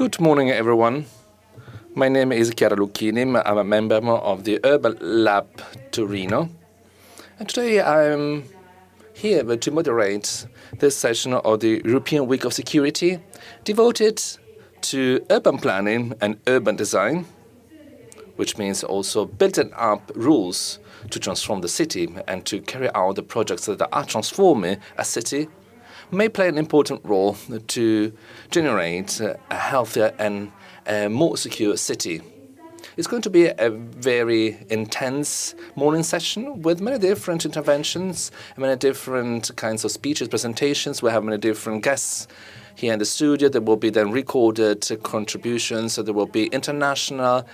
Good morning, everyone. My name is Chiara Lucchini. I'm a member of the Urban Lab Torino. And today I'm here to moderate this session of the European Week of Security, devoted to urban planning and urban design, which means also building up rules to transform the city and to carry out the projects that are transforming a city, may play an important role to generate a healthier and a more secure city. It's going to be a very intense morning session with many different interventions, many different kinds of speeches, presentations. We have many different guests here in the studio. There will be then recorded contributions. So there will be international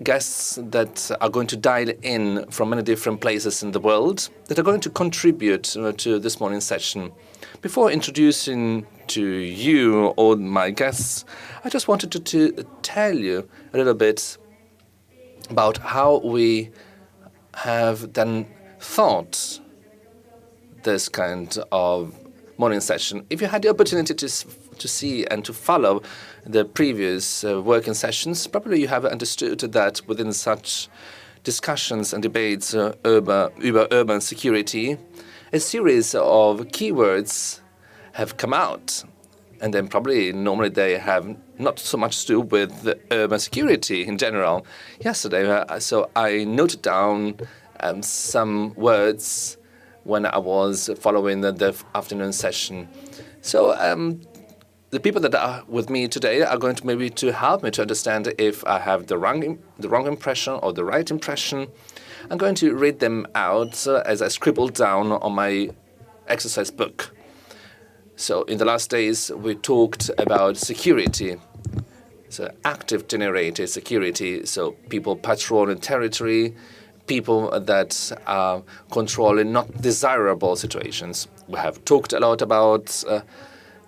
guests that are going to dial in from many different places in the world that are going to contribute to this morning's session. Before introducing to you all my guests, I just wanted to tell you a little bit about how we have then thought this kind of morning session. If you had the opportunity to see and to follow the previous working sessions, probably you have understood that within such discussions and debates über urban security, a series of keywords have come out. And then probably normally they have not so much to do with the urban security in general. Yesterday, so I noted down some words when I was following the afternoon session. So the people that are with me today are going to maybe to help me to understand if I have the wrong impression or the right impression. I'm going to read them out as I scribbled down on my exercise book. So in the last days, we talked about security. So active generated security, so people patrolling territory, people that are controlling not desirable situations. We have talked a lot about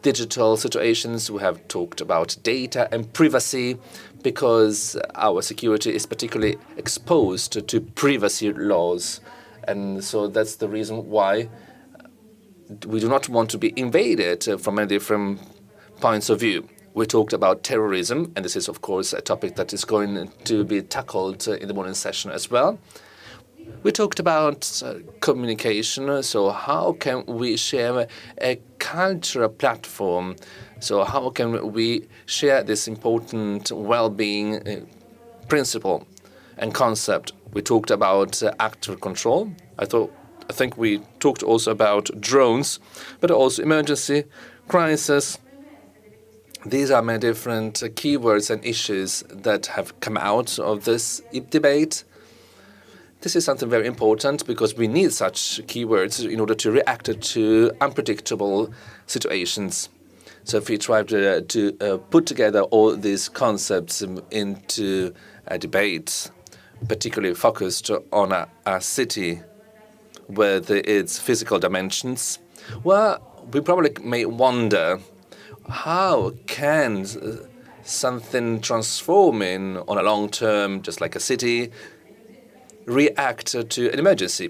digital situations. We have talked about data and privacy because our security is particularly exposed to privacy laws. And so that's the reason why we do not want to be invaded from many different points of view. We talked about terrorism, and this is, of course, a topic that is going to be tackled in the morning session as well. We talked about communication, so how can we share a cultural platform? So how can we share this important well-being principle and concept? We talked about active control. I think we talked also about drones, but also emergency, crisis. These are many different keywords and issues that have come out of this debate. This is something very important because we need such keywords in order to react to unpredictable situations. So if we try to put together all these concepts into a debate, particularly focused on a city with its physical dimensions, well, we probably may wonder, how can something transforming on a long term, just like a city, react to an emergency?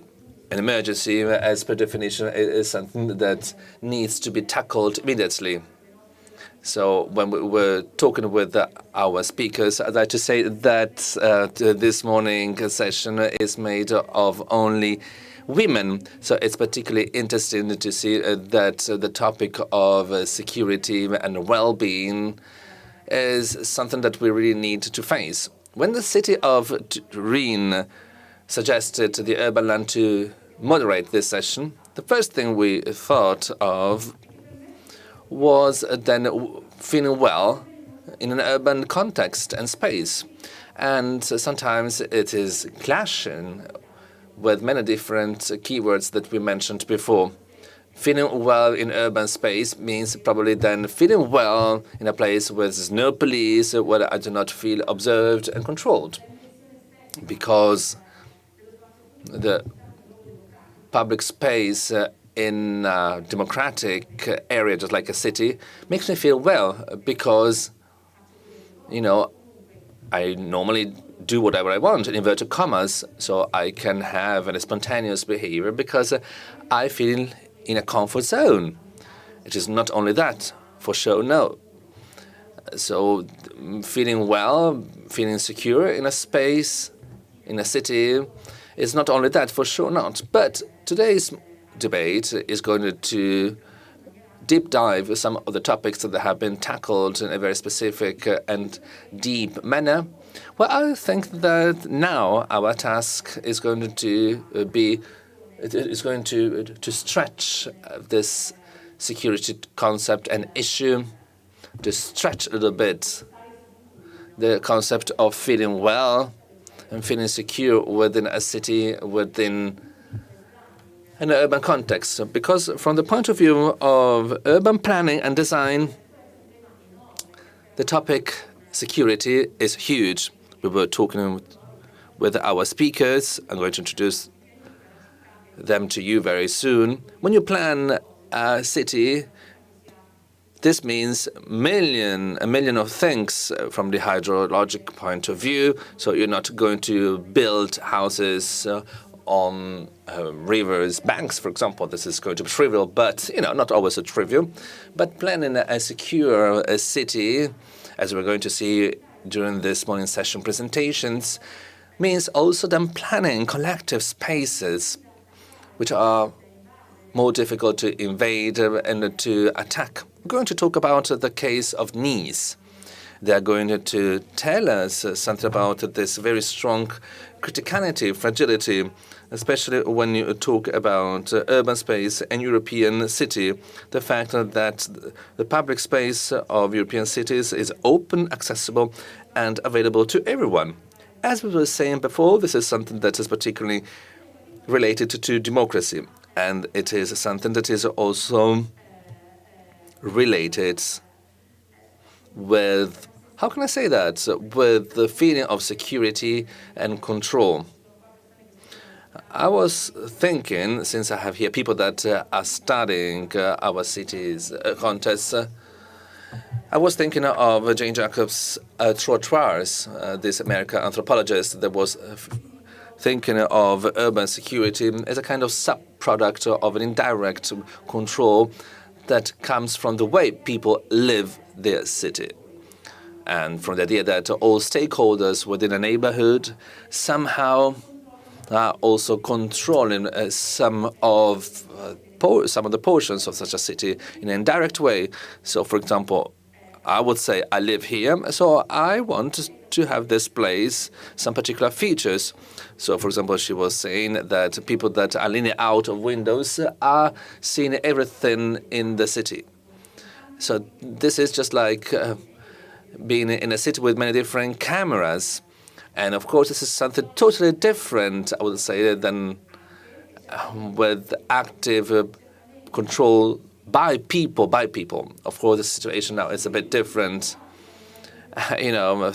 An emergency, as per definition, is something that needs to be tackled immediately. So when we were talking with our speakers, I'd like to say that this morning session is made of only women. So it's particularly interesting to see that the topic of security and well-being is something that we really need to face. When the city of Turin suggested the Urban Land to moderate this session, the first thing we thought of was then feeling well in an urban context and space. And sometimes it is clashing with many different keywords that we mentioned before. Feeling well in urban space means probably then feeling well in a place where there's no police, where I do not feel observed and controlled. Because the public space in a democratic area, just like a city, makes me feel well because, I normally do whatever I want, in inverted commas, so I can have a spontaneous behavior because I feel in a comfort zone. It is not only that, for sure, no. So feeling well, feeling secure in a space, in a city, is not only that, for sure not. But today's debate is going to deep dive some of the topics that have been tackled in a very specific and deep manner. Well, I think that now our task is going to stretch this security concept and issue, to stretch a little bit the concept of feeling well and feeling secure within a city, within an urban context. Because from the point of view of urban planning and design, the topic security is huge. We were talking with our speakers. I'm going to introduce them to you very soon. When you plan a city, this means a million of things from the hydrologic point of view. So you're not going to build houses on rivers, banks, for example. This is going to be trivial, but not always so trivial. But planning a secure city, as we're going to see during this morning session presentations, means also then planning collective spaces which are more difficult to invade and to attack. We're going to talk about the case of Nice. They are going to tell us something about this very strong criticality, fragility, especially when you talk about urban space and European city. The fact that the public space of European cities is open, accessible, and available to everyone. As we were saying before, this is something that is particularly related to democracy, and it is something that is also related with, how can I say that, with the feeling of security and control. I was thinking, since I have here people that are studying our city's contests, I was thinking of Jane Jacobs' trottoirs, this American anthropologist that was thinking of urban security as a kind of sub-product of an indirect control that comes from the way people live their city, and from the idea that all stakeholders within a neighborhood somehow are also controlling some of the portions of such a city in an indirect way. So, for example, I would say I live here, so I want to have this place some particular features. So, for example, she was saying that people that are leaning out of windows are seeing everything in the city. So this is just like being in a city with many different cameras. And of course, this is something totally different, I would say, than with active control by people. Of course, the situation now is a bit different.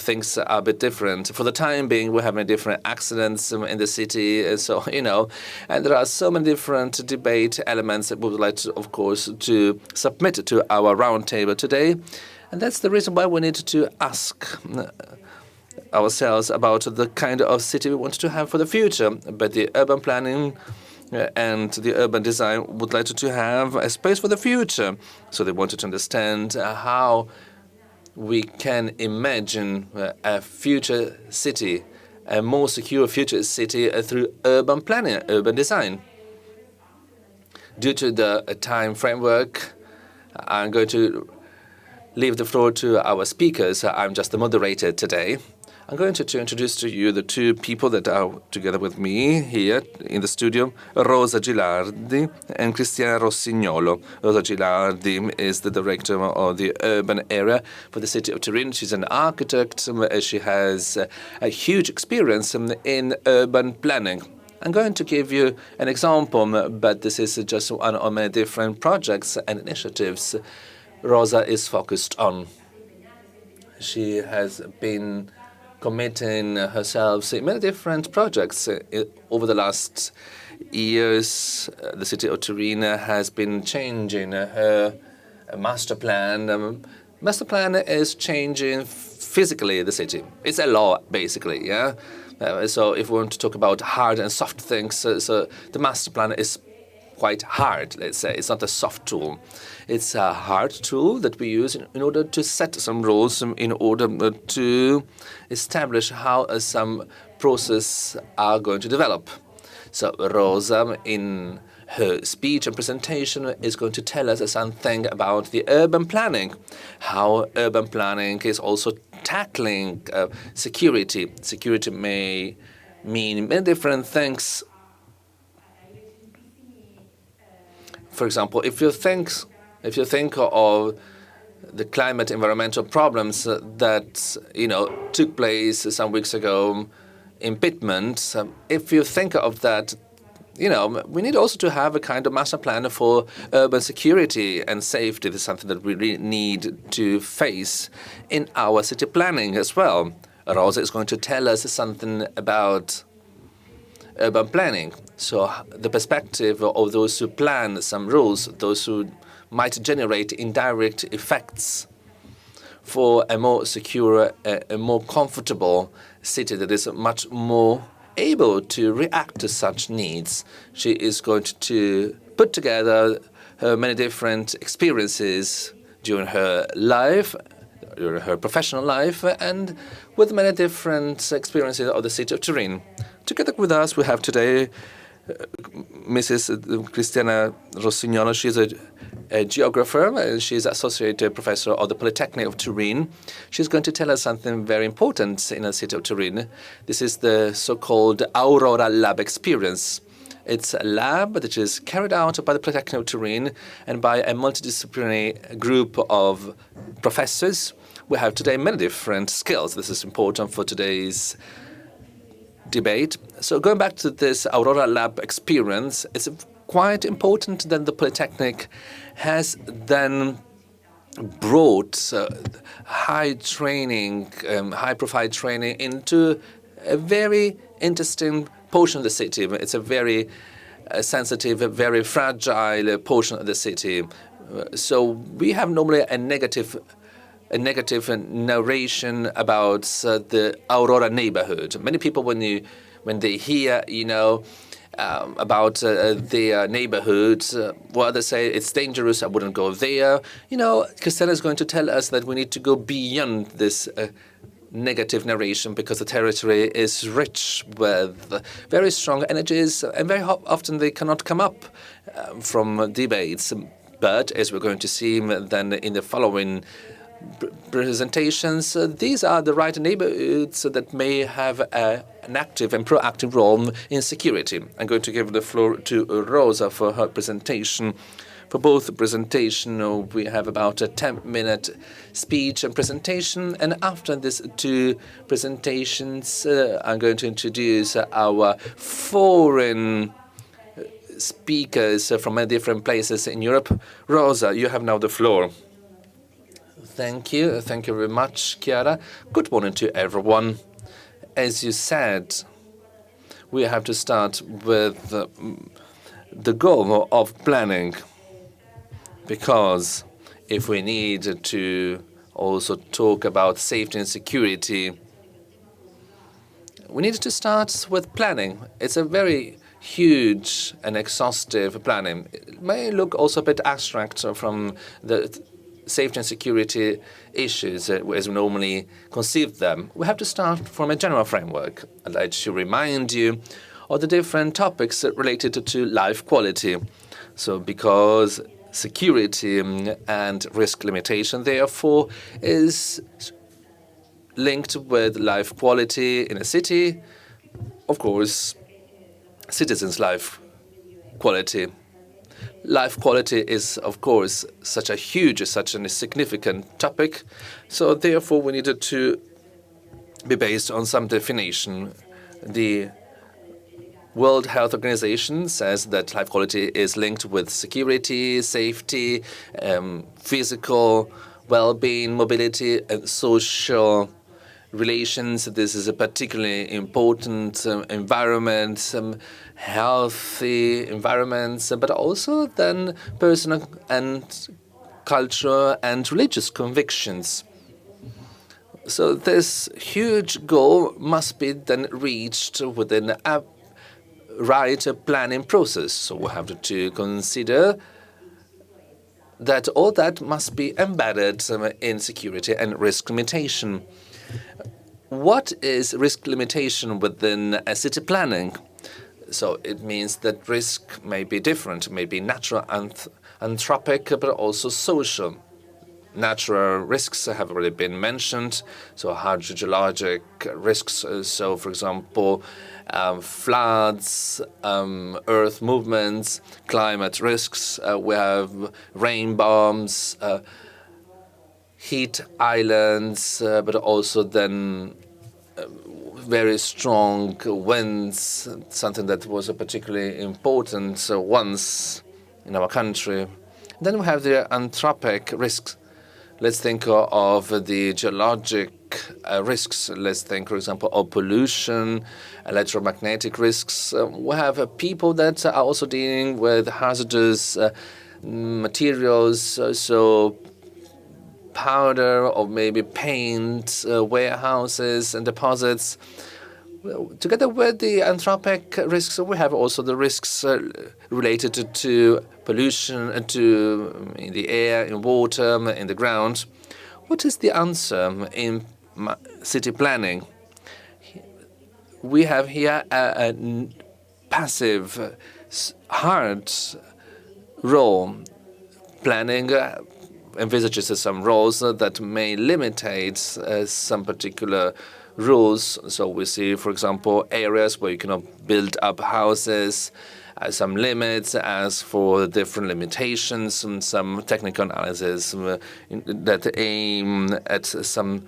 Things are a bit different. For the time being, we're having different accidents in the city. So, and there are so many different debate elements that we would like to, of course, to submit to our roundtable today. And that's the reason why we need to ask ourselves about the kind of city we want to have for the future. But the urban planning and the urban design would like to have a space for the future. So they wanted to understand how we can imagine a future city, a more secure future city through urban planning, urban design. Due to the time framework, I'm going to leave the floor to our speakers. I'm just the moderator today. I'm going to introduce to you the two people that are together with me here in the studio, Rosa Gilardi and Cristiana Rossignolo. Rosa Gilardi is the director of the urban area for the city of Turin. She's an architect. She has a huge experience in urban planning. I'm going to give you an example, but this is just one of many different projects and initiatives Rosa is focused on. She has been committing herself in many different projects over the last years. The city of Turin has been changing her master plan. Master plan is changing physically the city. It's a law, basically, yeah? So if we want to talk about hard and soft things, so the master plan is quite hard, let's say. It's not a soft tool. It's a hard tool that we use in order to set some rules, in order to establish how some processes are going to develop. So Rosa, in her speech and presentation, is going to tell us something about the urban planning, how urban planning is also tackling security. Security may mean many different things. For example, if you think of the climate environmental problems that took place some weeks ago in Pittman, if you think of that, we need also to have a kind of master plan for urban security and safety. This is something that we really need to face in our city planning as well. Rosa is going to tell us something about urban planning. So the perspective of those who plan some rules, those who might generate indirect effects for a more secure, a more comfortable city that is much more able to react to such needs. She is going to put together her many different experiences during her life, during her professional life, and with many different experiences of the city of Turin. Together with us, we have today Mrs. Cristiana Rossignolo. She's a geographer, and she's associate professor of the Polytechnic of Turin. She's going to tell us something very important in the city of Turin. This is the so-called Aurora Lab experience. It's a lab that is carried out by the Polytechnic of Turin and by a multidisciplinary group of professors. We have today many different skills. This is important for today's debate. So going back to this Aurora Lab experience, it's quite important that the Polytechnic has then brought high-profile training into a very interesting portion of the city. It's a very sensitive, very fragile portion of the city. So we have normally a negative narration about the Aurora neighborhood. Many people, when they hear, about their neighborhood, they say it's dangerous, I wouldn't go there. Cristiana is going to tell us that we need to go beyond this negative narration because the territory is rich with very strong energies, and very often they cannot come up from debates. But as we're going to see then in the following presentations, these are the right neighborhoods that may have an active and proactive role in security. I'm going to give the floor to Rosa for her presentation. For both presentation, we have about a 10-minute speech and presentation, and after these two presentations, I'm going to introduce our foreign speakers from many different places in Europe. Rosa, you have now the floor. Thank you. Thank you very much, Chiara. Good morning to everyone. As you said, we have to start with the goal of planning, because if we need to also talk about safety and security, we need to start with planning. It's a very huge and exhaustive planning. It may look also a bit abstract from the safety and security issues as we normally conceive them. We have to start from a general framework. I'd like to remind you of the different topics related to life quality. So because security and risk limitation, therefore, is linked with life quality in a city, of course, citizens' life quality. Life quality is, of course, such a significant topic. So therefore, we needed to be based on some definition. The World Health Organization says that life quality is linked with security, safety, physical well-being, mobility, and social relations. This is a particularly important environment, healthy environments, but also then personal and cultural and religious convictions. So this huge goal must be then reached within a right planning process. So we have to consider that all that must be embedded in security and risk limitation. What is risk limitation within city planning? So it means that risk may be different, may be natural and anthropic, but also social. Natural risks have already been mentioned, so hydrogeologic risks, so for example, floods, earth movements, climate risks, we have rain bombs, heat islands, but also then very strong winds, something that was particularly important once in our country. Then we have the anthropic risks. Let's think of the geologic risks. Let's think, for example, of pollution, electromagnetic risks. We have people that are also dealing with hazardous materials, so powder or maybe paint, warehouses and deposits. Together with the anthropic risks, we have also the risks related to pollution, in the air, in water, in the ground. What is the answer in city planning? We have here a passive, hard role. Planning envisages some roles that may limitate some particular rules. So we see, for example, areas where you cannot build up houses, some limits as for different limitations, and some technical analysis that aim at some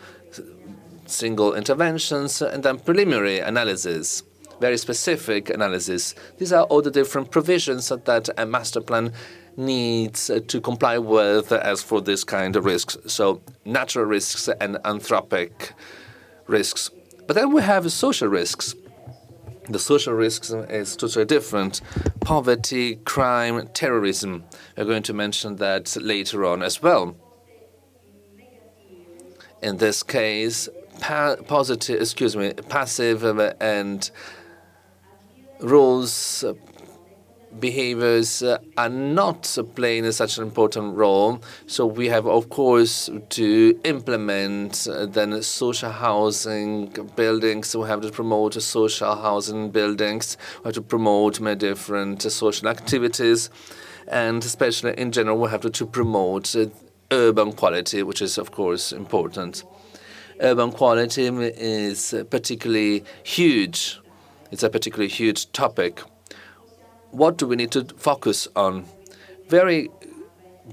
single interventions, and then preliminary analysis, very specific analysis. These are all the different provisions that a master plan needs to comply with as for this kind of risks. So natural risks and anthropic risks. But then we have social risks. The social risks is totally different. Poverty, crime, terrorism. We're going to mention that later on as well. In this case, passive and rules, behaviors are not playing such an important role. So we have, of course, to implement then social housing buildings. We have to promote social housing buildings. We have to promote many different social activities. And especially in general, we have to promote urban quality, which is, of course, important. Urban quality is particularly huge. It's a particularly huge topic. What do we need to focus on? Very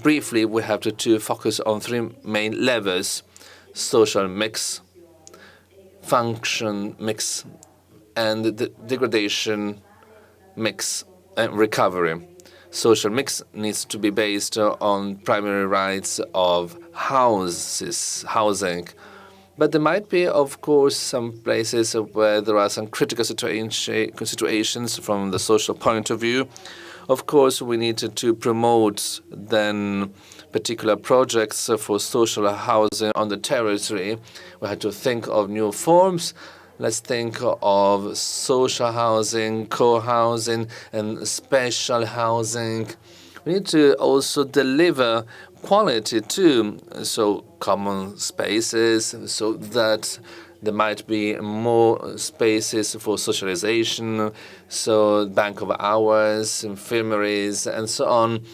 briefly, we have to focus on three main levels: social mix, function mix, and the degradation mix and recovery. Social mix needs to be based on primary rights of housing. But there might be, of course, some places where there are some critical situations from the social point of view. Of course, we need to promote then particular projects for social housing on the territory. We have to think of new forms. Let's think of social housing, co-housing, and special housing. We need to also deliver quality too, so common spaces, so that there might be more spaces for socialization, so bank of hours, infirmaries, and so on.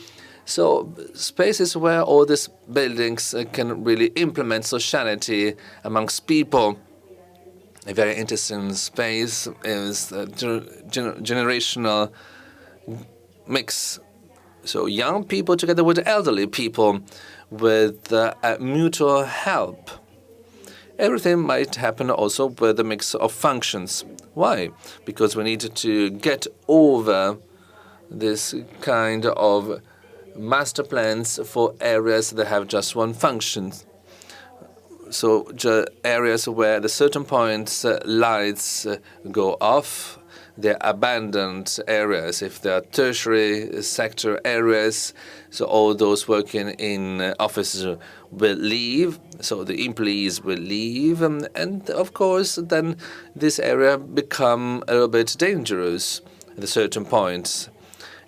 So spaces where all these buildings can really implement sociality amongst people. A very interesting space is the generational mix. So young people together with elderly people with mutual help. Everything might happen also with a mix of functions. Why? Because we need to get over this kind of master plans for areas that have just one function. So areas where at a certain point lights go off, they're abandoned areas. If they are tertiary sector areas, so all those working in offices will leave, so the employees will leave, and of course then this area become a little bit dangerous. at a certain point.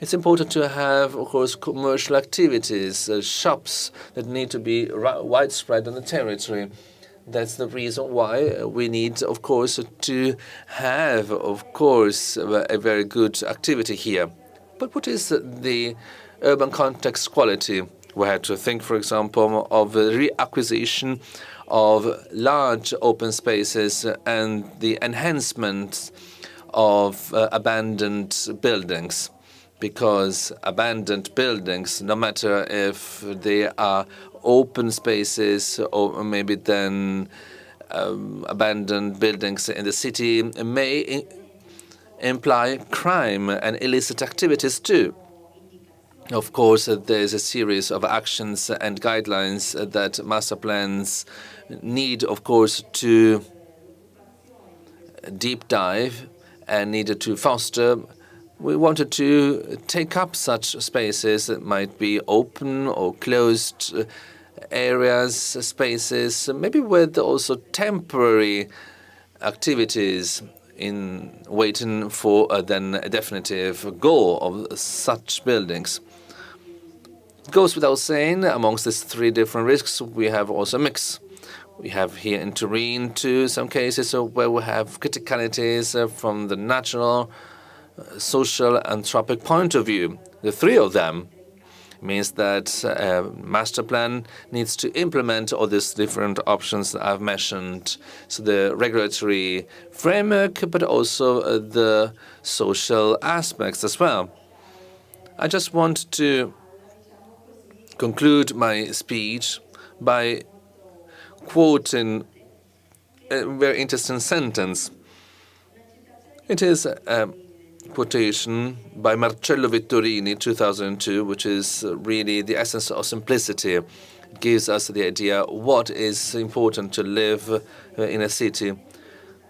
It's important to have, of course, commercial activities, shops that need to be widespread on the territory. That's the reason why we need, of course, to have, of course, a very good activity here. But what is the urban context quality? We had to think, for example, of the reacquisition of large open spaces and the enhancement of abandoned buildings. Because abandoned buildings, no matter if they are open spaces or maybe then abandoned buildings in the city, may imply crime and illicit activities too. Of course, there's a series of actions and guidelines that master plans need, of course, to deep dive and needed to foster. We wanted to take up such spaces that might be open or closed areas, spaces, maybe with also temporary activities in waiting for then a definitive goal of such buildings. It goes without saying, amongst these three different risks, we have also a mix. We have here in Turin, too, some cases where we have criticalities from the natural, social, anthropic point of view. The three of them means that a master plan needs to implement all these different options that I've mentioned. So the regulatory framework, but also the social aspects as well. I just want to conclude my speech by quoting a very interesting sentence. It is a quotation by Marcello Vittorini, 2002, which is really the essence of simplicity. It gives us the idea what is important to live in a city.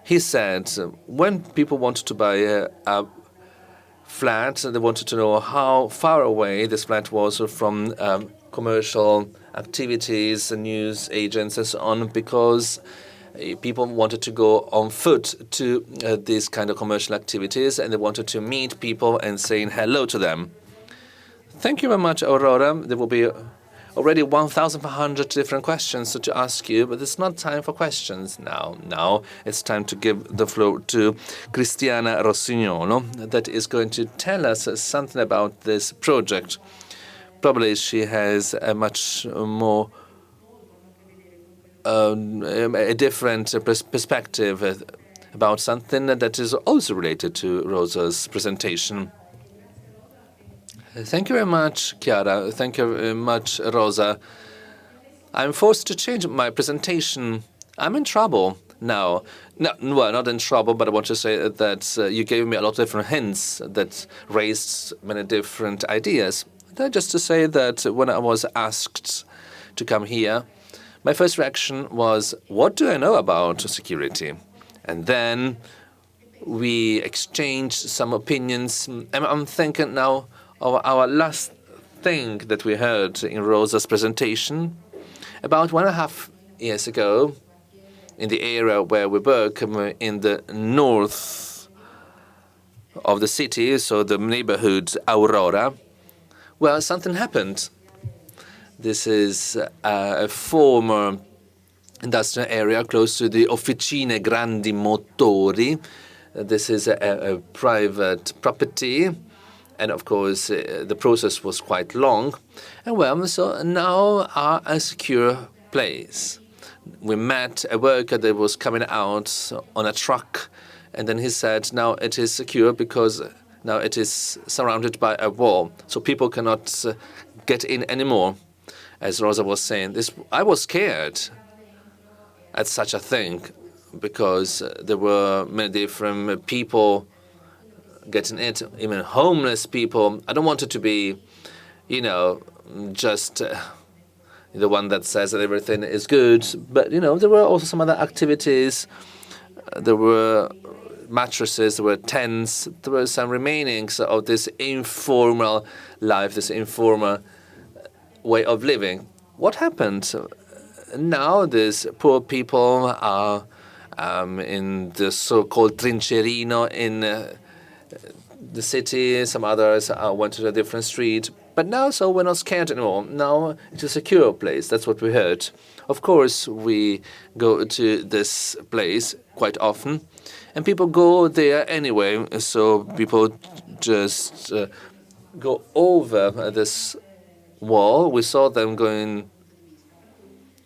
He said, when people wanted to buy a flat, they wanted to know how far away this flat was from commercial activities, news agents, and so on, because people wanted to go on foot to these kind of commercial activities, and they wanted to meet people and saying hello to them. Thank you very much, Aurora. There will be already 1,500 different questions to ask you, but it's not time for questions now. Now it's time to give the floor to Cristiana Rossignolo, that is going to tell us something about this project. Probably she has a much more a different perspective about something that is also related to Rosa's presentation. Thank you very much, Chiara. Thank you very much, Rosa. I'm forced to change my presentation. I'm in trouble now. No, well, not in trouble, but I want to say that you gave me a lot of different hints that raised many different ideas. Just to say that when I was asked to come here, my first reaction was, what do I know about security? And then we exchanged some opinions. And I'm thinking now of our last thing that we heard in Rosa's presentation. About 1.5 years ago, in the area where we work, in the north of the city, so the neighborhood Aurora, well, something happened. This is a former industrial area close to the Officine Grandi Motori. This is a private property, and of course the process was quite long. And well, so now are a secure place. We met a worker that was coming out on a truck, and then he said, now it is secure because now it is surrounded by a wall, so people cannot get in anymore. As Rosa was saying, I was scared at such a thing because there were many different people getting it, even homeless people. I don't want it to be, just the one that says that everything is good. But, there were also some other activities. There were mattresses, there were tents, there were some remainings of this informal life, this informal way of living. What happened? Now these poor people are in the so-called trincerino in the city, some others went to a different street. But now, so we're not scared anymore. Now it's a secure place. That's what we heard. Of course, we go to this place quite often, and people go there anyway. So people just go over this wall. We saw them going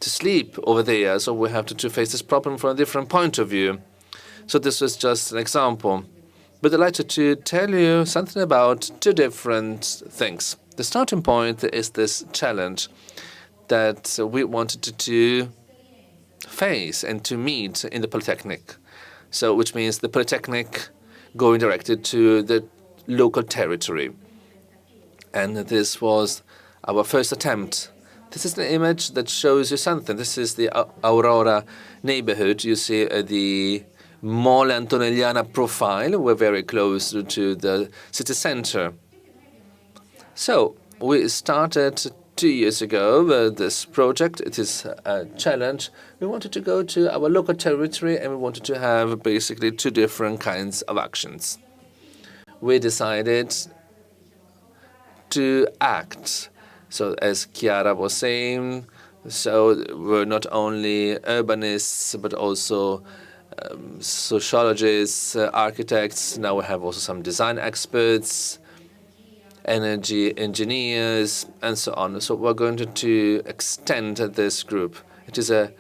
to sleep over there. So we have to face this problem from a different point of view. So this was just an example. But I'd like to tell you something about two different things. The starting point is this challenge that we wanted to face and to meet in the Polytechnic. So, which means the Polytechnic going directed to the local territory. And this was our first attempt. This is an image that shows you something. This is the Aurora neighborhood. You see the Mole Antonelliana profile. We're very close to the city center. So we started 2 years ago this project. It is a challenge. We wanted to go to our local territory and we wanted to have basically two different kinds of actions. We decided to act. So as Chiara was saying, so we're not only urbanists but also sociologists, architects. Now we have also some design experts, energy engineers, and so on. So we're going to extend this group. It is a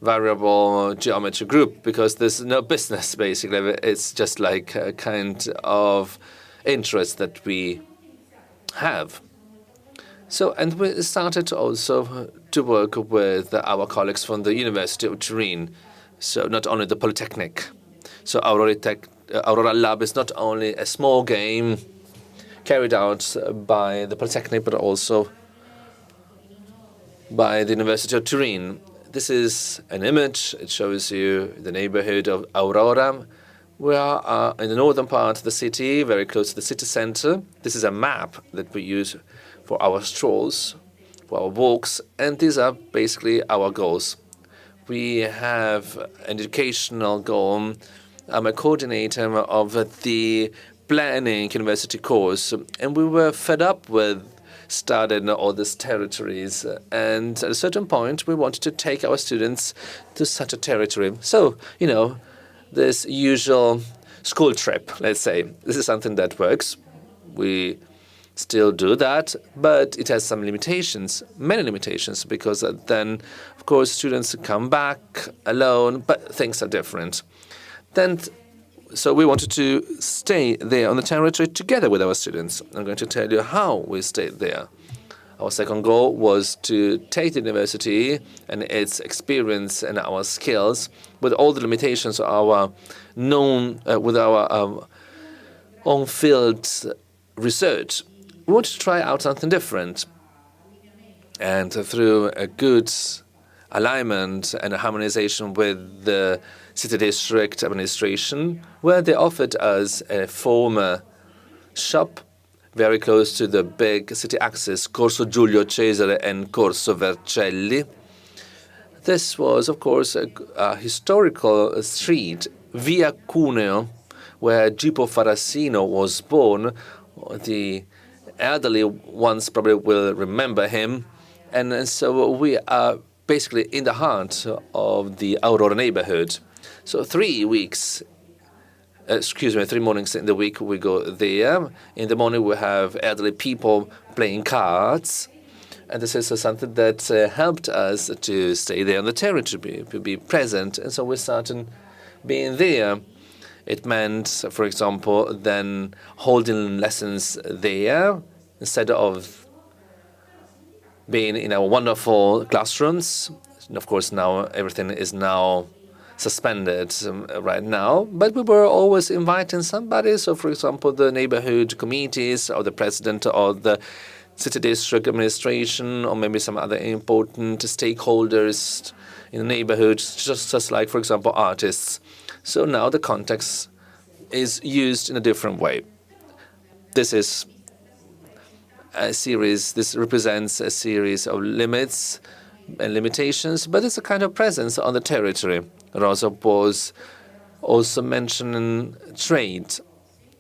variable geometry group because there's no business, basically. It's just like a kind of interest that we have. So, and we started also to work with our colleagues from the University of Turin. So not only the Polytechnic. So Aurora Lab is not only a small game carried out by the Polytechnic, but also by the University of Turin. This is an image. It shows you the neighborhood of Aurora. We are in the northern part of the city, very close to the city center. This is a map that we use for our strolls, for our walks, and these are basically our goals. We have an educational goal. I'm a coordinator of the planning university course, and we were fed up with studying all these territories. And at a certain point, we wanted to take our students to such a territory. So, you know, this usual school trip, let's say, this is something that works. We still do that, but it has some limitations, many limitations, because then, of course, students come back alone, but things are different. Then, so we wanted to stay there on the territory together with our students. I'm going to tell you how we stayed there. Our second goal was to take the university and its experience and our skills with all the limitations of our with our on-field research. We wanted to try out something different. And through a good alignment and a harmonization with the city district administration, where they offered us a former shop very close to the big city axis, Corso Giulio Cesare and Corso Vercelli. This was, of course, a historical street, Via Cuneo, where Gipo Farassino was born. The elderly ones probably will remember him. And so we are basically in the heart of the Aurora neighborhood. So 3 mornings in the week we go there. In the morning we have elderly people playing cards. And this is something that helped us to stay there on the territory, to be present. And so we started being there. It meant, for example, then holding lessons there instead of being in our wonderful classrooms. And of course, now everything is now suspended right now, but we were always inviting somebody. So, for example, the neighborhood committees or the president of the city district administration or maybe some other important stakeholders in the neighborhood, just like, for example, artists. So now the context is used in a different way. This is a series, this represents a series of limits and limitations, but it's a kind of presence on the territory. Rosa was also mentioning trade.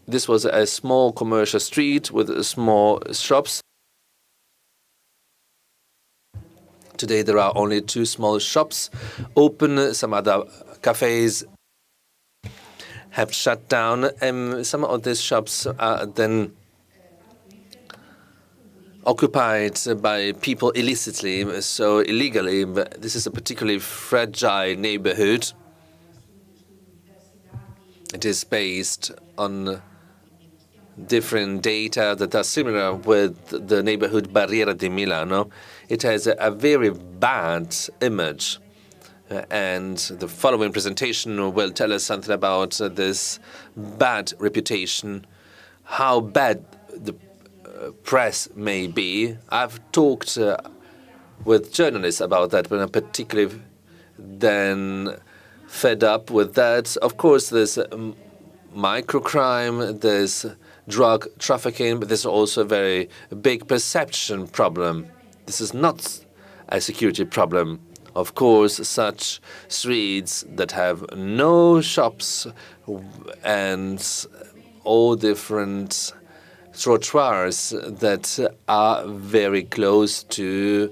This was a small commercial street with small shops. Today there are only 2 small shops open. Some other cafes have shut down. Some of these shops are then occupied by people illicitly, so illegally. This is a particularly fragile neighborhood. It is based on different data that are similar with the neighborhood Barriera di Milano. It has a very bad image. And the following presentation will tell us something about this bad reputation, how bad the press may be. I've talked with journalists about that, but I'm particularly then fed up with that. Of course, there's microcrime, there's drug trafficking, but there's also a very big perception problem. This is not a security problem. Of course, such streets that have no shops and all different trottoirs that are very close to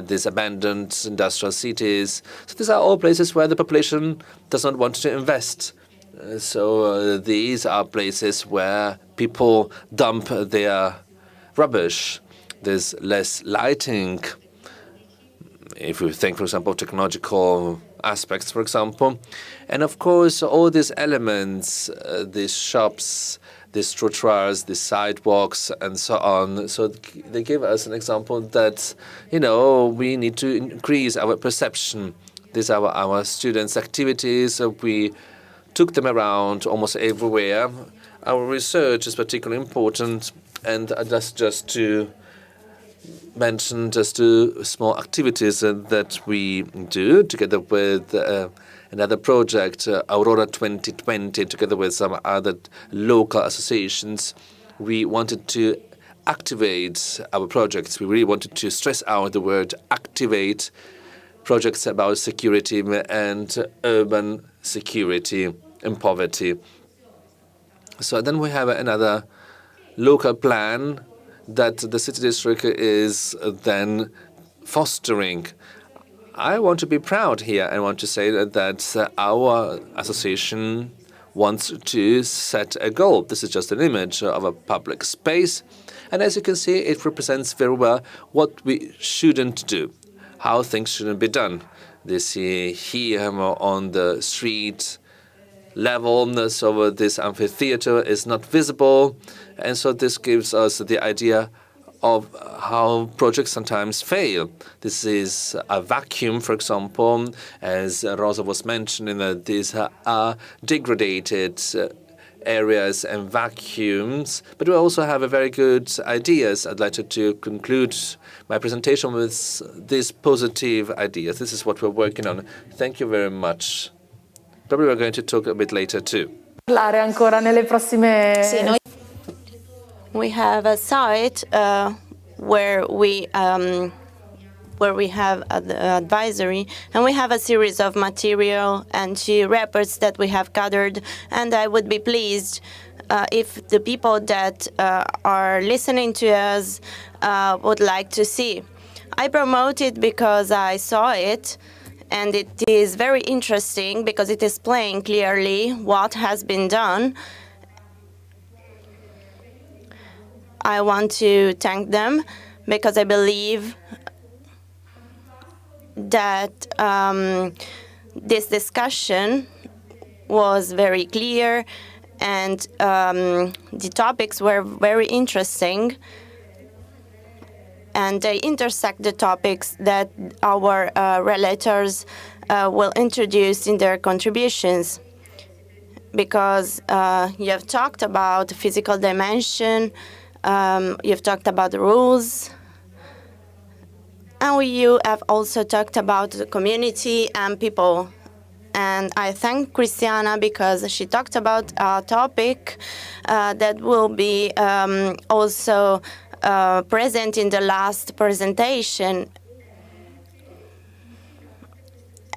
these abandoned industrial cities. So these are all places where the population does not want to invest. So these are places where people dump their rubbish. There's less lighting. If we think, for example, technological aspects, for example. And of course, all these elements, these shops, these trottoirs, these sidewalks, and so on. So they give us an example that, we need to increase our perception. These are our students' activities. We took them around almost everywhere. Our research is particularly important, and that's just to mention just 2 small activities that we do together with another project, Aurora 2020, together with some other local associations. We wanted to activate our projects. We really wanted to stress out the word activate projects about security and urban security and poverty. So then we have another local plan that the city district is then fostering. I want to be proud here. I want to say that our association wants to set a goal. This is just an image of a public space. And as you can see, it represents very well what we shouldn't do, how things shouldn't be done. This here on the street level, so this amphitheater is not visible. And so this gives us the idea of how projects sometimes fail. This is a vacuum, for example, as Rosa was mentioning, that these are degraded areas and vacuums, but we also have a very good ideas. I'd like to conclude my presentation with these positive ideas. This is what we're working on. Thank you very much. Probably we're going to talk a bit later too. We have a site where we have an advisory, and we have a series of material and 2 reports that we have gathered. And I would be pleased if the people that are listening to us would like to see. I promote it because I saw it, and it is very interesting because it is explains clearly what has been done. I want to thank them because I believe that this discussion was very clear, and the topics were very interesting, and they intersect the topics that our relators will introduce in their contributions. Because you have talked about the physical dimension, you've talked about the rules, and you have also talked about the community and people. And I thank Christiana because she talked about a topic that will be also present in the last presentation.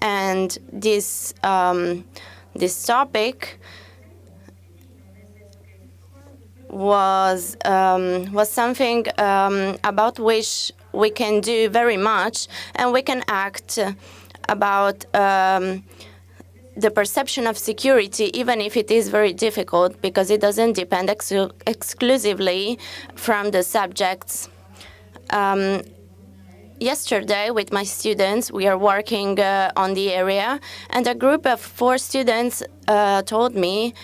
And this topic was something about which we can do very much, and we can act about the perception of security, even if it is very difficult, because it doesn't depend exclusively from the subjects. Yesterday, with my students, we are working on the area, and a group of 4 students told me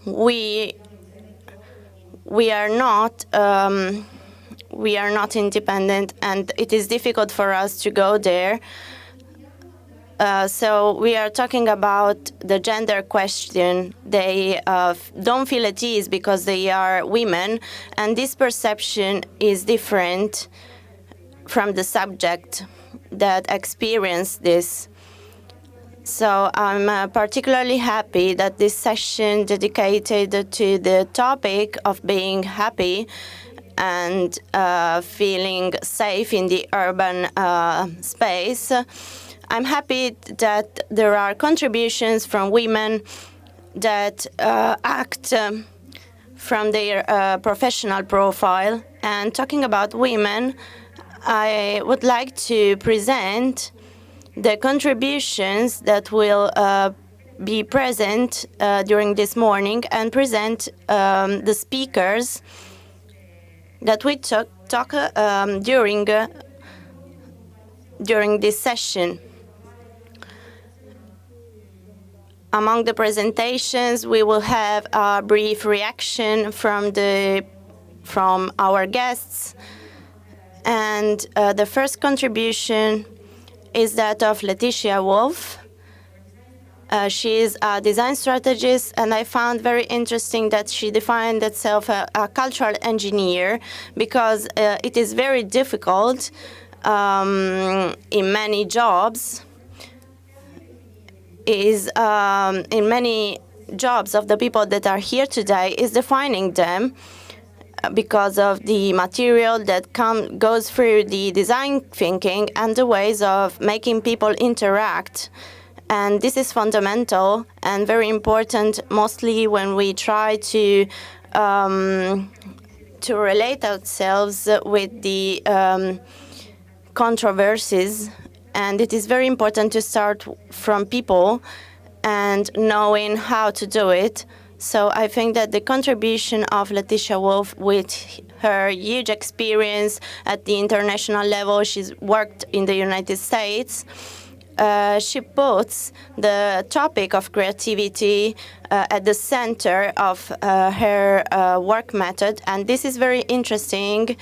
we are not independent, and it is difficult for us to go there. So we are talking about the gender question. They don't feel at ease because they are women, and this perception is different from the subject that experience this. So I'm particularly happy that this session dedicated to the topic of being happy and feeling safe in the urban space. I'm happy that there are contributions from women that act from their professional profile. And talking about women, I would like to present the contributions that will be present during this morning, and present the speakers that we talk during this session. Among the presentations, we will have a brief reaction from our guests, and the first contribution is that of Letitia Wolf. She is a design strategist, and I found very interesting that she defined herself a cultural engineer, because it is very difficult in many jobs. In many jobs of the people that are here today is defining them because of the material that goes through the design thinking and the ways of making people interact. And this is fundamental and very important, mostly when we try to relate ourselves with the controversies. And it is very important to start from people and knowing how to do it. So I think that the contribution of Letitia Wolf, with her huge experience at the international level, she's worked in the United States, she puts the topic of creativity at the center of her work method. And this is very interesting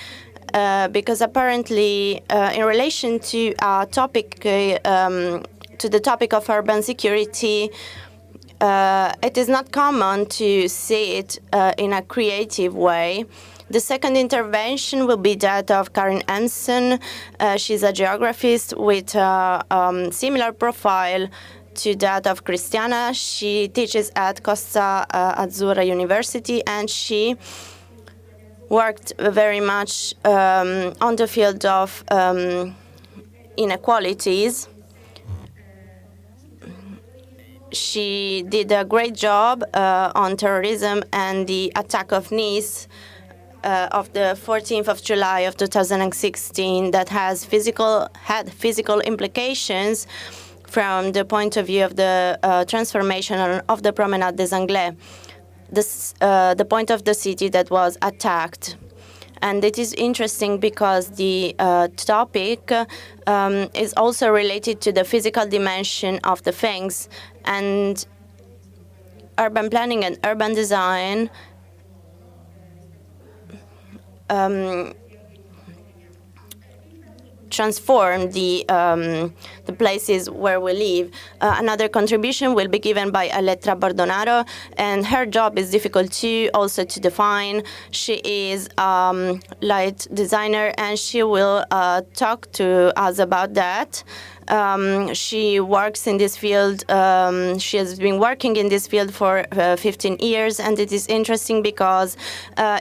because apparently in relation to our topic, to the topic of urban security, it is not common to see it in a creative way. The second intervention will be that of Karin Hansen. She's a geographist with a similar profile to that of Christiana. She teaches at Costa Azzurra University, and she worked very much on the field of inequalities. She did a great job on terrorism and the attack of Nice of the 14th of July of 2016 that had physical implications from the point of view of the transformation of the Promenade des Anglais, the point of the city that was attacked. And it is interesting because the topic is also related to the physical dimension of the things. And urban planning and urban design transform the places where we live. Another contribution will be given by Elettra Bordonaro, and her job is difficult too, also to define. She is light designer, and she will talk to us about that. She works in this field. She has been working in this field for 15 years, and it is interesting because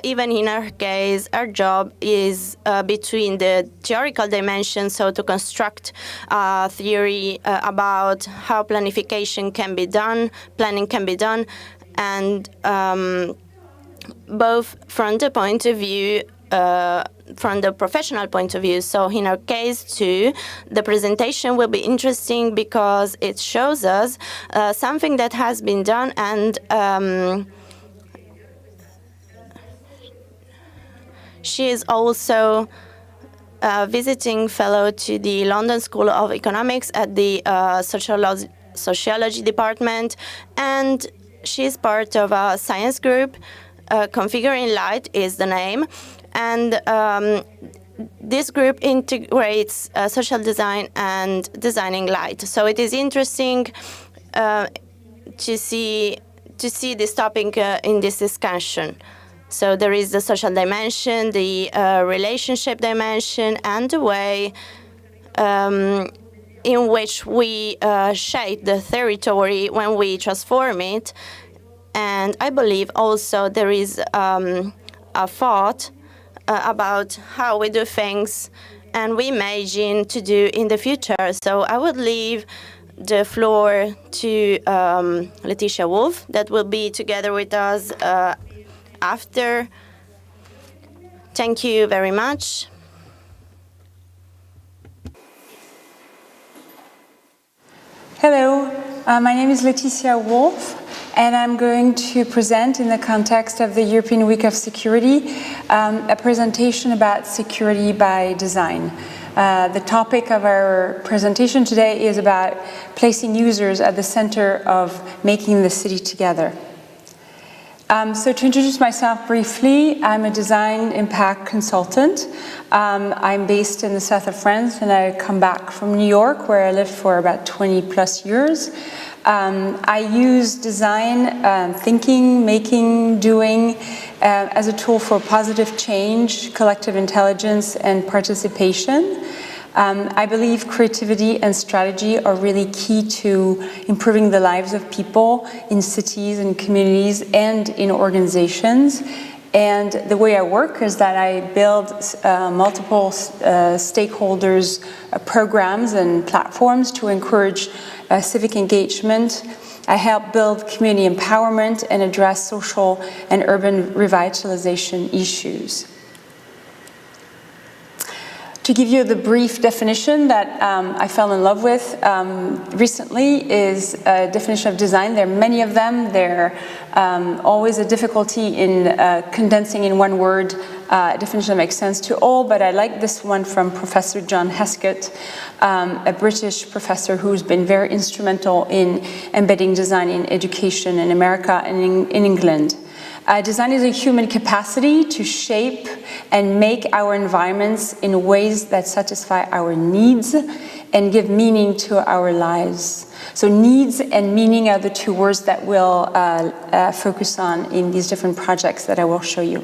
even in her case, her job is between the theoretical dimension, so to construct theory about how planification can be done, planning can be done, and both from the point of view from the professional point of view. So in our case too, the presentation will be interesting because it shows us something that has been done, and she is also visiting fellow to the London School of Economics at the sociology department, and she's part of a science group. Configuring Light is the name. And this group integrates social design and designing light. So it is interesting to see this topic in this discussion. So there is the social dimension, the relationship dimension, and the way in which we shape the territory when we transform it. And I believe also there is a thought about how we do things and we imagine to do in the future. So I would leave the floor to Letitia Wolf, that will be together with us after. Thank you very much. Hello, my name is Letitia Wolf, and I'm going to present, in the context of the European Week of Security, a presentation about security by design. The topic of our presentation today is about placing users at the center of making the city together. So to introduce myself briefly, I'm a design impact consultant. I'm based in the south of France, and I come back from New York, where I lived for about 20 plus years. I use design, thinking, making, doing, as a tool for positive change, collective intelligence, and participation. I believe creativity and strategy are really key to improving the lives of people in cities and communities and in organizations. And the way I work is that I build multiple stakeholders programs and platforms to encourage civic engagement. I help build community empowerment and address social and urban revitalization issues. To give you the brief definition that I fell in love with recently is a definition of design. There are many of them. They're always a difficulty in condensing in one word a definition that makes sense to all, but I like this one from Professor John Heskett, a British professor who's been very instrumental in embedding design in education in America and in England. Design is a human capacity to shape and make our environments in ways that satisfy our needs and give meaning to our lives. So needs and meaning are the two words that we'll focus on in these different projects that I will show you.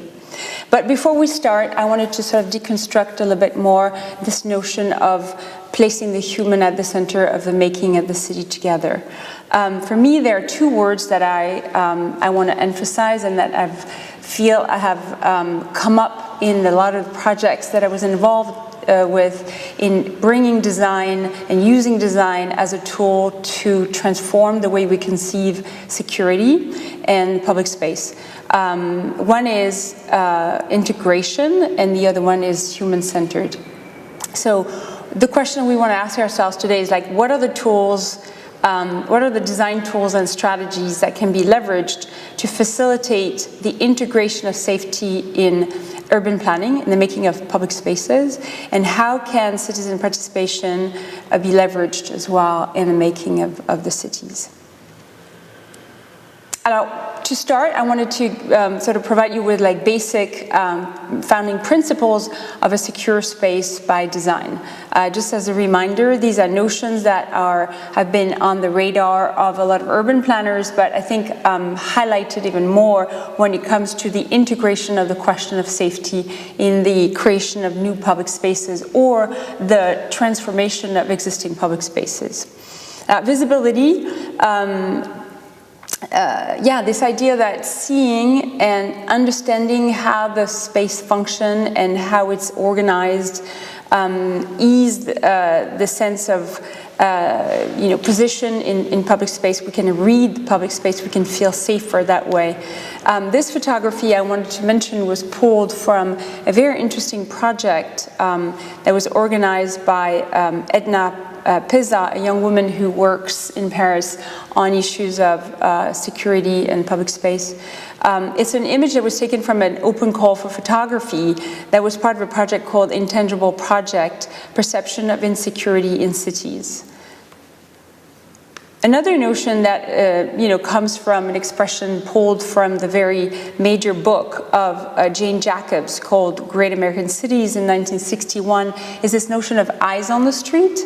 But before we start, I wanted to sort of deconstruct a little bit more this notion of placing the human at the center of the making of the city together. For me, there are two words that I want to emphasize and that I feel I have come up in a lot of projects that I was involved with in bringing design and using design as a tool to transform the way we conceive security and public space. One is integration, and the other one is human-centered. So the question we want to ask ourselves today is like, what are the tools, what are the design tools and strategies that can be leveraged to facilitate the integration of safety in urban planning, in the making of public spaces, and how can citizen participation be leveraged as well in the making of the cities? To start, I wanted to sort of provide you with like basic founding principles of a secure space by design. Just as a reminder, these are notions that have been on the radar of a lot of urban planners, but I think highlighted even more when it comes to the integration of the question of safety in the creation of new public spaces or the transformation of existing public spaces. Visibility. This idea that seeing and understanding how the space function and how it's organized ease the sense of position in public space. We can read the public space. We can feel safer that way. This photography I wanted to mention was pulled from a very interesting project that was organized by Edna Peza, a young woman who works in Paris on issues of security and public space. It's an image that was taken from an open call for photography that was part of a project called Intangible Project, Perception of Insecurity in Cities. Another notion that comes from an expression pulled from the very major book of Jane Jacobs called Great American Cities in 1961 is this notion of eyes on the street,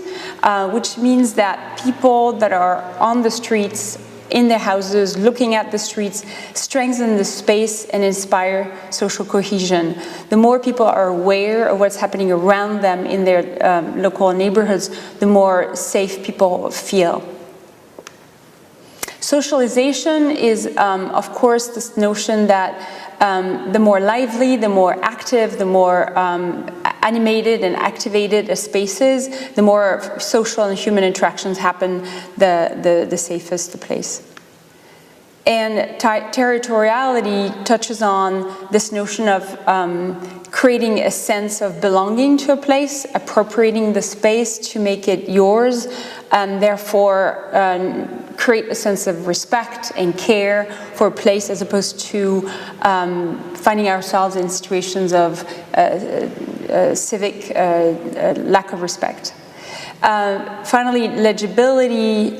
which means that people that are on the streets, in their houses, looking at the streets, strengthen the space and inspire social cohesion. The more people are aware of what's happening around them in their local neighborhoods, the more safe people feel. Socialization is, of course, this notion that the more lively, the more active, the more animated and activated a space is, the more social and human interactions happen, the safest the place. And territoriality touches on this notion of creating a sense of belonging to a place, appropriating the space to make it yours, and therefore create a sense of respect and care for a place as opposed to finding ourselves in situations of civic lack of respect. Finally, legibility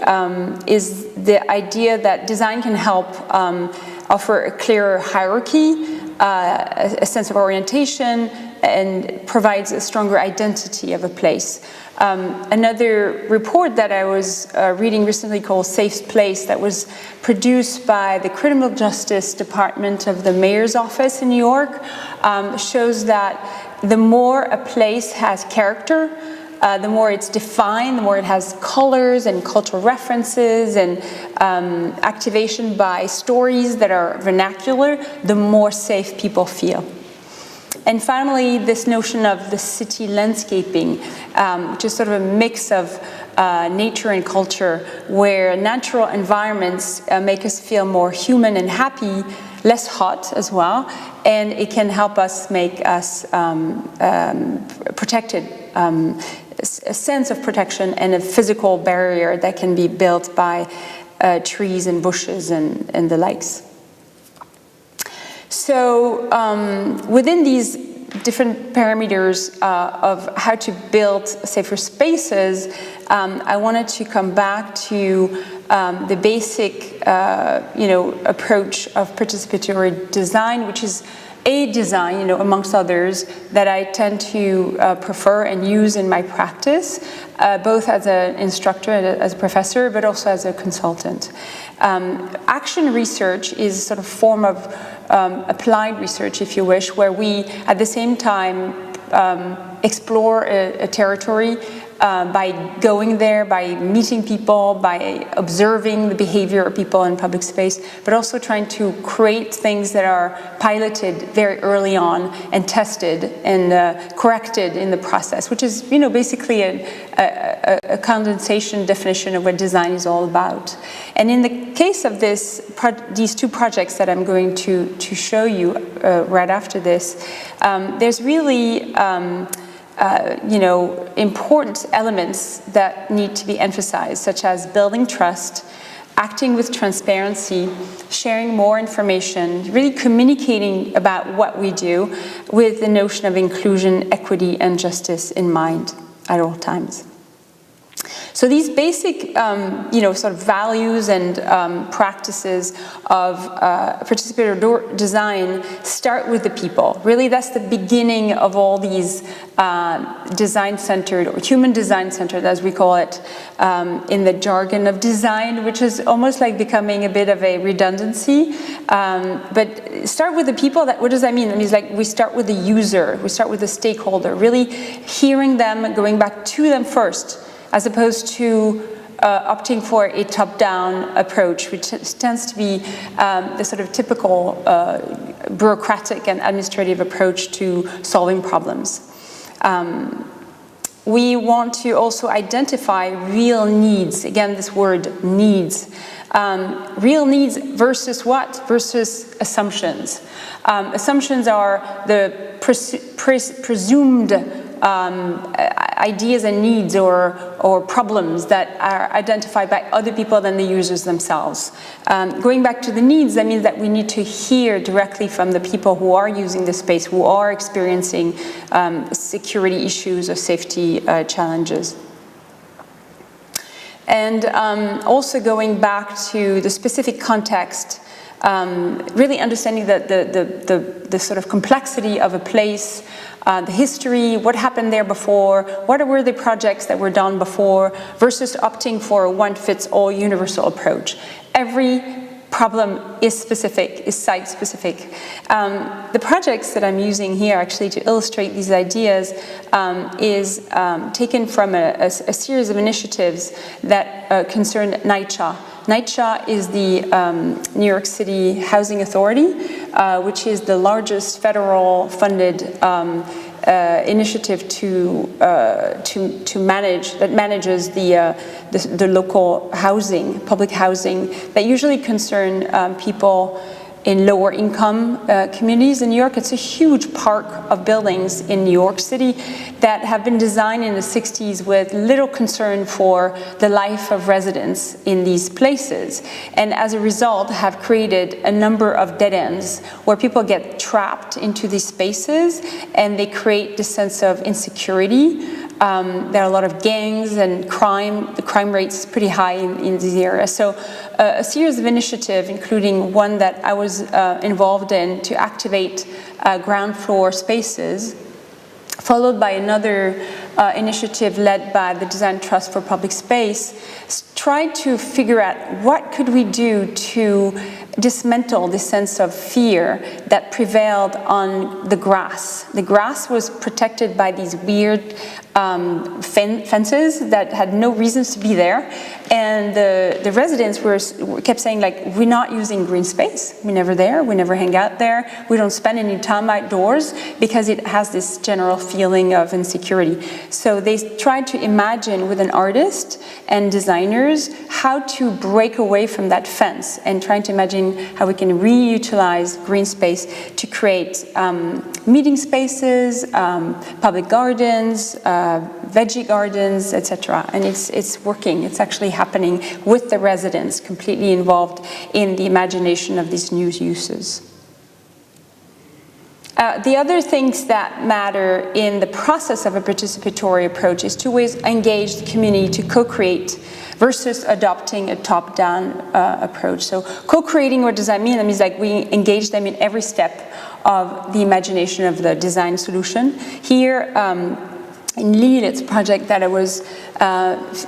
is the idea that design can help offer a clearer hierarchy, a sense of orientation, and provides a stronger identity of a place. Another report that I was reading recently called Safe Place that was produced by the Criminal Justice Department of the Mayor's Office in New York shows that the more a place has character, the more it's defined, the more it has colors and cultural references and activation by stories that are vernacular, the more safe people feel. And finally, this notion of the city landscaping, which is sort of a mix of nature and culture, where natural environments make us feel more human and happy, less hot as well, and it can help us make us protected, a sense of protection and a physical barrier that can be built by trees and bushes and the likes. So within these different parameters of how to build safer spaces, I wanted to come back to the basic approach of participatory design, which is a design, amongst others, that I tend to prefer and use in my practice, both as an instructor and as a professor, but also as a consultant. Action research is sort of form of applied research, if you wish, where we, at the same time, explore a territory by going there, by meeting people, by observing the behavior of people in public space, but also trying to create things that are piloted very early on and tested and corrected in the process, which is, basically a condensation definition of what design is all about. And in the case of these two projects that I'm going to show you right after this, there's really important elements that need to be emphasized, such as building trust, acting with transparency, sharing more information, really communicating about what we do with the notion of inclusion, equity, and justice in mind at all times. So these basic, sort of values and practices of participatory design start with the people. Really, that's the beginning of all these design-centered or human design-centered, as we call it, in the jargon of design, which is almost like becoming a bit of a redundancy. But start with the people. What does that mean? It means like we start with the user, we start with the stakeholder, really hearing them, going back to them first, as opposed to opting for a top-down approach, which tends to be the sort of typical bureaucratic and administrative approach to solving problems. we want to also identify real needs. Again, this word needs. Real needs versus what? Versus assumptions. Assumptions are the presumed ideas and needs or problems that are identified by other people than the users themselves. Going back to the needs, that means that we need to hear directly from the people who are using the space, who are experiencing security issues or safety challenges. And also going back to the specific context, really understanding the sort of complexity of a place, the history, what happened there before, what were the projects that were done before, versus opting for a one-fits-all universal approach. Every problem is specific, is site-specific. The projects that I'm using here actually to illustrate these ideas is taken from a series of initiatives that concern NYCHA. NYCHA is the New York City Housing Authority, which is the largest federal funded initiative to manage, that manages the local housing, public housing, that usually concern people in lower income communities in New York. It's a huge park of buildings in New York City that have been designed in the 60s with little concern for the life of residents in these places. And as a result have created a number of dead ends where people get trapped into these spaces and they create this sense of insecurity. There are a lot of gangs and crime. The crime rate is pretty high in these areas. So a series of initiatives, including one that I was involved in to activate ground floor spaces, followed by another initiative led by the Design Trust for Public Space, tried to figure out what could we do to dismantle the sense of fear that prevailed on the grass. The grass was protected by these weird fences that had no reasons to be there, and the residents kept saying, like, we're not using green space, we're never there, we never hang out there, we don't spend any time outdoors, because it has this general feeling of insecurity. So they tried to imagine with an artist and designers how to break away from that fence, and trying to imagine how we can reutilize green space to create meeting spaces, public gardens, veggie gardens, etc. And it's working. It's actually happening with the residents completely involved in the imagination of these new uses. The other things that matter in the process of a participatory approach is to always engage the community to co-create versus adopting a top-down approach. So co-creating, what does that mean? That means like we engage them in every step of the imagination of the design solution. Here, in Lille, it's a project that I was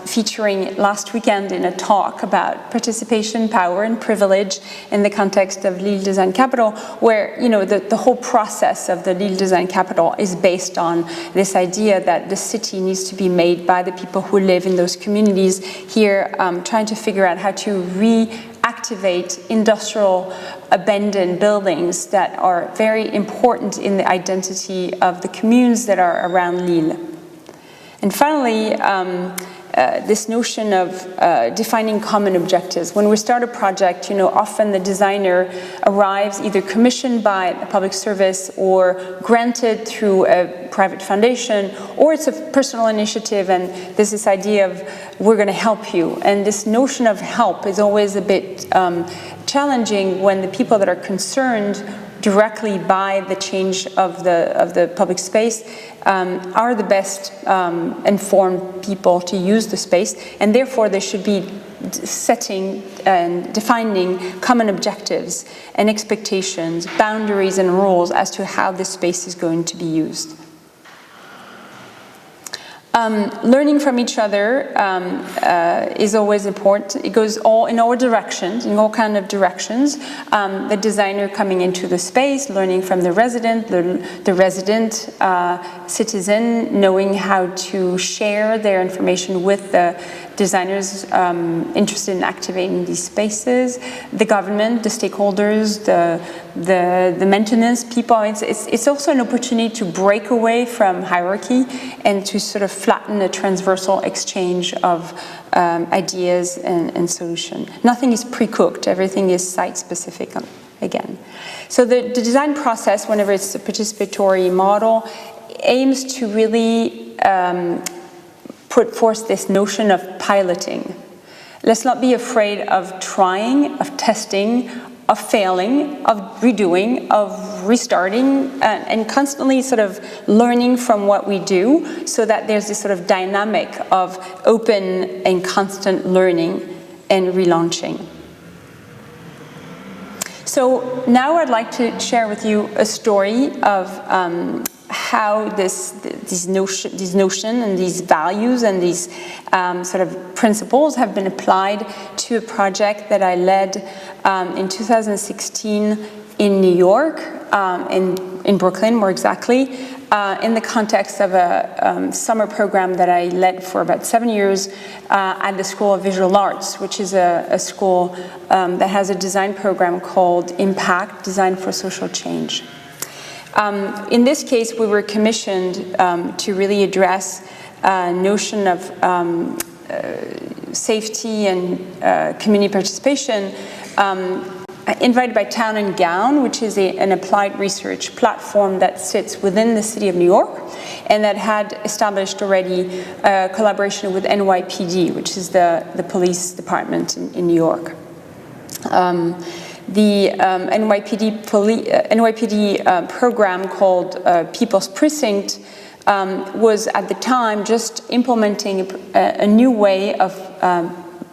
featuring last weekend in a talk about participation, power, and privilege in the context of Lille Design Capital, where the whole process of the Lille Design Capital is based on this idea that the city needs to be made by the people who live in those communities. Here, trying to figure out how to reactivate industrial abandoned buildings that are very important in the identity of the communes that are around Lille. And finally, this notion of defining common objectives. When we start a project, often the designer arrives either commissioned by a public service or granted through a private foundation, or it's a personal initiative, and there's this idea of we're going to help you. And this notion of help is always a bit challenging when the people that are concerned directly by the change of the public space are the best informed people to use the space, and therefore they should be setting and defining common objectives and expectations, boundaries and rules as to how this space is going to be used. Learning from each other is always important. It goes in all directions, in all kind of directions. The designer coming into the space, learning from the resident, the resident citizen, knowing how to share their information with the designers interested in activating these spaces, the government, the stakeholders, the maintenance people. It's also an opportunity to break away from hierarchy and to sort of flatten a transversal exchange of ideas and solution. Nothing is pre-cooked, everything is site-specific again. So the design process, whenever it's a participatory model, aims to really put forth this notion of piloting. Let's not be afraid of trying, of testing, of failing, of redoing, of restarting, and constantly sort of learning from what we do, so that there's this sort of dynamic of open and constant learning and relaunching. So now I'd like to share with you a story of how these notion and these values and these sort of principles have been applied to a project that I led in 2016 in New York, in Brooklyn more exactly, in the context of a summer program that I led for about 7 years at the School of Visual Arts, which is a school that has a design program called Impact, Design for Social Change. In this case, we were commissioned to really address a notion of safety and community participation, invited by Town and Gown, which is an applied research platform that sits within the city of New York and that had established already a collaboration with NYPD, which is the police department in New York. The NYPD program called People's Precinct was at the time just implementing a new way of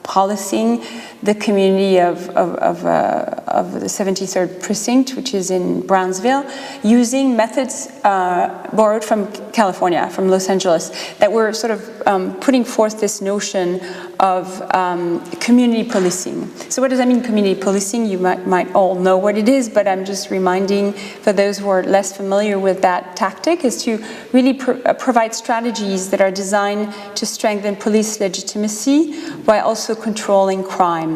policing the community of the 73rd Precinct, which is in Brownsville, using methods borrowed from California, from Los Angeles, that were sort of putting forth this notion of community policing. So what does that mean, community policing? You might all know what it is, but I'm just reminding for those who are less familiar with that tactic, is to really provide strategies that are designed to strengthen police legitimacy while also controlling crime.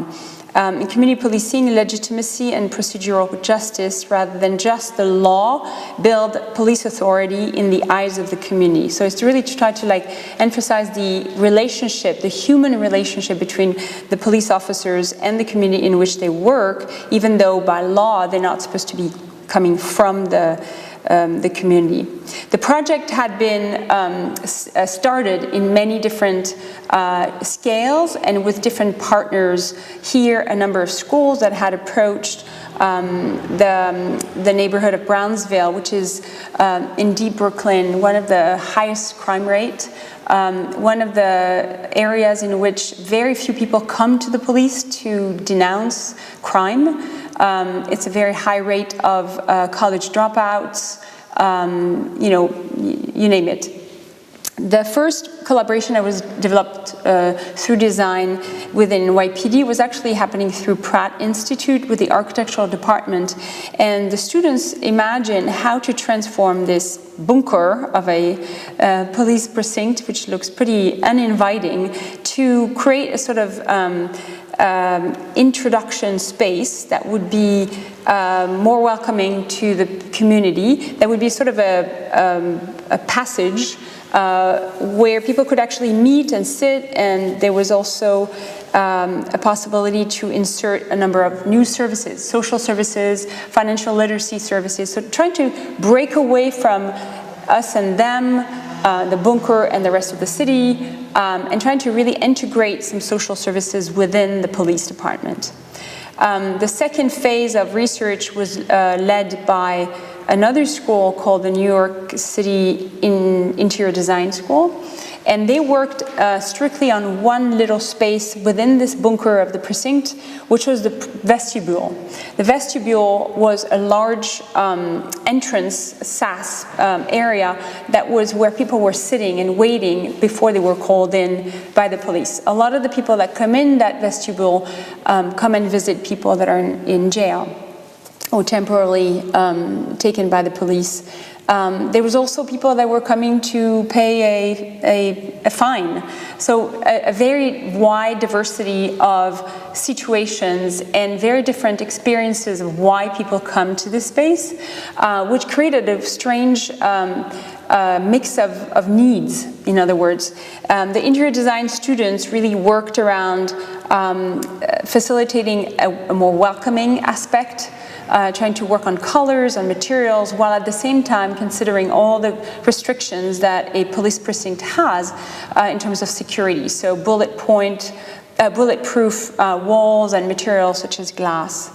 In community policing, legitimacy and procedural justice, rather than just the law, build police authority in the eyes of the community. So it's really to try to emphasize the relationship, the human relationship between the police officers and the community in which they work, even though by law they're not supposed to be coming from the community. The project had been started in many different scales and with different partners here, a number of schools that had approached the neighborhood of Brownsville, which is in deep Brooklyn, one of the highest crime rate, one of the areas in which very few people come to the police to denounce crime. It's a very high rate of college dropouts, you name it. The first collaboration that was developed through design within YPD was actually happening through Pratt Institute with the architectural department, and the students imagined how to transform this bunker of a police precinct, which looks pretty uninviting, to create a sort of introduction space that would be more welcoming to the community, that would be sort of a passage where people could actually meet and sit, and there was also a possibility to insert a number of new services, social services, financial literacy services, so trying to break away from us and them, the bunker and the rest of the city, and trying to really integrate some social services within the police department. The second phase of research was led by another school called the New York City Interior Design School, and they worked strictly on one little space within this bunker of the precinct, which was the vestibule. The vestibule was a large entrance SAS area that was where people were sitting and waiting before they were called in by the police. A lot of the people that come in that vestibule come and visit people that are in jail or temporarily taken by the police There was also people that were coming to pay a fine. So a very wide diversity of situations and very different experiences of why people come to this space, which created a strange mix of needs, in other words. The interior design students really worked around facilitating a more welcoming aspect, trying to work on colors and materials, while at the same time considering all the restrictions that a police precinct has in terms of security. So bulletproof walls and materials such as glass.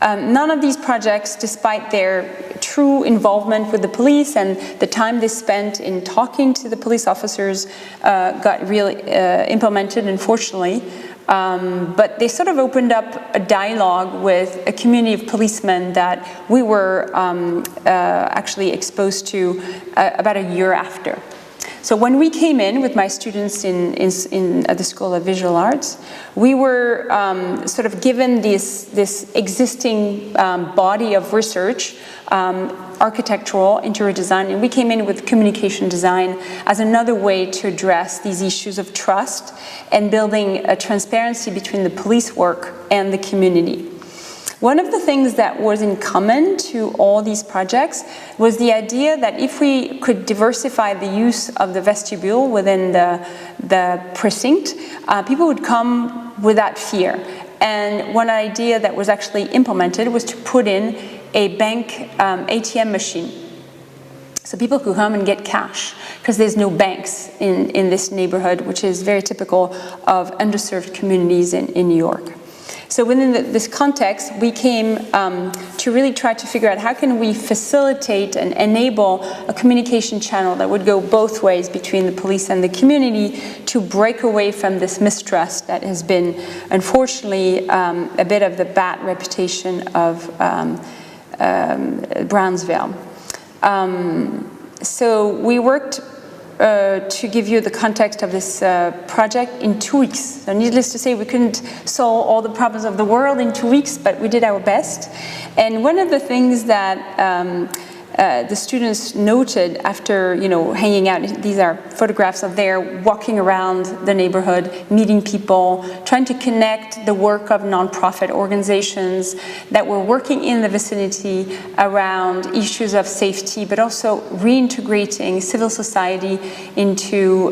None of these projects, despite their true involvement with the police and the time they spent in talking to the police officers, got really implemented, unfortunately. But they sort of opened up a dialogue with a community of policemen that we were actually exposed to about a year after. So when we came in with my students at the School of Visual Arts, we were sort of given this existing body of research, architectural, interior design, and we came in with communication design as another way to address these issues of trust and building a transparency between the police work and the community. One of the things that was in common to all these projects was the idea that if we could diversify the use of the vestibule within the precinct, people would come without fear. And one idea that was actually implemented was to put in a bank ATM machine. So people could come and get cash, because there's no banks in this neighborhood, which is very typical of underserved communities in New York. So within this context, we came to really try to figure out how can we facilitate and enable a communication channel that would go both ways between the police and the community to break away from this mistrust that has been, unfortunately, a bit of the bad reputation of Brownsville. So we worked to give you the context of this project in 2 weeks. So needless to say, we couldn't solve all the problems of the world in 2 weeks, but we did our best. And one of the things that the students noted after, hanging out, these are photographs of their walking around the neighborhood, meeting people, trying to connect the work of nonprofit organizations that were working in the vicinity around issues of safety, but also reintegrating civil society into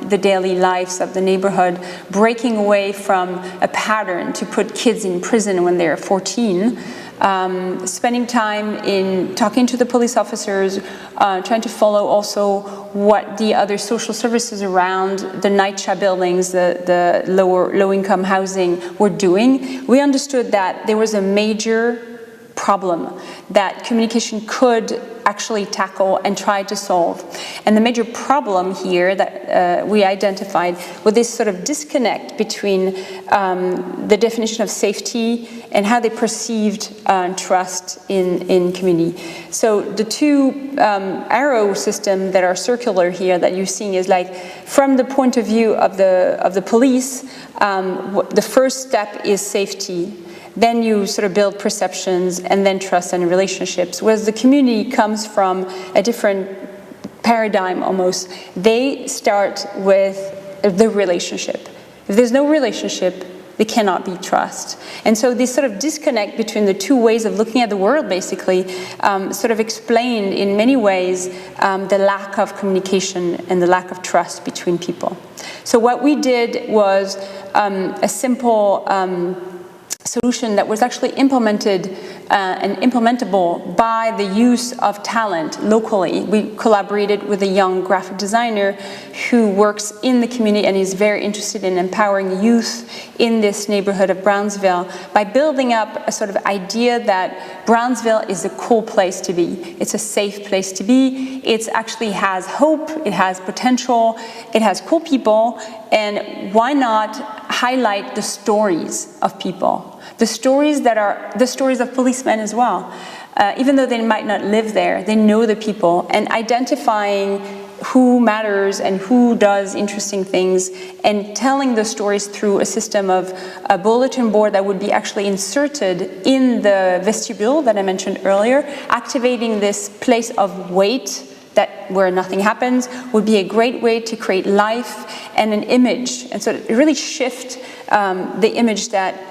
the daily lives of the neighborhood, breaking away from a pattern to put kids in prison when they're 14, spending time in talking to the police officers, trying to follow also what the other social services around the NYCHA buildings, the low-income housing were doing. We understood that there was a major problem that communication could actually tackle and try to solve. And the major problem here that we identified was this sort of disconnect between the definition of safety and how they perceived trust in community. So the two arrow system that are circular here that you're seeing is like, from the point of view of the police, the first step is safety. Then you sort of build perceptions and then trust and relationships. Whereas the community comes from a different paradigm almost. They start with the relationship. If there's no relationship, there cannot be trust. And so this sort of disconnect between the two ways of looking at the world basically sort of explained in many ways the lack of communication and the lack of trust between people. So what we did was a simple solution that was actually implemented and implementable by the use of talent locally. We collaborated with a young graphic designer who works in the community and is very interested in empowering youth in this neighborhood of Brownsville by building up a sort of idea that Brownsville is a cool place to be. It's a safe place to be. It actually has hope, it has potential, it has cool people, and why not highlight the stories of people? The stories that are the stories of policemen as well. Even though they might not live there, they know the people, and identifying who matters and who does interesting things, and telling the stories through a system of a bulletin board that would be actually inserted in the vestibule that I mentioned earlier. Activating this place of wait, that where nothing happens, would be a great way to create life and an image, and so to really shift the image that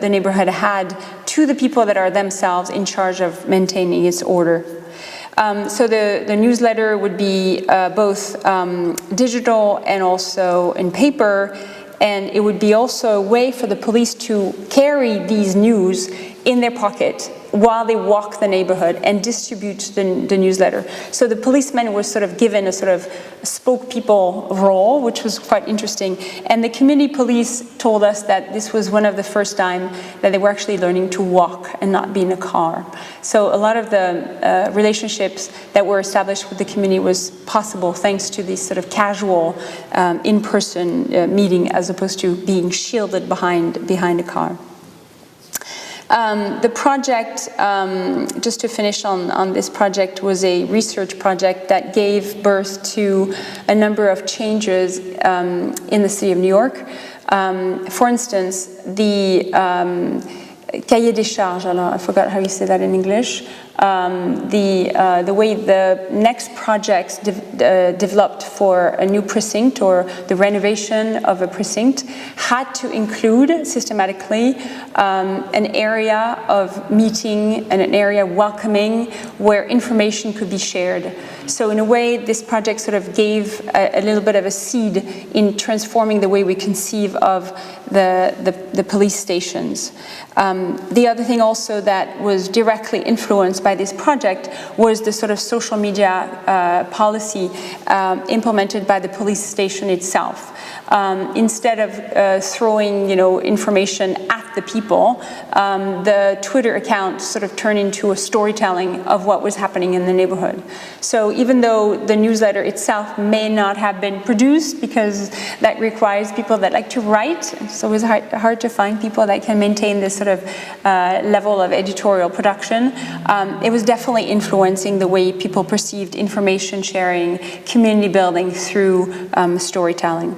the neighborhood had to the people that are themselves in charge of maintaining its order. So the newsletter would be both digital and also in paper, and it would be also a way for the police to carry these news in their pocket while they walk the neighborhood and distribute the newsletter. So the policemen were sort of given a sort of spokespeople role, which was quite interesting. And the community police told us that this was one of the first time that they were actually learning to walk and not be in a car. So a lot of the relationships that were established with the community was possible thanks to this sort of casual in-person meeting, as opposed to being shielded behind a car. The project, just to finish on this project, was a research project that gave birth to a number of changes in the city of New York. For instance, the cahier des charges, I forgot how you say that in English, the way the next projects developed for a new precinct or the renovation of a precinct had to include systematically an area of meeting and an area welcoming where information could be shared. So in a way, this project sort of gave a little bit of a seed in transforming the way we conceive of the police stations. The other thing also that was directly influenced by this project was the sort of social media policy implemented by the police station itself. Instead of throwing, information at the people, the Twitter account sort of turned into a storytelling of what was happening in the neighborhood. So even though the newsletter itself may not have been produced, because that requires people that like to write, so it's hard to find people that can maintain this sort of level of editorial production, it was definitely influencing the way people perceived information sharing, community building through storytelling.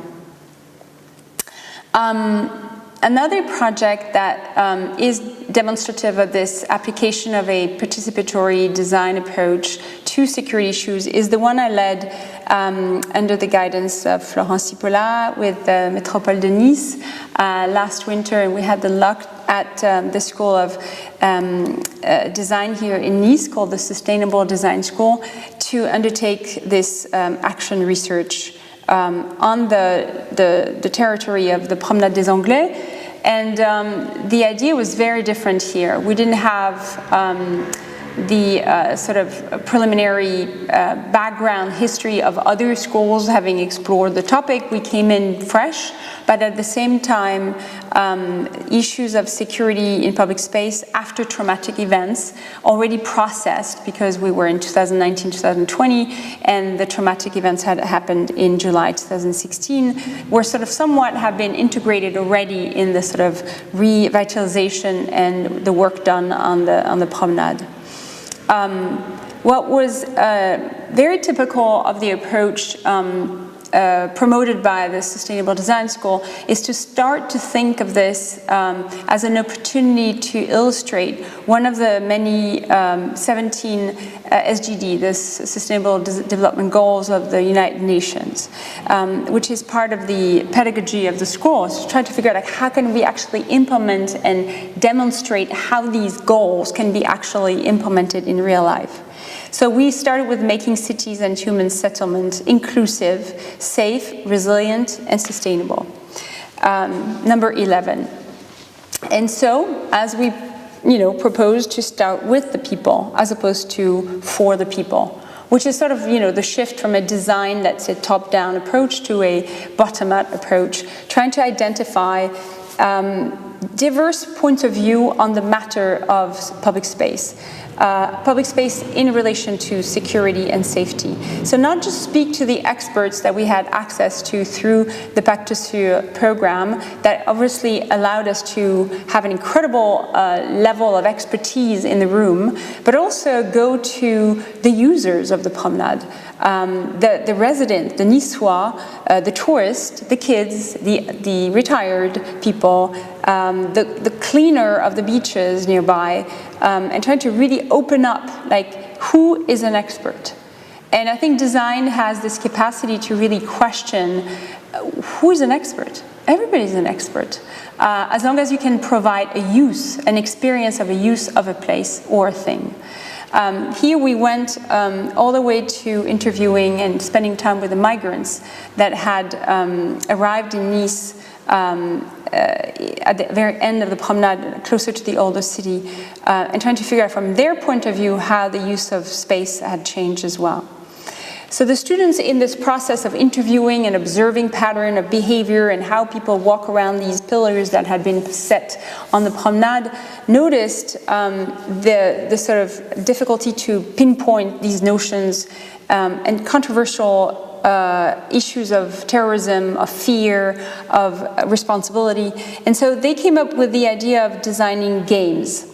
Another project that is demonstrative of this application of a participatory design approach to security issues is the one I led under the guidance of Florent Cipolla with the Métropole de Nice last winter, and we had the luck at the School of Design here in Nice, called the Sustainable Design School, to undertake this action research on the territory of the Promenade des Anglais. And the idea was very different here. We didn't have the sort of preliminary background history of other schools having explored the topic. We came in fresh, but at the same time, issues of security in public space after traumatic events already processed, because we were in 2019, 2020, and the traumatic events had happened in July 2016, were sort of somewhat have been integrated already in the sort of revitalization and the work done on the promenade. What was very typical of the approach promoted by the Sustainable Design School is to start to think of this as an opportunity to illustrate one of the many 17 SDG, the Sustainable Development Goals of the United Nations, which is part of the pedagogy of the school. So trying to figure out how can we actually implement and demonstrate how these goals can be actually implemented in real life. So we started with making cities and human settlement inclusive, safe, resilient, and sustainable. Number 11. And so, as we, proposed to start with the people as opposed to for the people, which is sort of, the shift from a design that's a top-down approach to a bottom-up approach, trying to identify diverse points of view on the matter of public space. public space in relation to security and safety. So not just speak to the experts that we had access to through the Pacte Sur program that obviously allowed us to have an incredible level of expertise in the room, but also go to the users of the promenade, the resident, the Niçois, the tourists, the kids, the retired people, the cleaner of the beaches nearby, and trying to really open up, like, who is an expert? And I think design has this capacity to really question who is an expert? Everybody's an expert. As long as you can provide a use, an experience of a use of a place or a thing. Here we went all the way to interviewing and spending time with the migrants that had arrived in Nice at the very end of the promenade, closer to the older city, and trying to figure out from their point of view how the use of space had changed as well. So the students in this process of interviewing and observing pattern of behavior and how people walk around these pillars that had been set on the promenade noticed the sort of difficulty to pinpoint these notions and controversial issues of terrorism, of fear, of responsibility. And so they came up with the idea of designing games.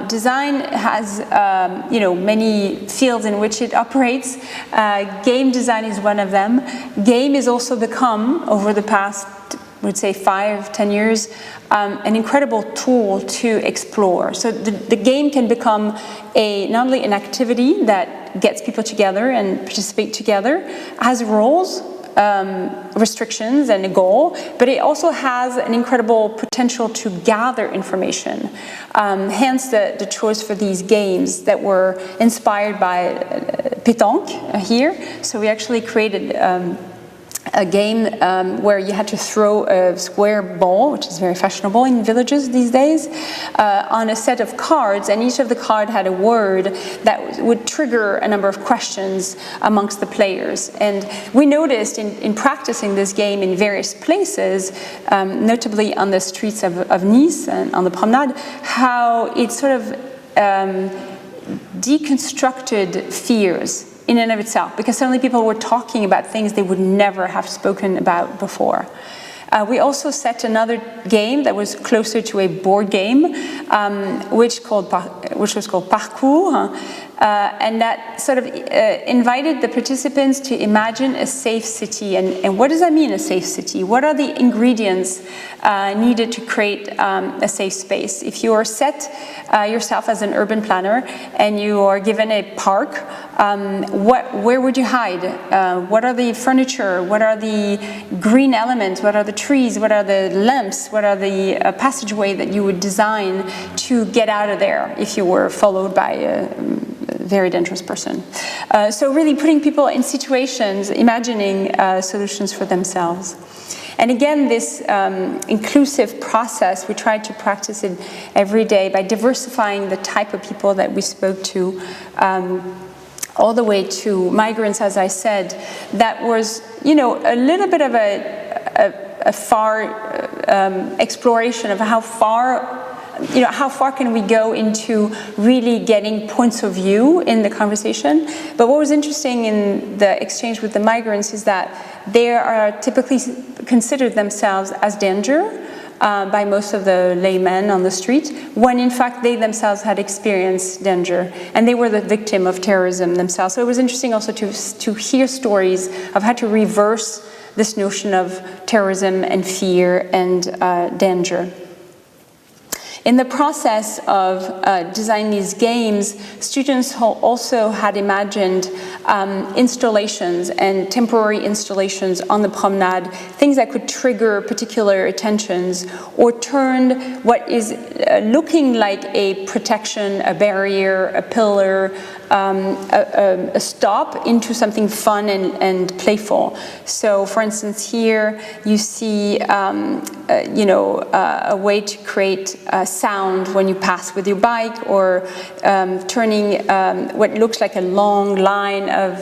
Design has, many fields in which it operates. Game design is one of them. Game has also become, over the past, I would say 5-10 years, an incredible tool to explore. So the game can become not only an activity that gets people together and participate together, has roles, restrictions and a goal, but it also has an incredible potential to gather information. Hence the choice for these games that were inspired by pétanque here. So we actually created a game where you had to throw a square ball, which is very fashionable in villages these days, on a set of cards, and each of the cards had a word that would trigger a number of questions amongst the players. And we noticed in practicing this game in various places, notably on the streets of Nice and on the promenade, how it sort of deconstructed fears in and of itself, because suddenly people were talking about things they would never have spoken about before. We also set another game that was closer to a board game, which was called Parcours, and that sort of invited the participants to imagine a safe city. And what does that mean, a safe city? What are the ingredients needed to create a safe space? If you are set yourself as an urban planner and you are given a park, where would you hide? What are the furniture? What are the green elements? What are the trees? What are the lamps? What are the passageway that you would design to get out of there if you were followed by a very dangerous person? So really putting people in situations, imagining solutions for themselves. And again, this inclusive process, we try to practice it every day by diversifying the type of people that we spoke to, all the way to migrants, as I said. That was, a little bit of a far exploration of how far can we go into really getting points of view in the conversation. But what was interesting in the exchange with the migrants is that they are typically considered themselves as danger by most of the laymen on the street, when in fact they themselves had experienced danger and they were the victim of terrorism themselves. So it was interesting also to hear stories of how to reverse this notion of terrorism and fear and danger. In the process of designing these games, students also had imagined installations and temporary installations on the promenade, things that could trigger particular attentions or turn what is looking like a protection, a barrier, a pillar, a stop into something fun and playful. So, for instance, here you see, a way to create sound when you pass with your bike, or turning what looks like a long line of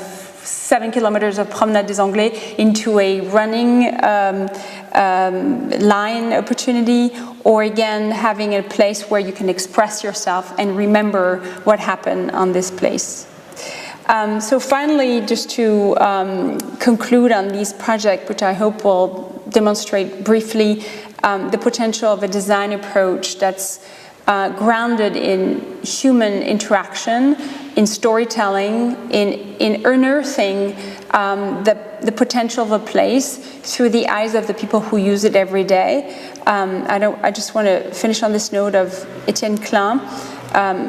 7 kilometers of Promenade des Anglais into a running line opportunity, or again having a place where you can express yourself and remember what happened on this place. So finally, just to conclude on these projects, which I hope will demonstrate briefly the potential of a design approach that's grounded in human interaction, in storytelling, in unearthing the potential of a place through the eyes of the people who use it every day. I just want to finish on this note of Etienne Klein,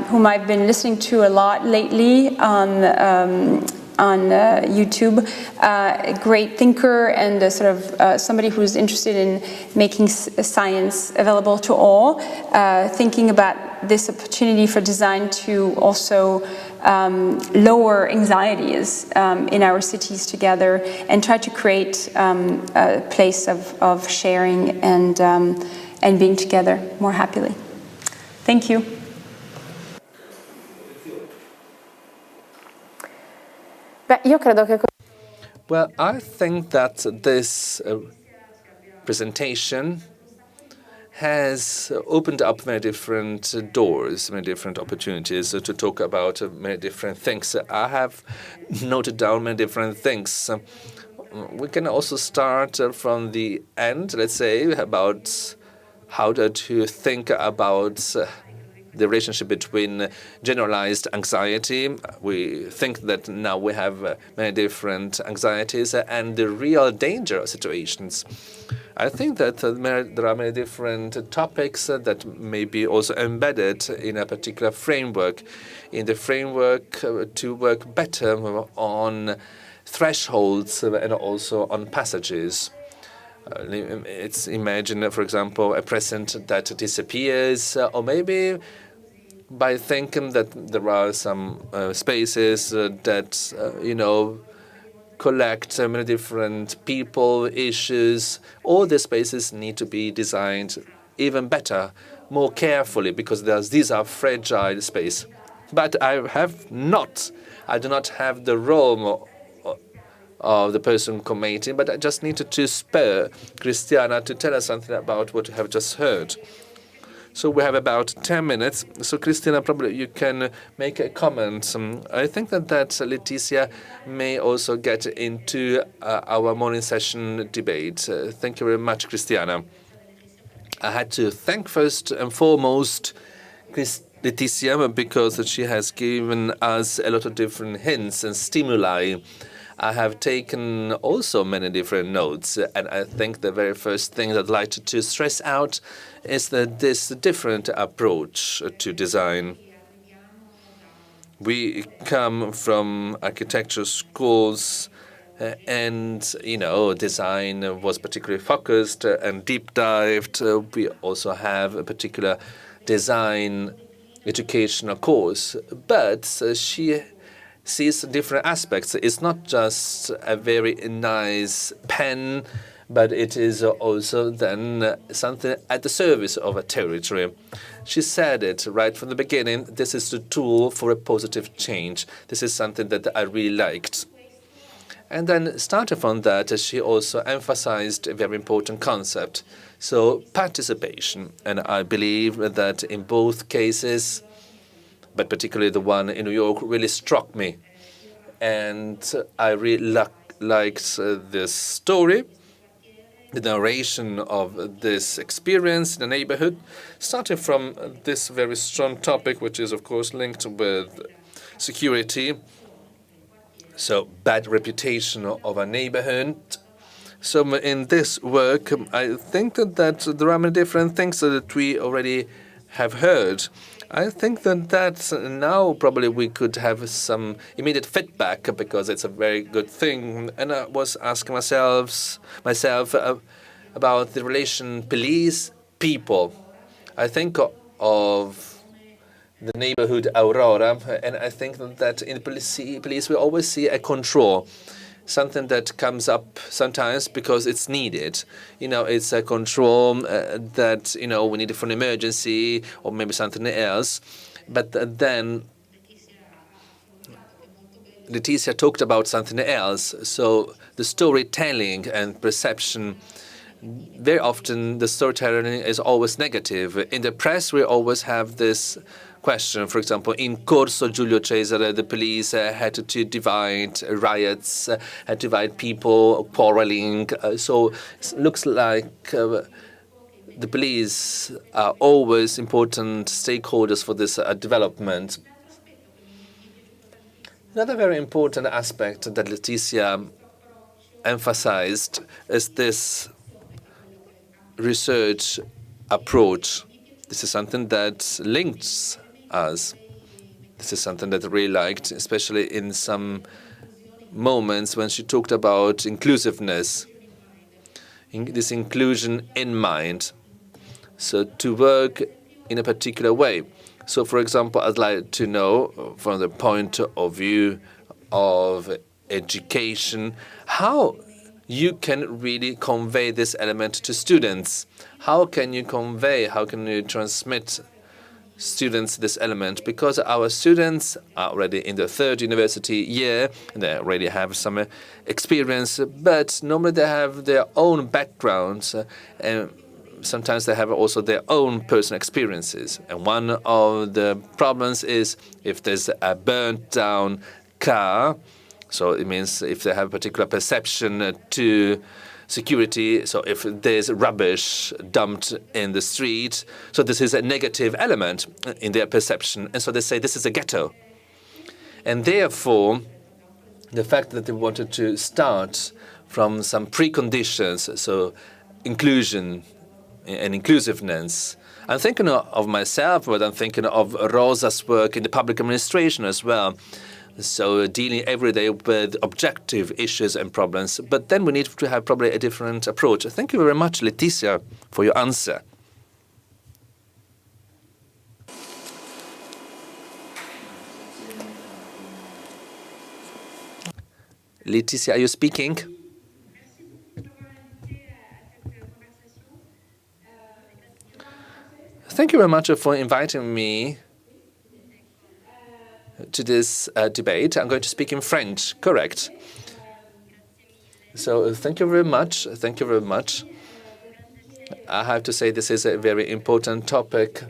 whom I've been listening to a lot lately on YouTube, a great thinker and a sort of somebody who's interested in making science available to all, thinking about this opportunity for design to also lower anxieties in our cities together and try to create a place of sharing and being together more happily. Thank you. Well, I think that this presentation has opened up many different doors, many different opportunities to talk about many different things. I have noted down many different things. We can also start from the end, let's say, about how to think about the relationship between generalized anxiety. We think that now we have many different anxieties and the real danger situations. I think that there are many different topics that may be also embedded in a particular framework, in the framework to work better on thresholds and also on passages. It's imagine, for example, a present that disappears, or maybe by thinking that there are some spaces that, collect many different people, issues. All the spaces need to be designed even better, more carefully, because these are fragile space. But I do not have the role of the person commenting, but I just needed to spur Christiana to tell us something about what you have just heard. So we have about 10 minutes. So Christina, probably you can make a comment. I think that Laetitia may also get into our morning session debate. Thank you very much, Christiana. I had to thank first and foremost Laetitia because she has given us a lot of different hints and stimuli. I have taken also many different notes, and I think the very first thing that I'd like to stress out is that this different approach to design. We come from architecture schools, and design was particularly focused and deep dived. We also have a particular design educational course, but she sees different aspects. It's not just a very nice pen, but it is also then something at the service of a territory. She said it right from the beginning, this is the tool for a positive change. This is something that I really liked. And then starting from that, she also emphasized a very important concept. So participation. And I believe that in both cases, but particularly the one in New York, really struck me. And I really liked this story, the narration of this experience in the neighborhood, starting from this very strong topic, which is, of course, linked with security. So bad reputation of a neighborhood. So in this work, I think that there are many different things that we already have heard. I think that now probably we could have some immediate feedback because it's a very good thing. And I was asking myself about the relation police-people. I think of the neighborhood Aurora, and I think that in police we always see a control. Something that comes up sometimes because it's needed. It's a control that, we need it for an emergency or maybe something else. But then Leticia talked about something else. So the storytelling and perception, very often the storytelling is always negative. In the press, we always have this question. For example, in Corso Giulio Cesare, the police had to divide riots, had to divide people quarreling. So it looks like the police are always important stakeholders for this development. Another very important aspect that Leticia emphasized is this research approach. This is something that links us. This is something that I really liked, especially in some moments when she talked about inclusiveness, this inclusion in mind. So to work in a particular way. So, for example, I'd like to know, from the point of view of education, how you can really convey this element to students. How can you convey, how can you transmit students this element? Because our students are already in the third university year, and they already have some experience, but normally they have their own backgrounds, and sometimes they have also their own personal experiences. And one of the problems is if there's a burnt down car, so it means if they have a particular perception to security, so if there's rubbish dumped in the street, so this is a negative element in their perception. And so they say this is a ghetto. And therefore, the fact that they wanted to start from some preconditions, so inclusion and inclusiveness. I'm thinking of myself, but I'm thinking of Rosa's work in the public administration as well. So dealing every day with objective issues and problems. But then we need to have probably a different approach. Thank you very much, Leticia, for your answer. Leticia, are you speaking? Thank you very much for inviting me to this debate. I'm going to speak in French, correct? So thank you very much. Thank you very much. I have to say this is a very important topic.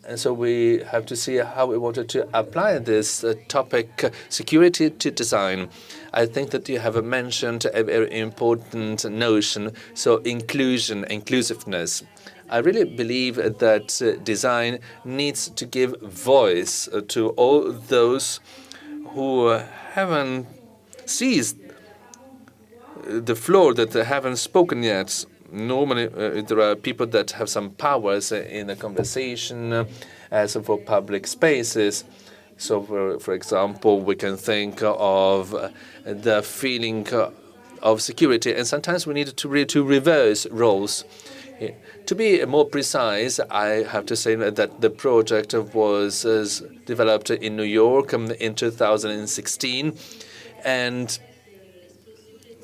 And so we have to see how we wanted to apply this topic, security to design. I think that you have mentioned a very important notion, so inclusiveness. I really believe that design needs to give voice to all those who haven't seized the floor, that they haven't spoken yet. Normally, there are people that have some powers in a conversation, as for public spaces. So, for example, we can think of the feeling of security, and sometimes we need to reverse roles. To be more precise, I have to say that the project was developed in New York in 2016, and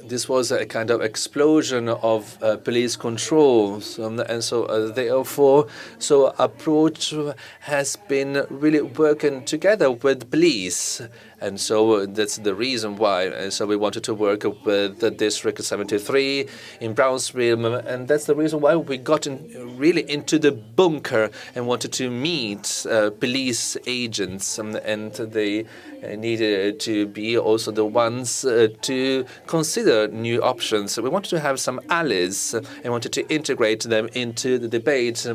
this was a kind of explosion of police controls, and so therefore, so approach has been really working together with police, and so that's the reason why. And so we wanted to work with the District 73 in Brownsville, and that's the reason why we got really into the bunker and wanted to meet police agents, and they needed to be also the ones to consider new options. So we wanted to have some allies and wanted to integrate them into the debate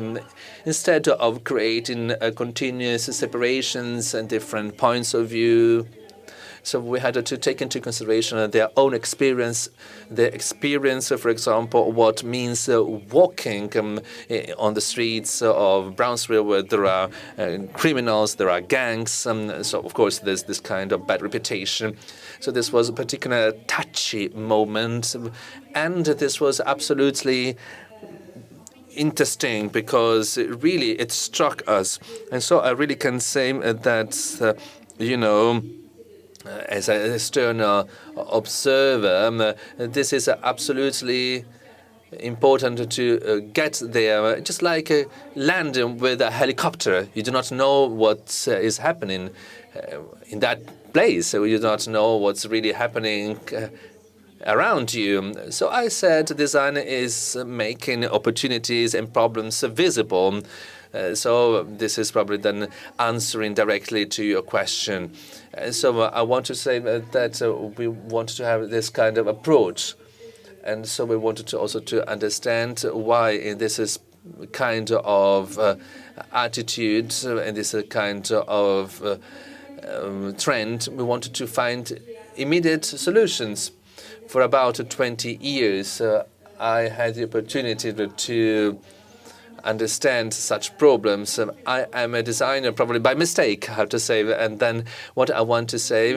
instead of creating continuous separations and different points of view. So we had to take into consideration their own experience, for example, what means walking on the streets of Brownsville, where there are criminals, there are gangs. So, of course, there's this kind of bad reputation. So this was a particular touchy moment, and this was absolutely interesting because really it struck us. And so I really can say that, as an external observer, this is absolutely important to get there, just like landing with a helicopter. You do not know what is happening in that place, so you do not know what's really happening around you. So I said design is making opportunities and problems visible. So this is probably then answering directly to your question. So I want to say that we want to have this kind of approach. And so we wanted to also to understand why this is kind of attitude and this kind of trend. We wanted to find immediate solutions. For about 20 years, I had the opportunity to understand such problems. I am a designer, probably by mistake, I have to say. And then what I want to say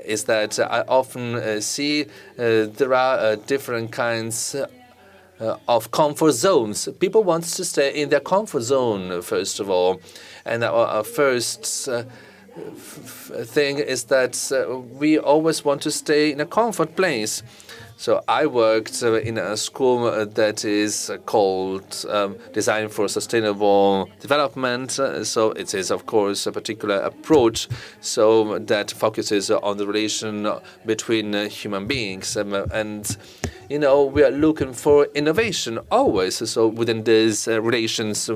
is that I often see there are different kinds of comfort zones. People want to stay in their comfort zone, first of all. And our first thing is that we always want to stay in a comfort place. So I worked in a school that is called Design for Sustainable Development. So it is, of course, a particular approach so that focuses on the relation between human beings. And, you know, we are looking for innovation always. So within these relations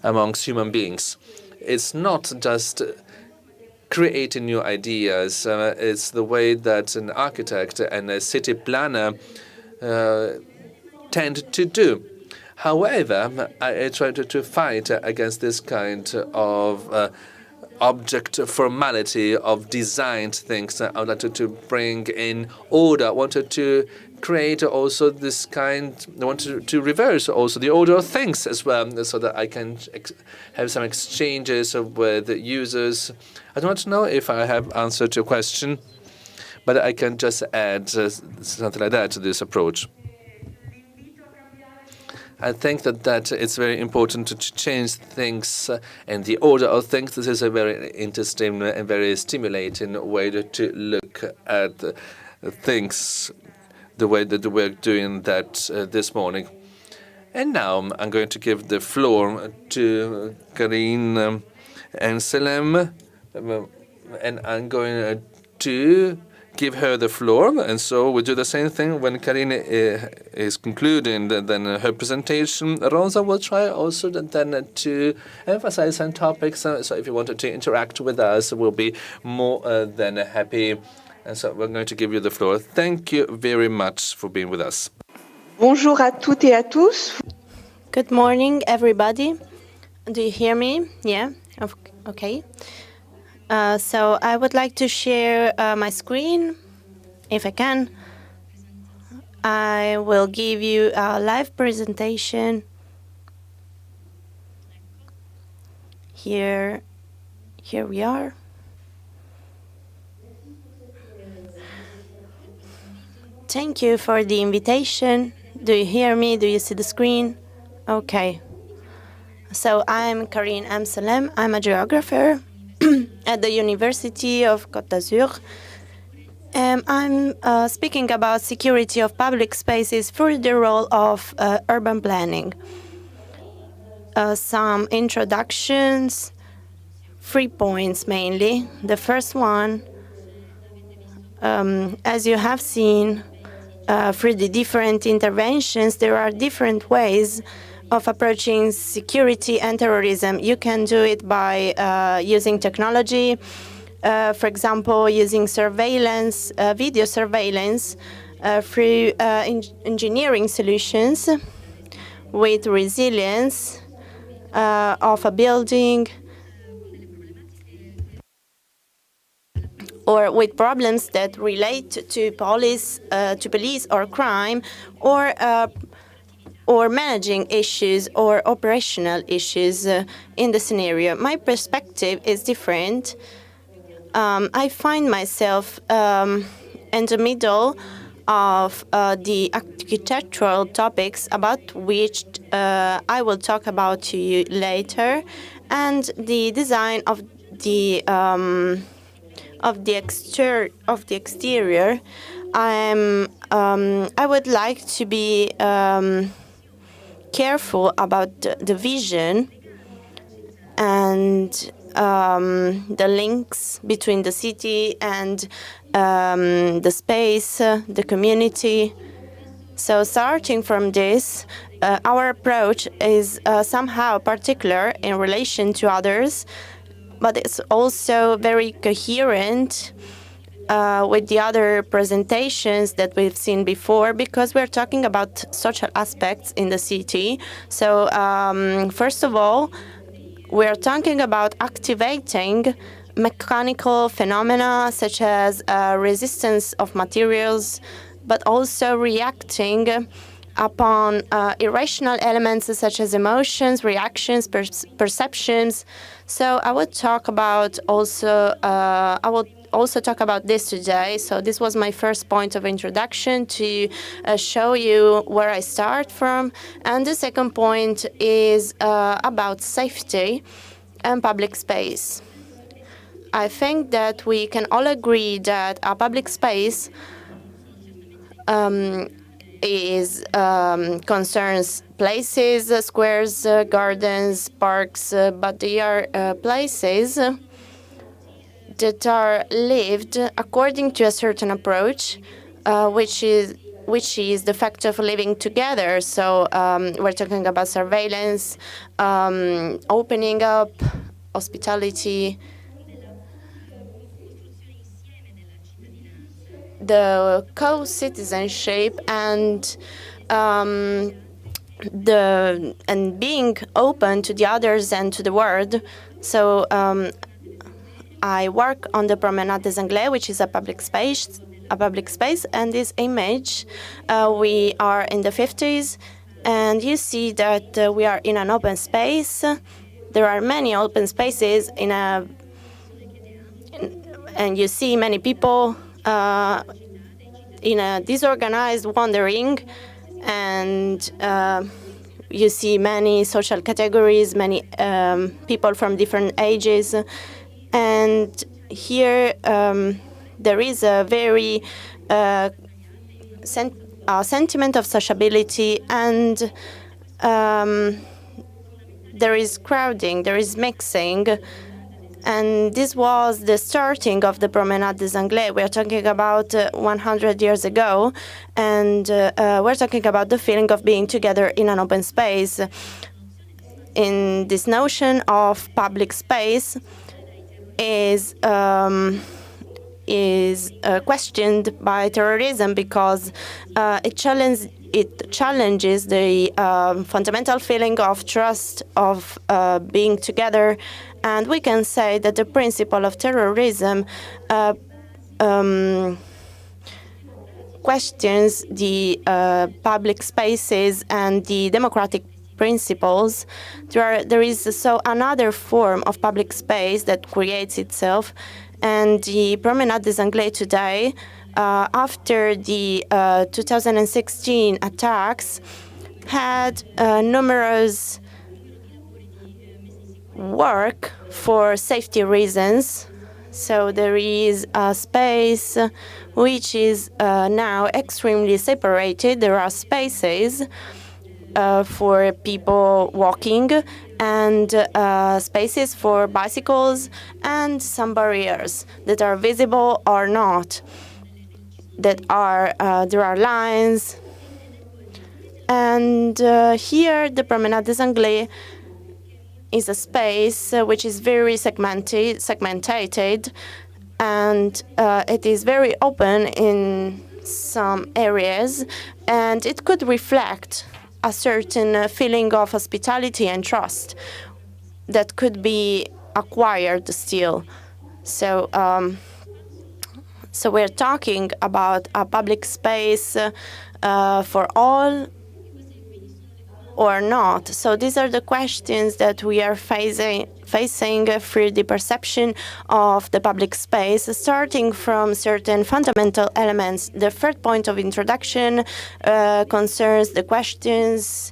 amongst human beings, it's not just creating new ideas. It's the way that an architect and a city planner tend to do. However, I try to fight against this kind of object formality of designed things. I would like to bring in order. I wanted to create also this kind, I wanted to reverse also the order of things as well, so that I can have some exchanges with users. I don't know if I have answered your question, but I can just add something like that to this approach. I think that it's very important to change things and the order of things. This is a very interesting and very stimulating way to look at things, the way that we're doing that this morning. And now I'm going to give the floor to Karine Anselm, and I'm going to give her the floor. And so we do the same thing when Karine is concluding then her presentation. Rosa will try also then to emphasize some topics. So if you wanted to interact with us, we'll be more than happy. And so we're going to give you the floor. Thank you very much for being with us. Bonjour à toutes et à tous. Good morning, everybody. Do you hear me? Yeah? Okay. So I would like to share my screen, if I can. I will give you a live presentation. Here we are. Thank you for the invitation. Do you hear me? Do you see the screen? Okay. So I'm Karine Amsalem. I'm a geographer at the University of Côte d'Azur. I'm speaking about security of public spaces through the role of urban planning. Some introductions, 3 points mainly. The first one, as you have seen, through the different interventions, there are different ways of approaching security and terrorism. You can do it by using technology, for example, using surveillance, video surveillance, through engineering solutions with resilience of a building, or with problems that relate to police or crime, or managing issues or operational issues in the scenario. My perspective is different. I find myself in the middle of the architectural topics about which I will talk about to you later, and the design of the exterior. I would like to be careful about the vision and the links between the city and the space, the community. So starting from this, our approach is somehow particular in relation to others, but it's also very coherent with the other presentations that we've seen before, because we're talking about social aspects in the city. So first of all, we're talking about activating mechanical phenomena such as resistance of materials, but also reacting upon irrational elements such as emotions, reactions, perceptions. So I would talk about also talk about this today. So this was my first point of introduction to show you where I start from. And the second point is about safety and public space. I think that we can all agree that a public space concerns places, squares, gardens, parks, but they are places that are lived according to a certain approach, which is the fact of living together. So we're talking about surveillance, opening up, hospitality, the co-citizenship, and being open to the others and to the world. So I work on the Promenade des Anglais, which is a public space. And this image, we are in the 50s, and you see that we are in an open space. There are many open spaces and you see many people in a disorganized wandering, and you see many social categories, many people from different ages. And here there is a very sentiment of sociability, and there is crowding, there is mixing. And this was the starting of the Promenade des Anglais. We are talking about 100 years ago, and we're talking about the feeling of being together in an open space. In this notion of public space is questioned by terrorism, because it challenges the fundamental feeling of trust, of being together. And we can say that the principle of terrorism questions the public spaces and the democratic principles. There is so another form of public space that creates itself, and the Promenade des Anglais today, after the 2016 attacks, had numerous work for safety reasons. So there is a space which is now extremely separated. There are spaces for people walking, and spaces for bicycles, and some barriers that are visible or not. There are lines. And here the Promenade des Anglais is a space which is very segmented, and it is very open in some areas, and it could reflect a certain feeling of hospitality and trust that could be acquired still. So we're talking about a public space for all or not. So these are the questions that we are facing through the perception of the public space, starting from certain fundamental elements. The third point of introduction concerns the questions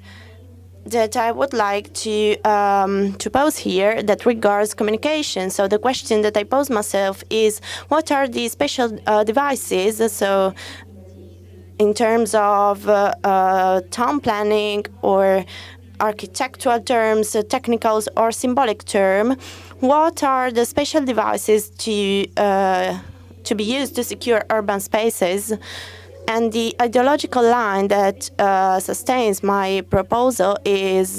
that I would like to pose here that regards communication. So the question that I pose myself is, what are the special devices? So in terms of town planning or architectural terms, technicals or symbolic term, what are the spatial devices to be used to secure urban spaces? And the ideological line that sustains my proposal is: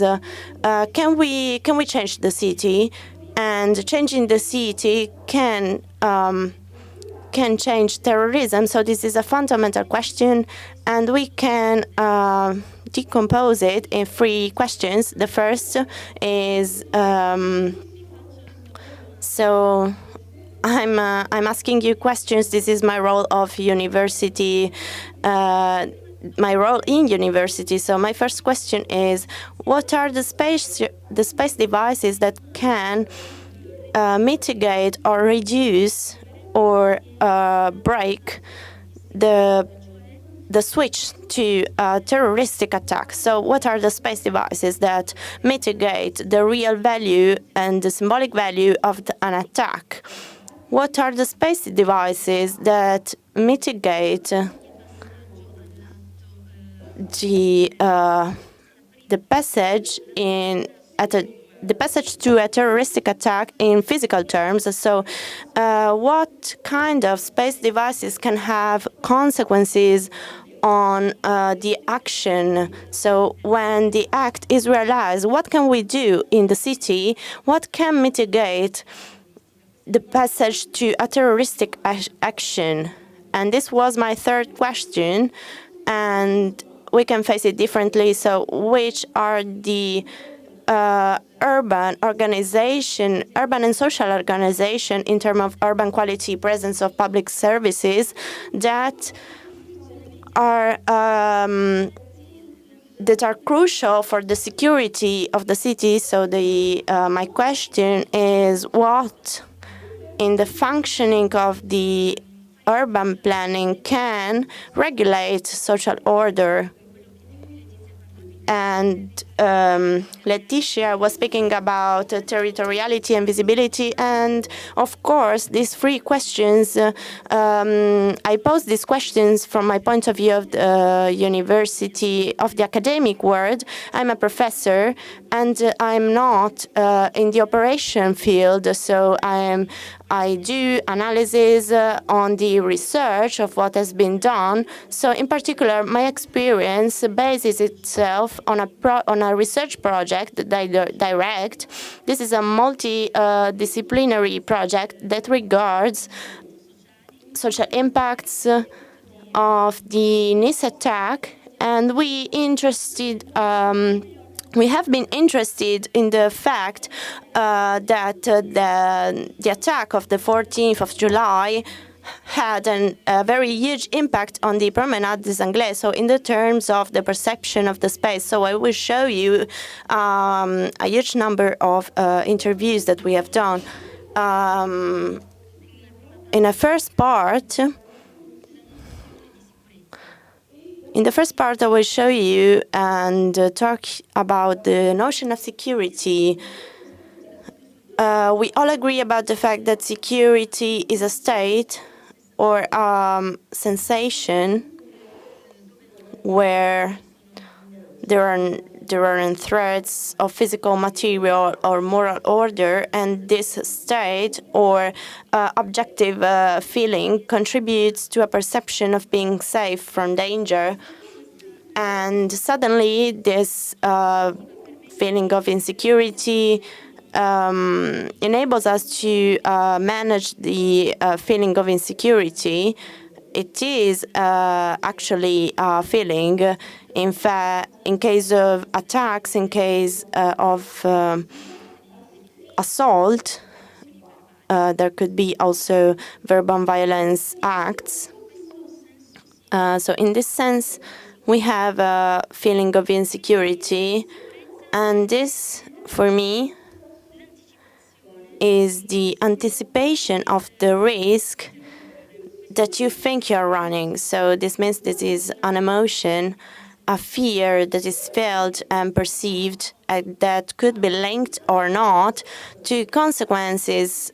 can we change the city? And changing the city can change terrorism. So this is a fundamental question, and we can decompose it in 3 questions. The first is so I'm asking you questions. This is my role of university, my role in university. So my first question is: what are the space devices that can mitigate or reduce or break the switch to a terroristic attack? So what are the space devices that mitigate the real value and the symbolic value of an attack? What are the space devices that mitigate the passage the passage to a terroristic attack in physical terms? So what kind of space devices can have consequences on the action? So when the act is realized, what can we do in the city? What can mitigate the passage to a terroristic action? And this was my third question, and we can face it differently. So which are the urban and social organization in terms of urban quality, presence of public services that are crucial for the security of the city? So my question is: what in the functioning of the urban planning can regulate social order? And Leticia was speaking about territoriality and visibility, and of course these 3 questions, I pose these questions from my point of view of the university, of the academic world. I'm a professor and I'm not in the operation field, so I do analysis on the research of what has been done. So in particular, my experience bases itself on a research project that I direct. This is a multidisciplinary project that regards social impacts of the Nice attack, and we have been interested in the fact that the attack of the 14th of July had a very huge impact on the Promenade des Anglais, so in the terms of the perception of the space. So I will show you a huge number of interviews that we have done. In the first part, I will show you and talk about the notion of security. We all agree about the fact that security is a state or sensation where there aren't threats of physical, material, or moral order, and this state or objective feeling contributes to a perception of being safe from danger. And suddenly, this feeling of insecurity enables us to manage the feeling of insecurity. It is actually a feeling. In fact, in case of attacks, in case of assault, there could be also verbal violence acts. So in this sense, we have a feeling of insecurity, and this, for me, is the anticipation of the risk that you think you're running. So this means this is an emotion, a fear that is felt and perceived that could be linked or not to consequences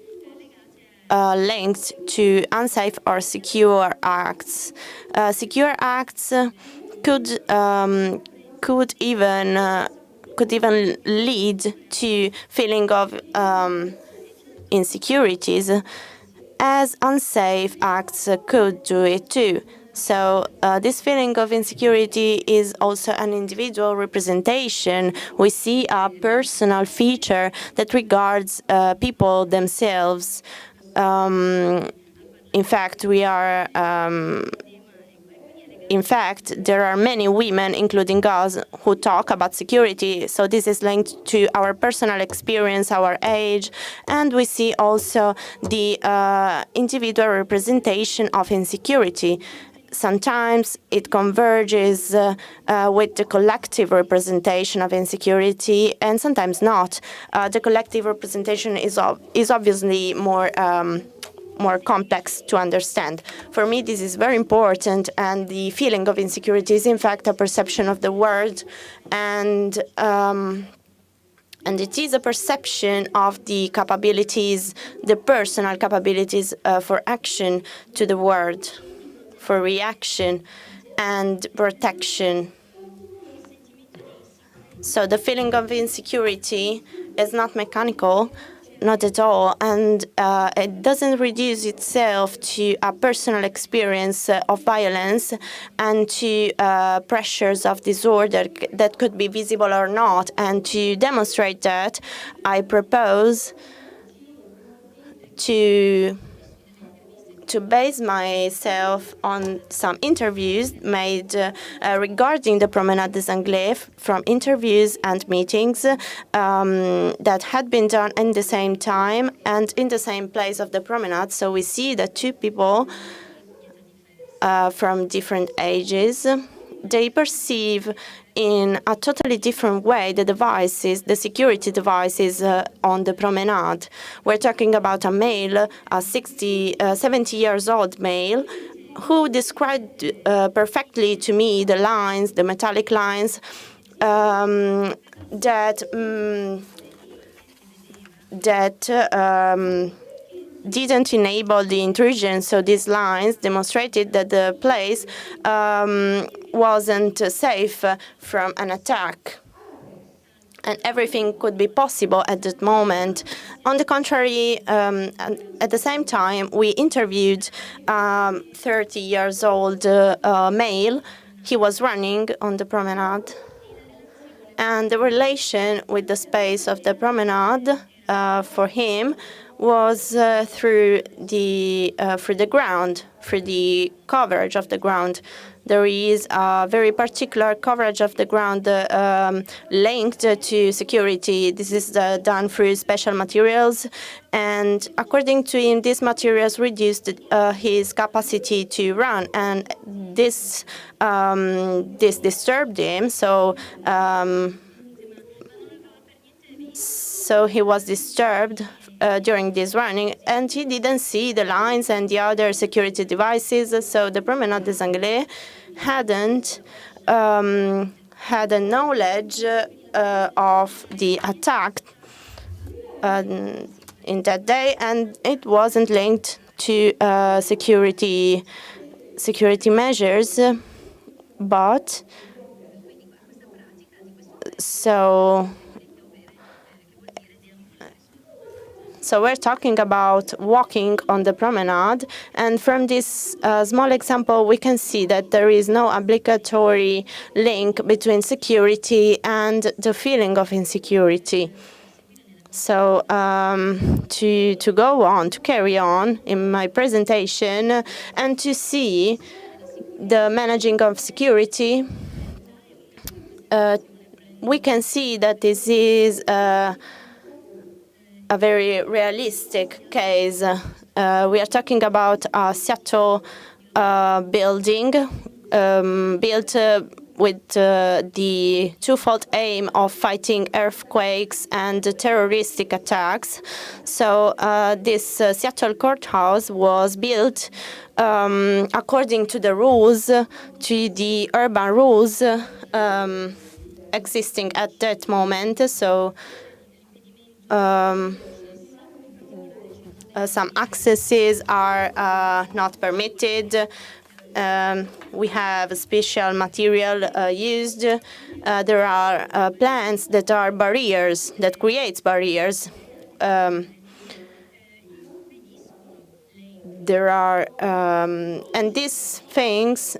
linked to unsafe or secure acts. Secure acts could even lead to feeling of insecurities, as unsafe acts could do it too. So this feeling of insecurity is also an individual representation. We see a personal feature that regards people themselves. In fact, there are many women, including us, who talk about security. So this is linked to our personal experience, our age, and we see also the individual representation of insecurity. Sometimes it converges with the collective representation of insecurity, and sometimes not. The collective representation is obviously more complex to understand. For me, this is very important, and the feeling of insecurity is, in fact, a perception of the world, and it is a perception of the capabilities, the personal capabilities for action to the world, for reaction and protection. So the feeling of insecurity is not mechanical, not at all, and it doesn't reduce itself to a personal experience of violence and to pressures of disorder that could be visible or not. And to demonstrate that, I propose to base myself on some interviews made regarding the Promenade des Anglais, from interviews and meetings that had been done in the same time and in the same place of the promenade. So we see that two people from different ages, they perceive in a totally different way the security devices on the promenade. We're talking about a male, a 70 years old male, who described perfectly to me the lines, the metallic lines, that didn't enable the intrusion. So these lines demonstrated that the place wasn't safe from an attack, and everything could be possible at that moment. On the contrary, at the same time, we interviewed 30 years old male. He was running on the promenade, and the relation with the space of the promenade for him was through the ground, through the coverage of the ground. There is a very particular coverage of the ground linked to security. This is done through special materials, and according to him, these materials reduced his capacity to run, and this disturbed him. So he was disturbed during this running, and he didn't see the lines and the other security devices. So the Promenade des Anglais hadn't had a knowledge of the attack in that day, and it wasn't linked to security measures, but So we're talking about walking on the promenade, and from this small example, we can see that there is no obligatory link between security and the feeling of insecurity. So to go on, to carry on in my presentation, and to see the managing of security, we can see that this is a very realistic case. We are talking about a Seattle building built with the twofold aim of fighting earthquakes and terroristic attacks. So this Seattle courthouse was built according to the rules, to the urban rules existing at that moment. So some accesses are not permitted. We have special material used. There are plants that are barriers, that creates barriers. There are, and these things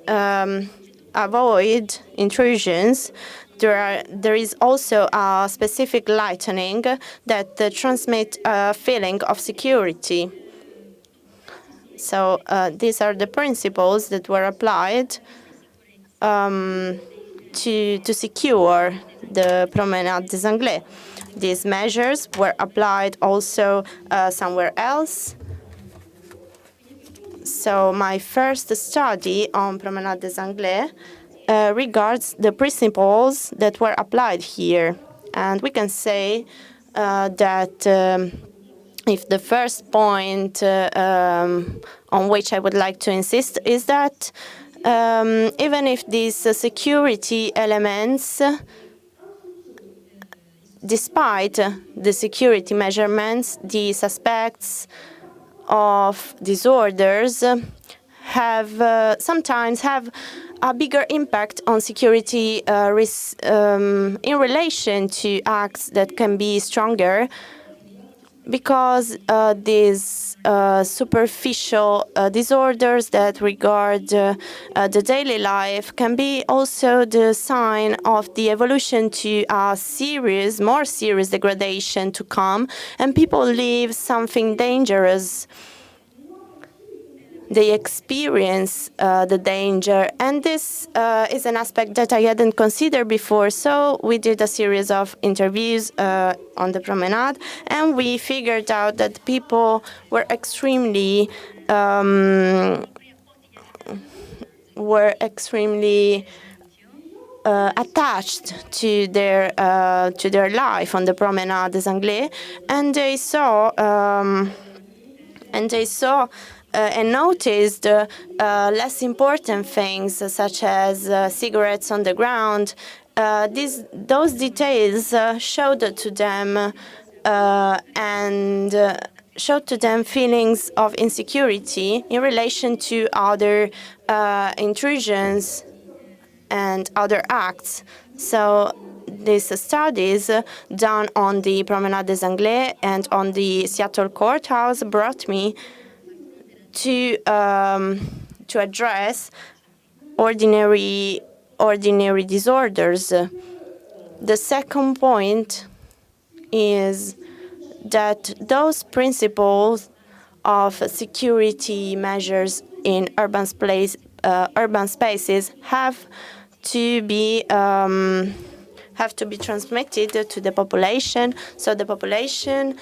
avoid intrusions. There is also a specific lighting that transmit a feeling of security. So these are the principles that were applied to secure the Promenade des Anglais. These measures were applied also somewhere else. So my first study on Promenade des Anglais regards the principles that were applied here. And we can say that if the first point on which I would like to insist is that even if these security elements, despite the security measurements, the suspects of disorders sometimes have a bigger impact on security in relation to acts that can be stronger, because these superficial disorders that regard the daily life can be also the sign of the evolution to a more serious degradation to come, and people live something dangerous. They experience the danger, and this is an aspect that I hadn't considered before. So we did a series of interviews on the promenade, and we figured out that people were extremely attached to their life on the Promenade des Anglais, and they saw and noticed less important things, such as cigarettes on the ground. Those details showed to them showed to them feelings of insecurity in relation to other intrusions and other acts. So these studies done on the Promenade des Anglais and on the Seattle courthouse brought me to address ordinary disorders. The second point is that those principles of security measures in urban spaces have to be transmitted to the population. So the population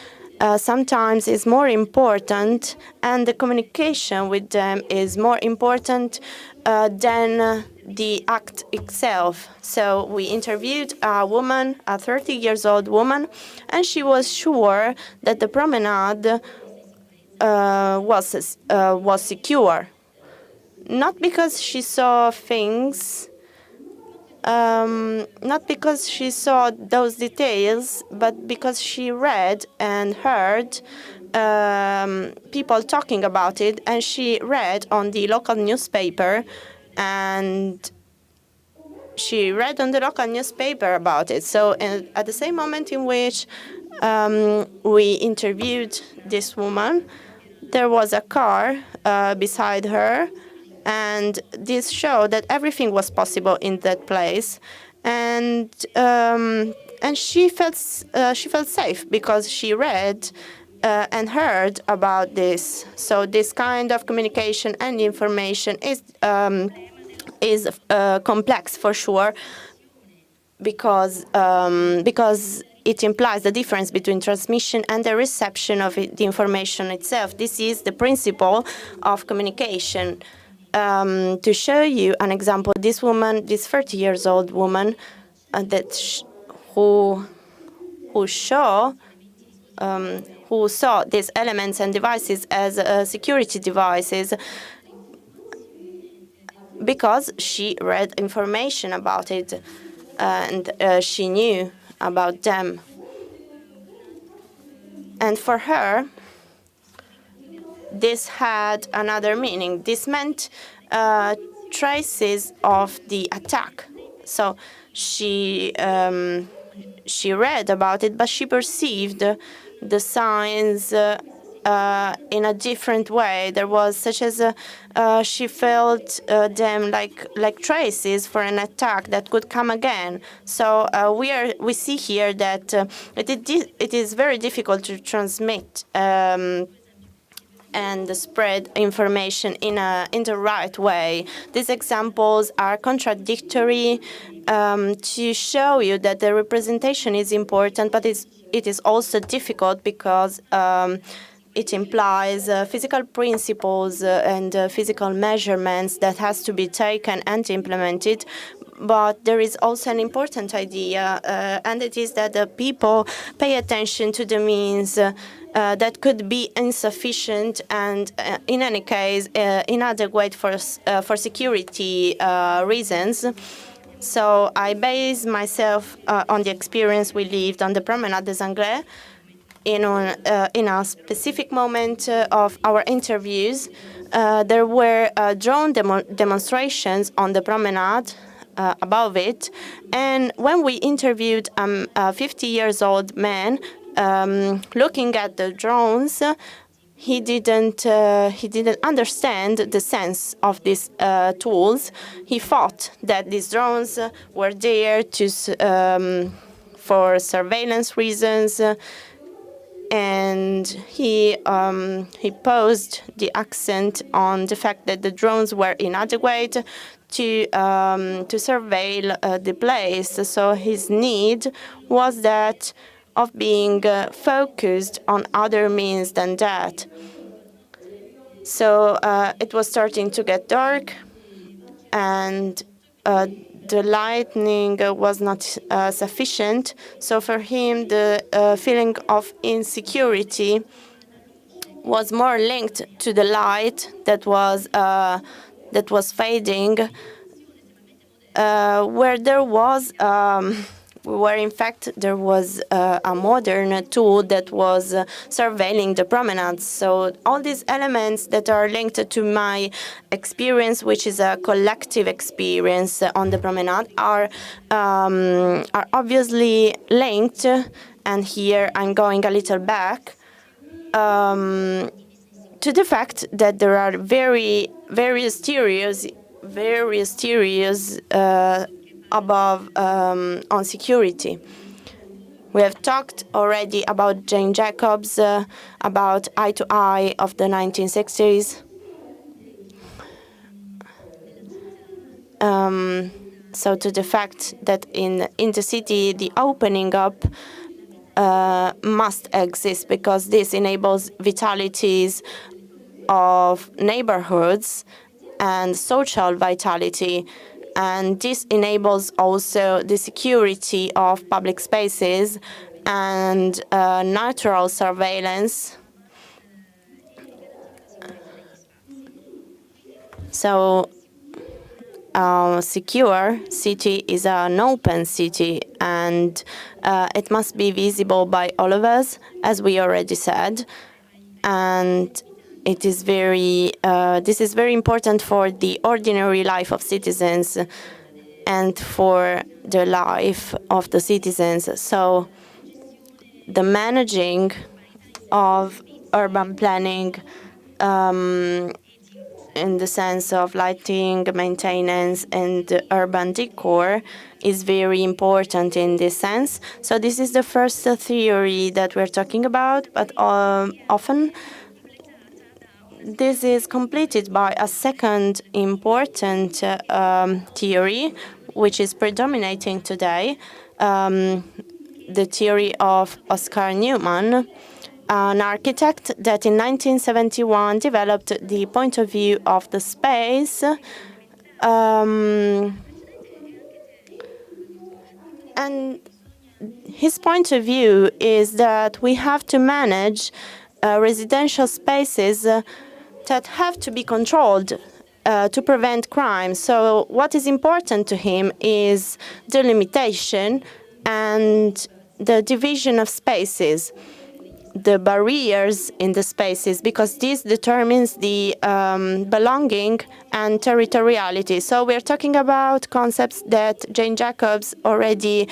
sometimes is more important, and the communication with them is more important than the act itself. So we interviewed a woman, a 30-year-old woman, and she was sure that the promenade was secure, not because she saw things. Not because she saw those details, but because she read and heard people talking about it, and she read on the local newspaper, and she read on the local newspaper about it. So at the same moment in which we interviewed this woman, there was a car beside her, and this showed that everything was possible in that place, and she felt safe because she read and heard about this. So this kind of communication and information is complex for sure, because it implies the difference between transmission and the reception of the information itself. This is the principle of communication. To show you an example, this woman, this 30-year-old woman, who saw these elements and devices as security devices, because she read information about it and she knew about them. And for her, this had another meaning. This meant traces of the attack. So she read about it, but she perceived the signs in a different way. There was such as she felt them like traces for an attack that could come again. So we see here that it is very difficult to transmit and spread information in the right way. These examples are contradictory to show you that the representation is important, but it is also difficult because it implies physical principles and physical measurements that has to be taken and implemented. But there is also an important idea, and it is that the people pay attention to the means that could be insufficient and, in any case, inadequate for security reasons. So I base myself on the experience we lived on the Promenade des Anglais. In a specific moment of our interviews, there were drone demonstrations on the promenade above it, and when we interviewed a 50-year-old man looking at the drones, he didn't understand the sense of these tools. He thought that these drones were there for surveillance reasons. And he posed the accent on the fact that the drones were inadequate to surveil the place. So his need was that of being focused on other means than that. So it was starting to get dark, and the lightning was not sufficient. So for him, the feeling of insecurity was more linked to the light that was fading, where in fact there was a modern tool that was surveilling the promenade. So all these elements that are linked to my experience, which is a collective experience on the promenade, are obviously linked. And here I'm going a little back to the fact that there are various theories above on security. We have talked already about Jane Jacobs, about Eye to Eye of the 1960s. So to the fact that in the city, the opening up must exist because this enables vitalities of neighborhoods and social vitality. And this enables also the security of public spaces and natural surveillance. So a secure city is an open city, and it must be visible by all of us, as we already said. And it is this is very important for the ordinary life of citizens and for the life of the citizens. So the managing of urban planning in the sense of lighting, maintenance, and urban decor is very important in this sense. So this is the first theory that we're talking about, but often this is completed by a second important theory, which is predominating today, the theory of Oscar Newman, an architect that in 1971 developed the point of view of the space. And his point of view is that we have to manage residential spaces that have to be controlled to prevent crime. So what is important to him is delimitation and the division of spaces. the barriers in the spaces, because this determines the belonging and territoriality. So we're talking about concepts that Jane Jacobs already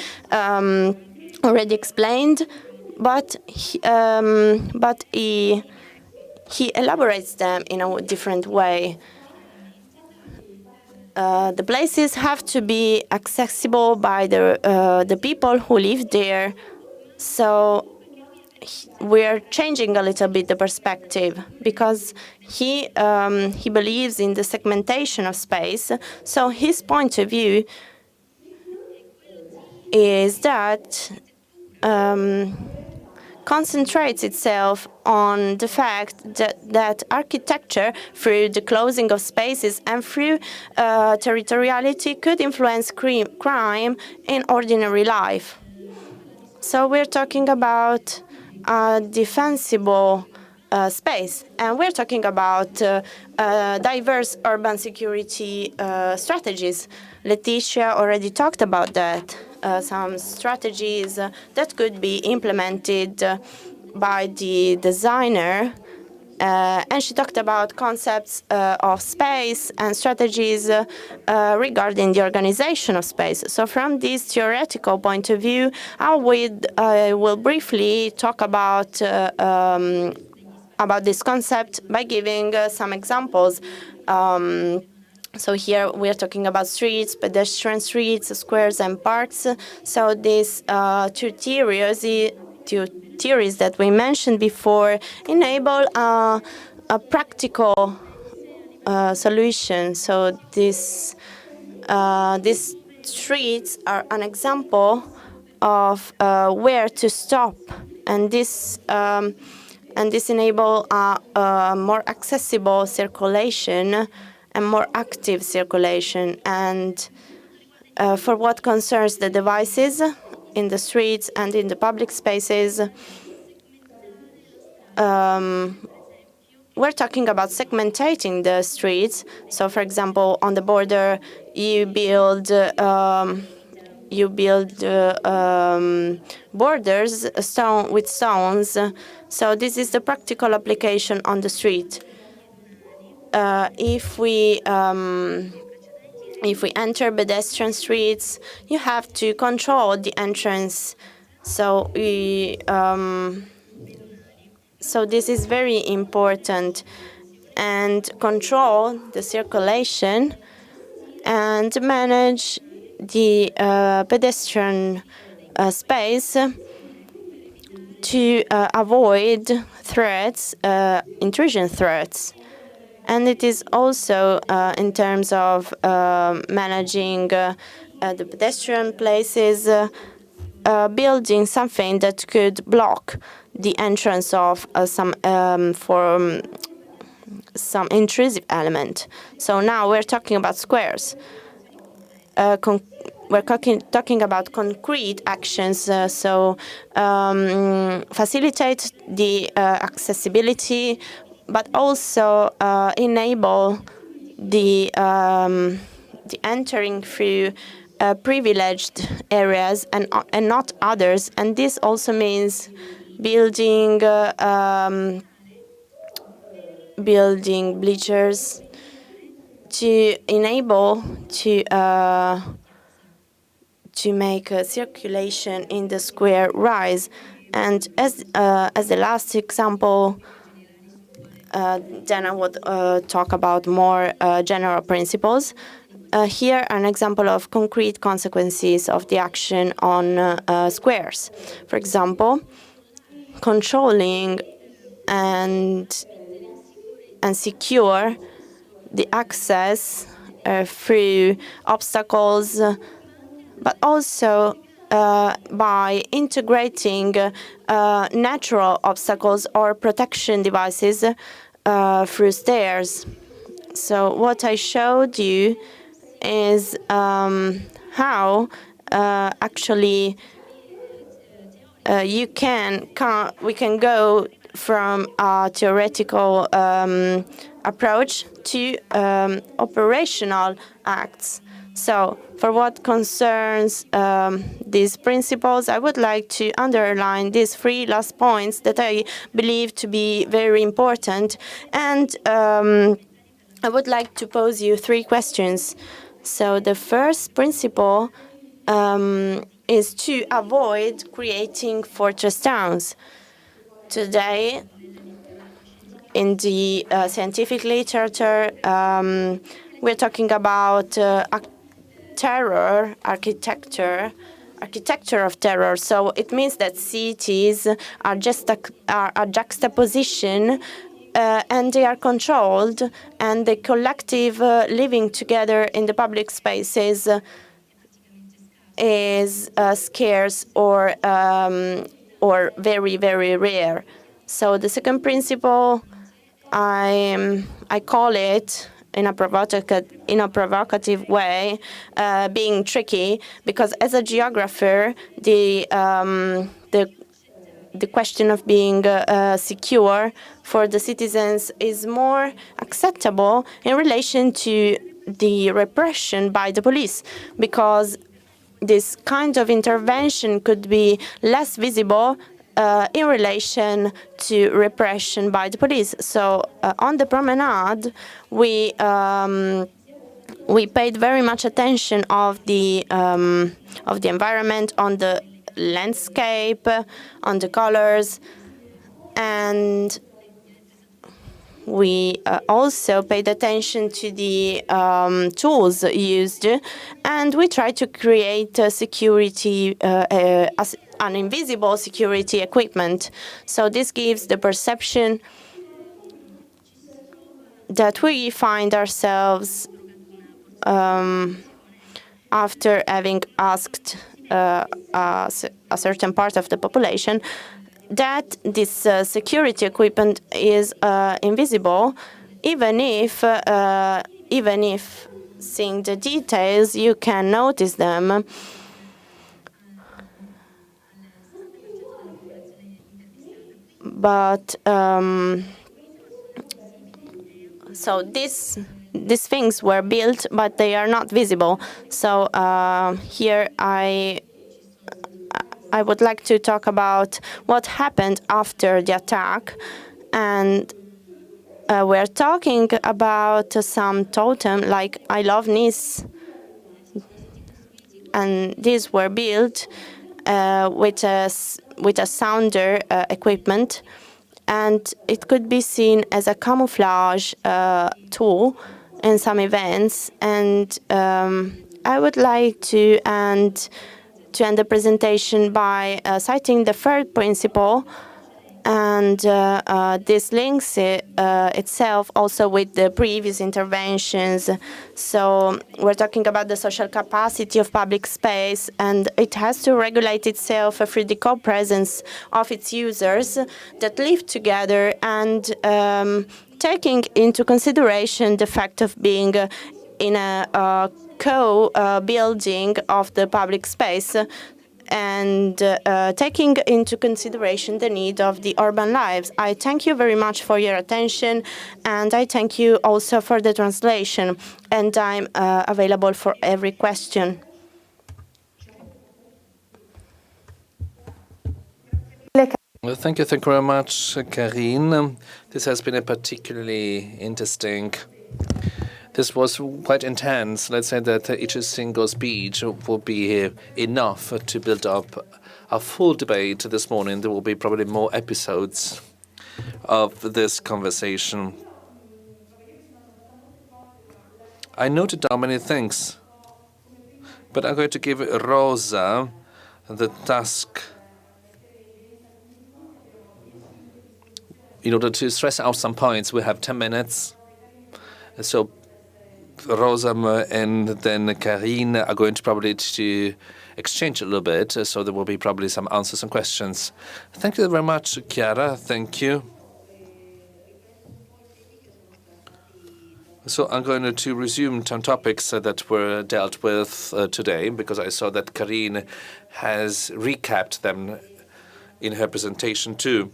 explained, but he elaborates them in a different way. The places have to be accessible by the people who live there. So we're changing a little bit the perspective, because he believes in the segmentation of space. So his point of view is that concentrates itself on the fact that architecture, through the closing of spaces and through territoriality, could influence crime in ordinary life. So we're talking about a defensible space, and we're talking about diverse urban security strategies. Letitia already talked about that. Some strategies that could be implemented by the designer. And she talked about concepts of space and strategies regarding the organization of space. So from this theoretical point of view, I will briefly talk about this concept by giving some examples. So here we are talking about streets, pedestrian streets, squares, and parks. So these two theories that we mentioned before enable a practical solution. So these streets are an example of where to stop, and this enable a more accessible circulation and more active circulation. And for what concerns the devices in the streets and in the public spaces, we're talking about segmentating the streets. So, for example, on the border, you build borders with stones. So this is the practical application on the street. If we enter pedestrian streets, you have to control the entrance. So so this is very important, and control the circulation and manage the pedestrian space to avoid threats, intrusion threats. And it is also in terms of managing the pedestrian places, building something that could block the entrance of some intrusive element. So now we're talking about squares. We're talking about concrete actions, facilitate the accessibility, but also enable the entering through privileged areas and not others. And this also means building bleachers to enable to make circulation in the square rise. And as the last example, then I would talk about more general principles. Here, an example of concrete consequences of the action on squares. For example, controlling and secure the access through obstacles, but also by integrating natural obstacles or protection devices through stairs. So what I showed you is how actually we can go from a theoretical approach to operational acts. So, for what concerns these principles, I would like to underline these three last points that I believe to be very important. And I would like to pose you three questions. So, the first principle is to avoid creating fortress towns. Today, in the scientific literature, we're talking about terror architecture of terror. So it means that cities are just a juxtaposition and they are controlled, and the collective living together in the public spaces is scarce or very, very rare. So the second principle, I call it in a provocative way, being tricky, because as a geographer, the question of being secure for the citizens is more acceptable in relation to the repression by the police, because this kind of intervention could be less visible in relation to repression by the police. So on the promenade, we paid very much attention of the environment, on the landscape, on the colors, and we also paid attention to the tools used, and we tried to create security, an invisible security equipment. So this gives the perception that we find ourselves, after having asked a certain part of the population, that this security equipment is invisible, even if seeing the details, you can notice them. But so these things were built, but they are not visible. So here I would like to talk about what happened after the attack, and we're talking about some totem like "I love Nice," and these were built with a sounder equipment, and it could be seen as a camouflage tool in some events. And I would like to end the presentation by citing the third principle, and this links itself also with the previous interventions. So we're talking about the social capacity of public space, and it has to regulate itself through the co-presence of its users that live together, and taking into consideration the fact of being in a co-building of the public space, and taking into consideration the need of the urban lives. I thank you very much for your attention, and I thank you also for the translation, and I'm available for every question. Well, thank you very much, Karine. This has been a particularly interesting. This was quite intense. Let's say that each single speech will be enough to build up a full debate this morning. There will be probably more episodes of this conversation. I noted down many things, but I'm going to give Rosa the task in order to stress out some points. We have 10 minutes. So Rosa and then Karine are going to probably to exchange a little bit, so there will be probably some answers and questions. Thank you very much, Chiara. Thank you. So I'm going to resume some topics that were dealt with today, because I saw that Karine has recapped them in her presentation too.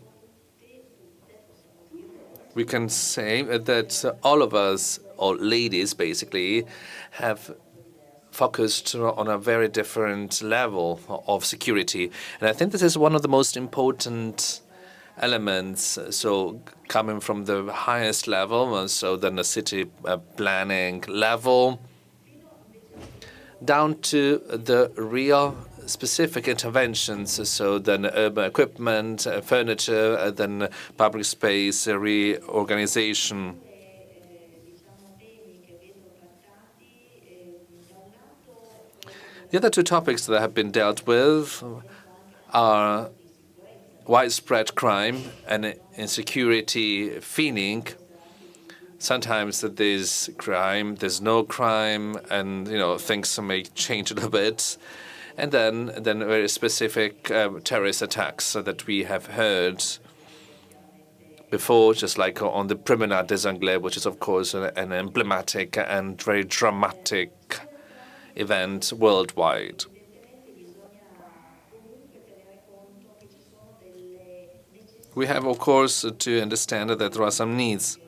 We can say that all of us, all ladies basically, have focused on a very different level of security. And I think this is one of the most important elements, so coming from the highest level, so then the city planning level, down to the real specific interventions, so then urban equipment, furniture, then public space reorganization. The other two topics that have been dealt with are widespread crime and insecurity feeling. Sometimes there's crime, there's no crime, and things may change a little bit. And then very specific terrorist attacks that we have heard before, just like on the Promenade des Anglais, which is of course an emblematic and very dramatic event worldwide. We have, of course, to understand that there are some needs.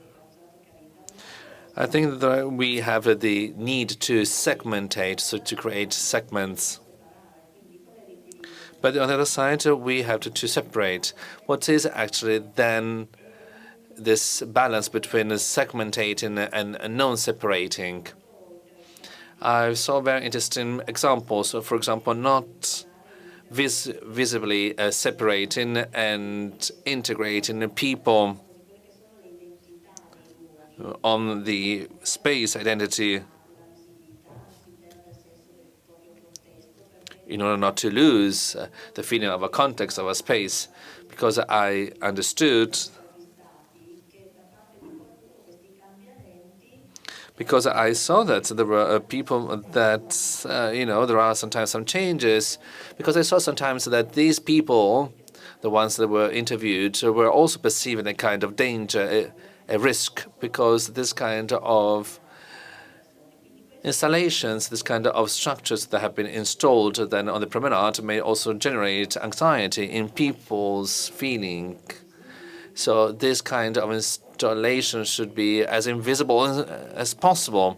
I think that we have the need to segmentate, so to create segments. But on the other side, we have to separate what is actually then this balance between segmentating and non-separating. I saw very interesting examples. So, for example, not visibly separating and integrating people on the space identity in order not to lose the feeling of a context of a space, because I understood, because I saw that there were people that, there are sometimes some changes, because I saw sometimes that these people, the ones that were interviewed, were also perceiving a kind of danger, a risk, because this kind of installations, this kind of structures that have been installed then on the promenade may also generate anxiety in people's feeling. So this kind of installation should be as invisible as possible.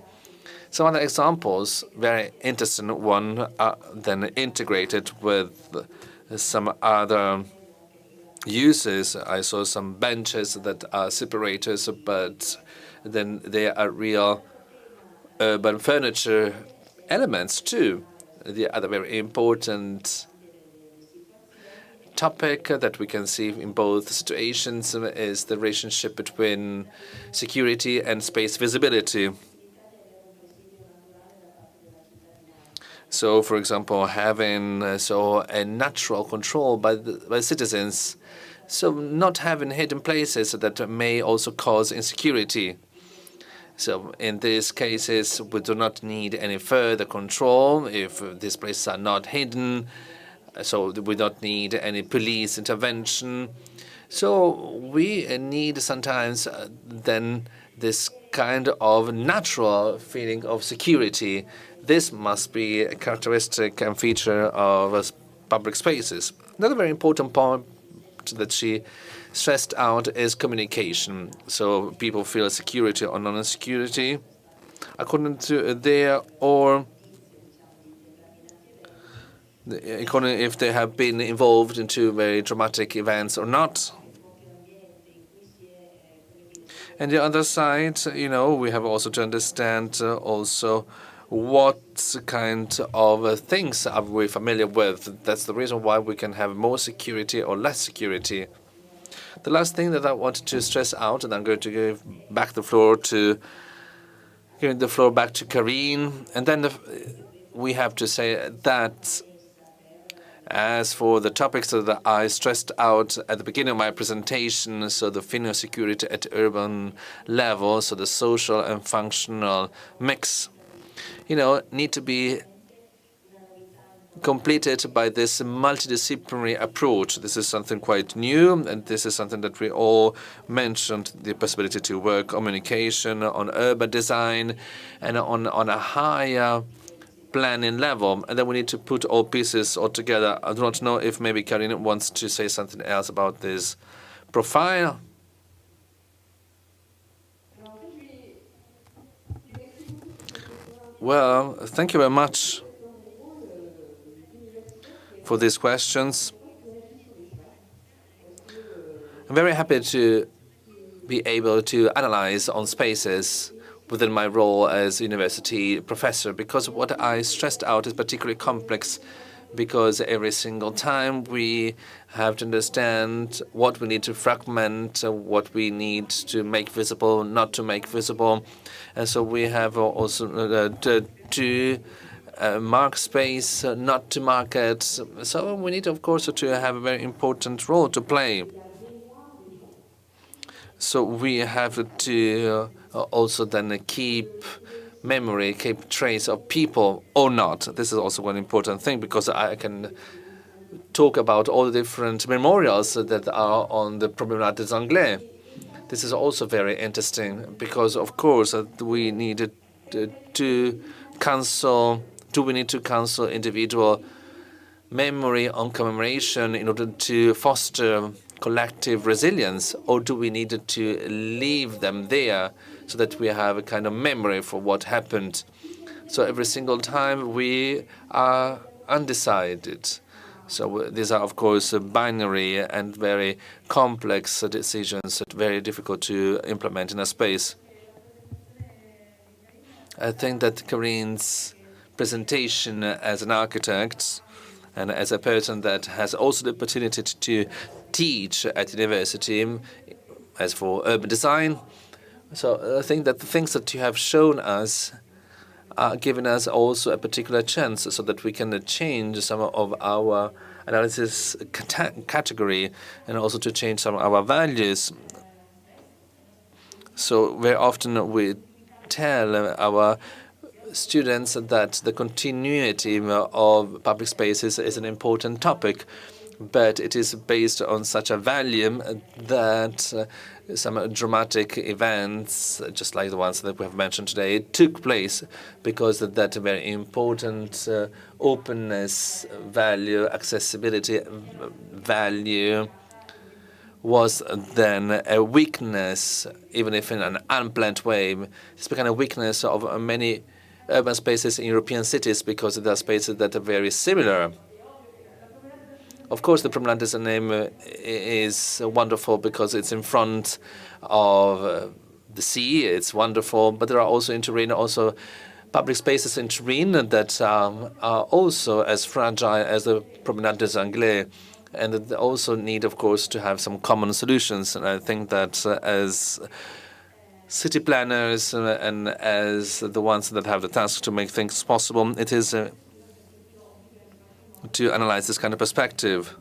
Some other examples, very interesting one, then integrated with some other uses. I saw some benches that are separators, but then they are real urban furniture elements too. The other very important topic that we can see in both situations is the relationship between security and space visibility. So, for example, having a natural control by citizens, so not having hidden places that may also cause insecurity. So in these cases, we do not need any further control if these places are not hidden. So we don't need any police intervention. So we need sometimes then this kind of natural feeling of security. This must be a characteristic and feature of public spaces. Another very important point that she stressed out is communication. So people feel security or non-security according to their or according if they have been involved into very dramatic events or not. And the other side, we have also to understand also what kind of things are we familiar with. That's the reason why we can have more security or less security. The last thing that I wanted to stress out, and I'm going to give the floor back to Karine, and then we have to say that as for the topics that I stressed out at the beginning of my presentation, so the feeling of security at urban level, so the social and functional mix, need to be completed by this multidisciplinary approach. This is something quite new, and this is something that we all mentioned, the possibility to work communication on urban design and on a higher planning level. And then we need to put all pieces all together. I do not know if maybe Karine wants to say something else about this profile. Well, thank you very much for these questions. I'm very happy to be able to analyze on spaces within my role as university professor, because what I stressed out is particularly complex, because every single time we have to understand what we need to fragment, what we need to make visible, not to make visible. And so we have also to mark space, not to mark it. So we need, of course, to have a very important role to play. So we have to also then keep memory, keep trace of people or not. This is also one important thing, because I can talk about all the different memorials that are on the Promenade des Anglais. This is also very interesting, because of course we need to cancel. Do we need to cancel individual memory on commemoration in order to foster collective resilience, or do we need to leave them there so that we have a kind of memory for what happened? So every single time we are undecided. So these are, of course, binary and very complex decisions, very difficult to implement in a space. I think that Karin's presentation as an architect and as a person that has also the opportunity to teach at university as for urban design. So I think that the things that you have shown us are giving us also a particular chance so that we can change some of our analysis category and also to change some of our values. So very often we tell our students that the continuity of public spaces is an important topic, but it is based on such a value that some dramatic events, just like the ones that we have mentioned today, took place, because that very important openness value, accessibility value, was then a weakness, even if in an unplanned way. It's become a weakness of many urban spaces in European cities, because there are spaces that are very similar. Of course, the Promenade des Anglais is wonderful because it's in front of the sea. It's wonderful, but there are also in Turin also public spaces in Turin that are also as fragile as the Promenade des Anglais, and they also need, of course, to have some common solutions. And I think that as city planners and as the ones that have the task to make things possible, it is to analyze this kind of perspective,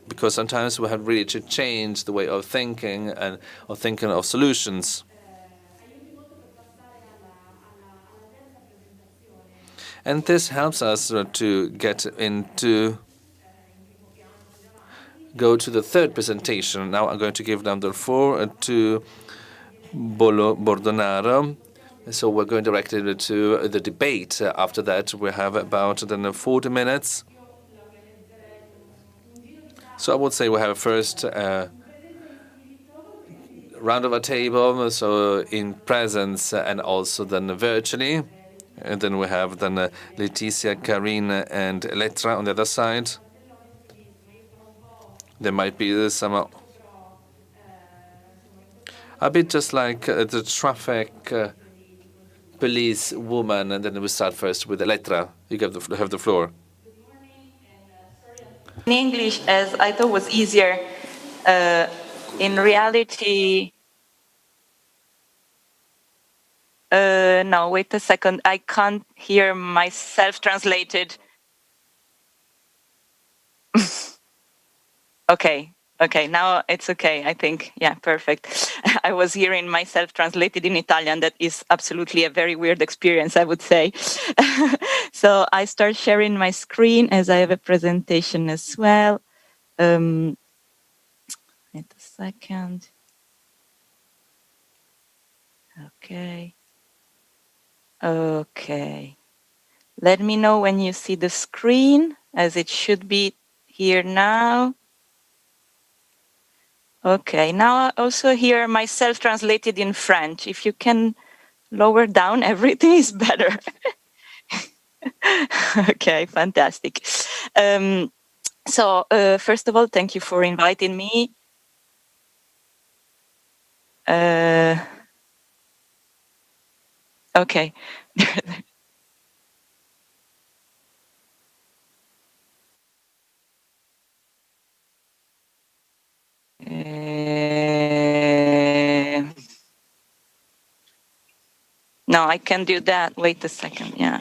because sometimes we have really to change the way of thinking and of thinking of solutions. And this helps us to go to the third presentation. Now I'm going to give them the floor to Bordonaro. So we're going directly to the debate. After that, we have about 40 minutes. So I would say we have a first round of a table, so in presence and also then virtually. And then we have Letizia, Karin, and Elettra on the other side. There might be some a bit just like the traffic police woman, and then we start first with Elettra. You have the floor. In English, as I thought was easier. In reality, no, wait a second. I can't hear myself translated. Okay, now it's okay, I think. Yeah, perfect. I was hearing myself translated in Italian. That is absolutely a very weird experience, I would say. So I start sharing my screen as I have a presentation as well. Wait a second. Okay. Let me know when you see the screen, as it should be here now. Okay, now I also hear myself translated in French. If you can lower down, everything is better. Okay, fantastic. So first of all, thank you for inviting me. Okay. No, I can do that. Wait a second. Yeah,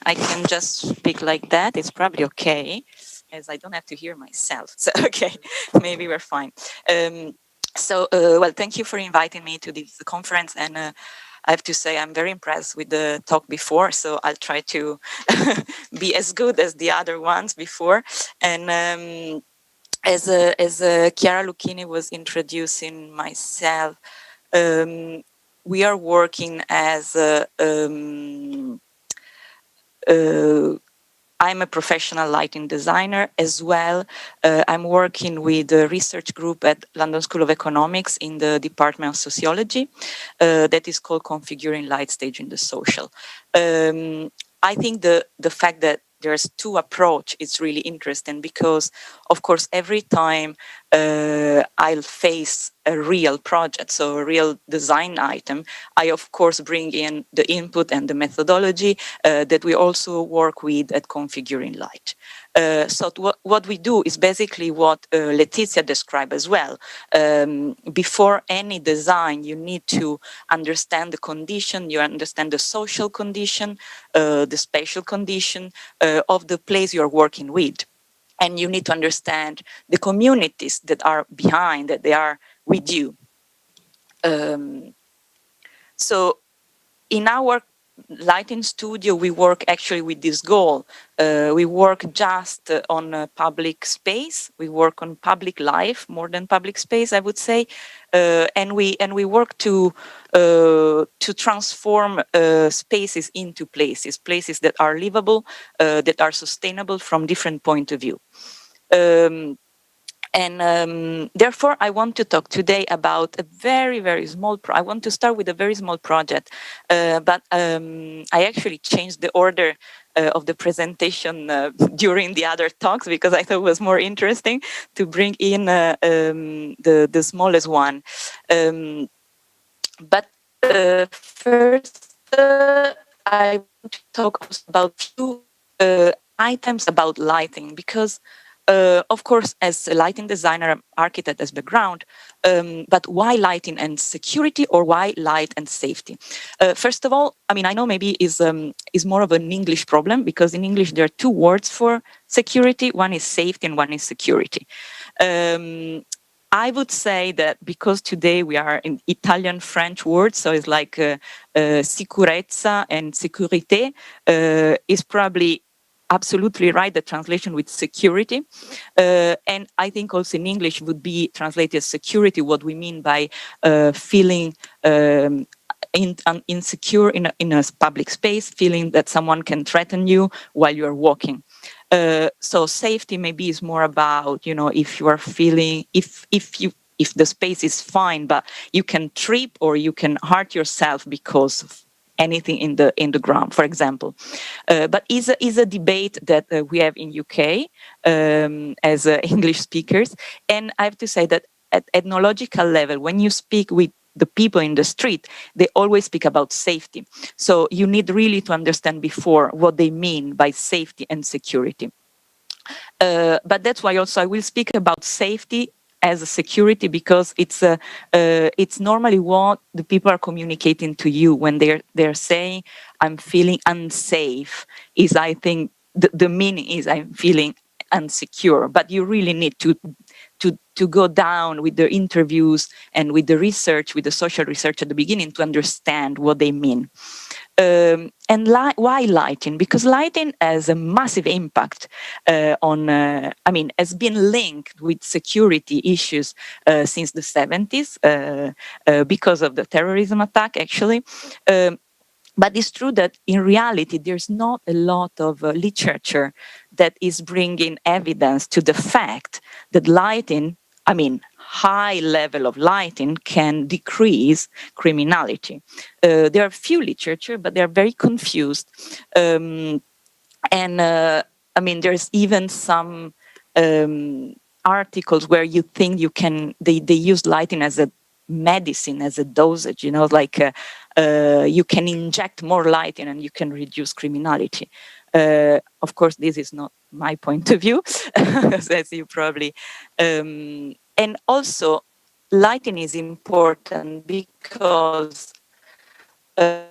I can just speak like that. It's probably okay, as I don't have to hear myself. So okay, maybe we're fine. Well, thank you for inviting me to this conference, and I have to say I'm very impressed with the talk before. So I'll try to be as good as the other ones before. And as Chiara Lucchini was introducing myself, we are working as I'm a professional lighting designer as well. I'm working with a research group at London School of Economics in the Department of Sociology that is called Configuring Light Stage in the Social. I think the fact that there's two approach is really interesting because, of course, every time I'll face a real project, so a real design item, I of course bring in the input and the methodology that we also work with at Configuring Light. So what we do is basically what Letizia described as well. Before any design, you need to understand the condition, you understand the social condition, the spatial condition of the place you're working with. And you need to understand the communities that are behind, that they are with you. So in our lighting studio, we work actually with this goal. We work just on public space. We work on public life more than public space, I would say, and we work to transform spaces into places that are livable, that are sustainable from different point of view. Therefore, I want to talk today about a very, very small. I want to start with a very small project, but I actually changed the order of the presentation during the other talks because I thought it was more interesting to bring in the smallest one. But first, I want to talk also about two items about lighting because. Of course, as a lighting designer, architect as background, but why lighting and security, or why light and safety? First of all, I mean, I know maybe is more of an English problem because in English there are two words for security. One is safety and one is security. I would say that because today we are in Italian-French words, so it's like sicurezza and sécurité is probably absolutely right, the translation with security. And I think also in English would be translated as security, what we mean by feeling insecure in a public space, feeling that someone can threaten you while you're walking. So safety maybe is more about, you know, if you are feeling, if the space is fine, but you can trip or you can hurt yourself because of anything in the ground, for example. But is a debate that we have in UK as English speakers, and I have to say that at ethnological level, when you speak with the people in the street, they always speak about safety. So you need really to understand before what they mean by safety and security. But that's why also I will speak about safety as a security because it's normally what the people are communicating to you when they're saying I'm feeling unsafe. Is I think the meaning is I'm feeling unsecure. But you really need to go down with the interviews and with the research, with the social research at the beginning to understand what they mean. And why lighting? Because lighting has a massive impact has been linked with security issues since the 70s because of the terrorism attack, actually. But it's true that in reality, there's not a lot of literature that is bringing evidence to the fact that lighting I mean, high level of lighting can decrease criminality. There are few literature, but they're very confused. And I mean, there's even some articles where you think you can, they use lighting as a medicine, as a dosage, you know, like you can inject more lighting and you can reduce criminality. Of course, this is not my point of view, as you probably, and also lighting is important because I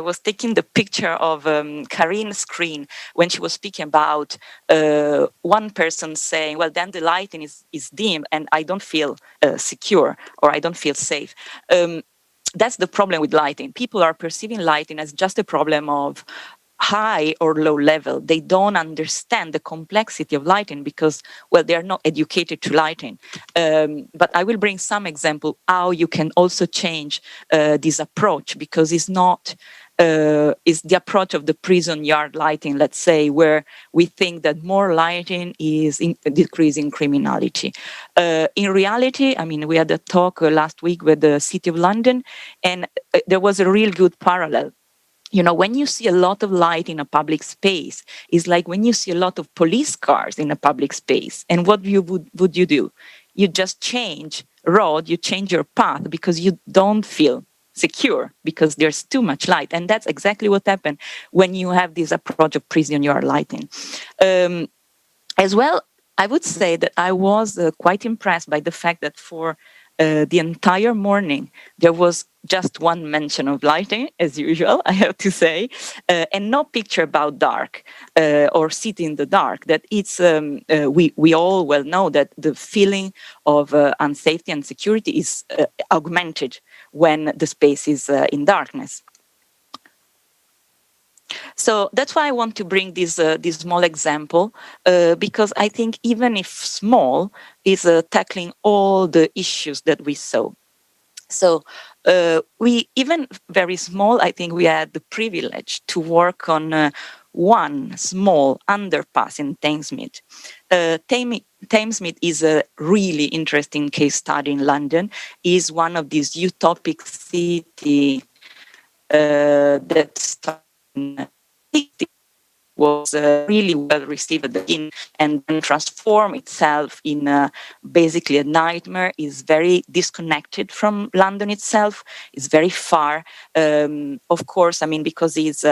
was taking the picture of Karina's screen when she was speaking about one person saying, well, then the lighting is dim and I don't feel secure or I don't feel safe. That's the problem with lighting. People are perceiving lighting as just a problem of high or low level. They don't understand the complexity of lighting because, well, they are not educated to lighting. But I will bring some example how you can also change this approach, because it's not is the approach of the prison yard lighting, let's say, where we think that more lighting is decreasing criminality. In reality, I mean, we had a talk last week with the City of London, and there was a real good parallel. You know, when you see a lot of light in a public space, it's like when you see a lot of police cars in a public space. And what would you do? You just change road, you change your path because you don't feel secure because there's too much light. And that's exactly what happened when you have this approach of prison yard lighting. As well, I would say that I was quite impressed by the fact that for the entire morning, there was just one mention of lighting, as usual, I have to say, and no picture about dark or sit in the dark. That it's, we all well know that the feeling of unsafety and security is augmented when the space is in darkness. So that's why I want to bring this small example, because I think even if small, is tackling all the issues that we saw. So we, even very small, I think we had the privilege to work on one small underpass in Thamesmead. Thamesmead is a really interesting case study in London. Is one of these utopic cities that started in the 60s, was really well received at the beginning, and then transform itself in basically a nightmare. Is very disconnected from London itself. Is very far. Of course, I mean, because it's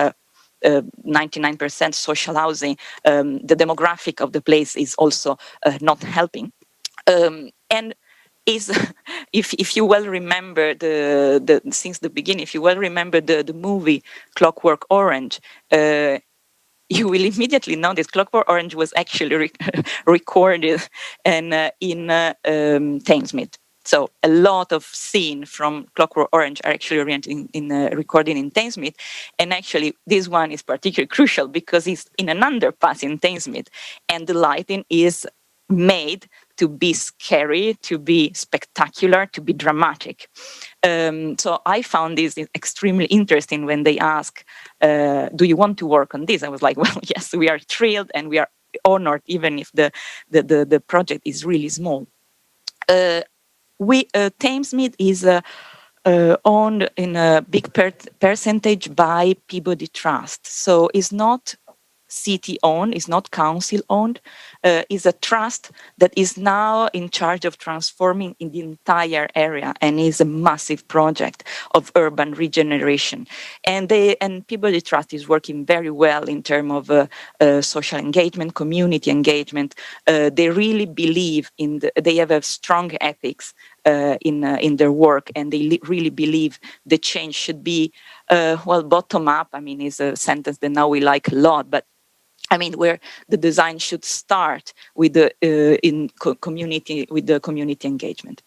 99% social housing, the demographic of the place is also not helping. And is if you well remember the since the beginning, if you well remember the movie Clockwork Orange, you will immediately know that Clockwork Orange was actually recorded and in Thamesmead. So a lot of scenes from Clockwork Orange are actually oriented in recording in Thamesmead. And actually, this one is particularly crucial because it's in an underpass in Thamesmead, and the lighting is made to be scary, to be spectacular, to be dramatic. So I found this extremely interesting when they ask, do you want to work on this? I was like, well, yes, we are thrilled and we are honored, even if the project is really small. Thamesmead is owned in a big percentage by Peabody Trust. So it's not city owned, is not council owned, is a trust that is now in charge of transforming in the entire area, and is a massive project of urban regeneration. And Peabody Trust is working very well in terms of social engagement, community engagement. They really believe they have a strong ethics in their work, and they really believe the change should be bottom up. I mean, is a sentence that now we like a lot, but I mean, where the design should start with the community, with the community engagement.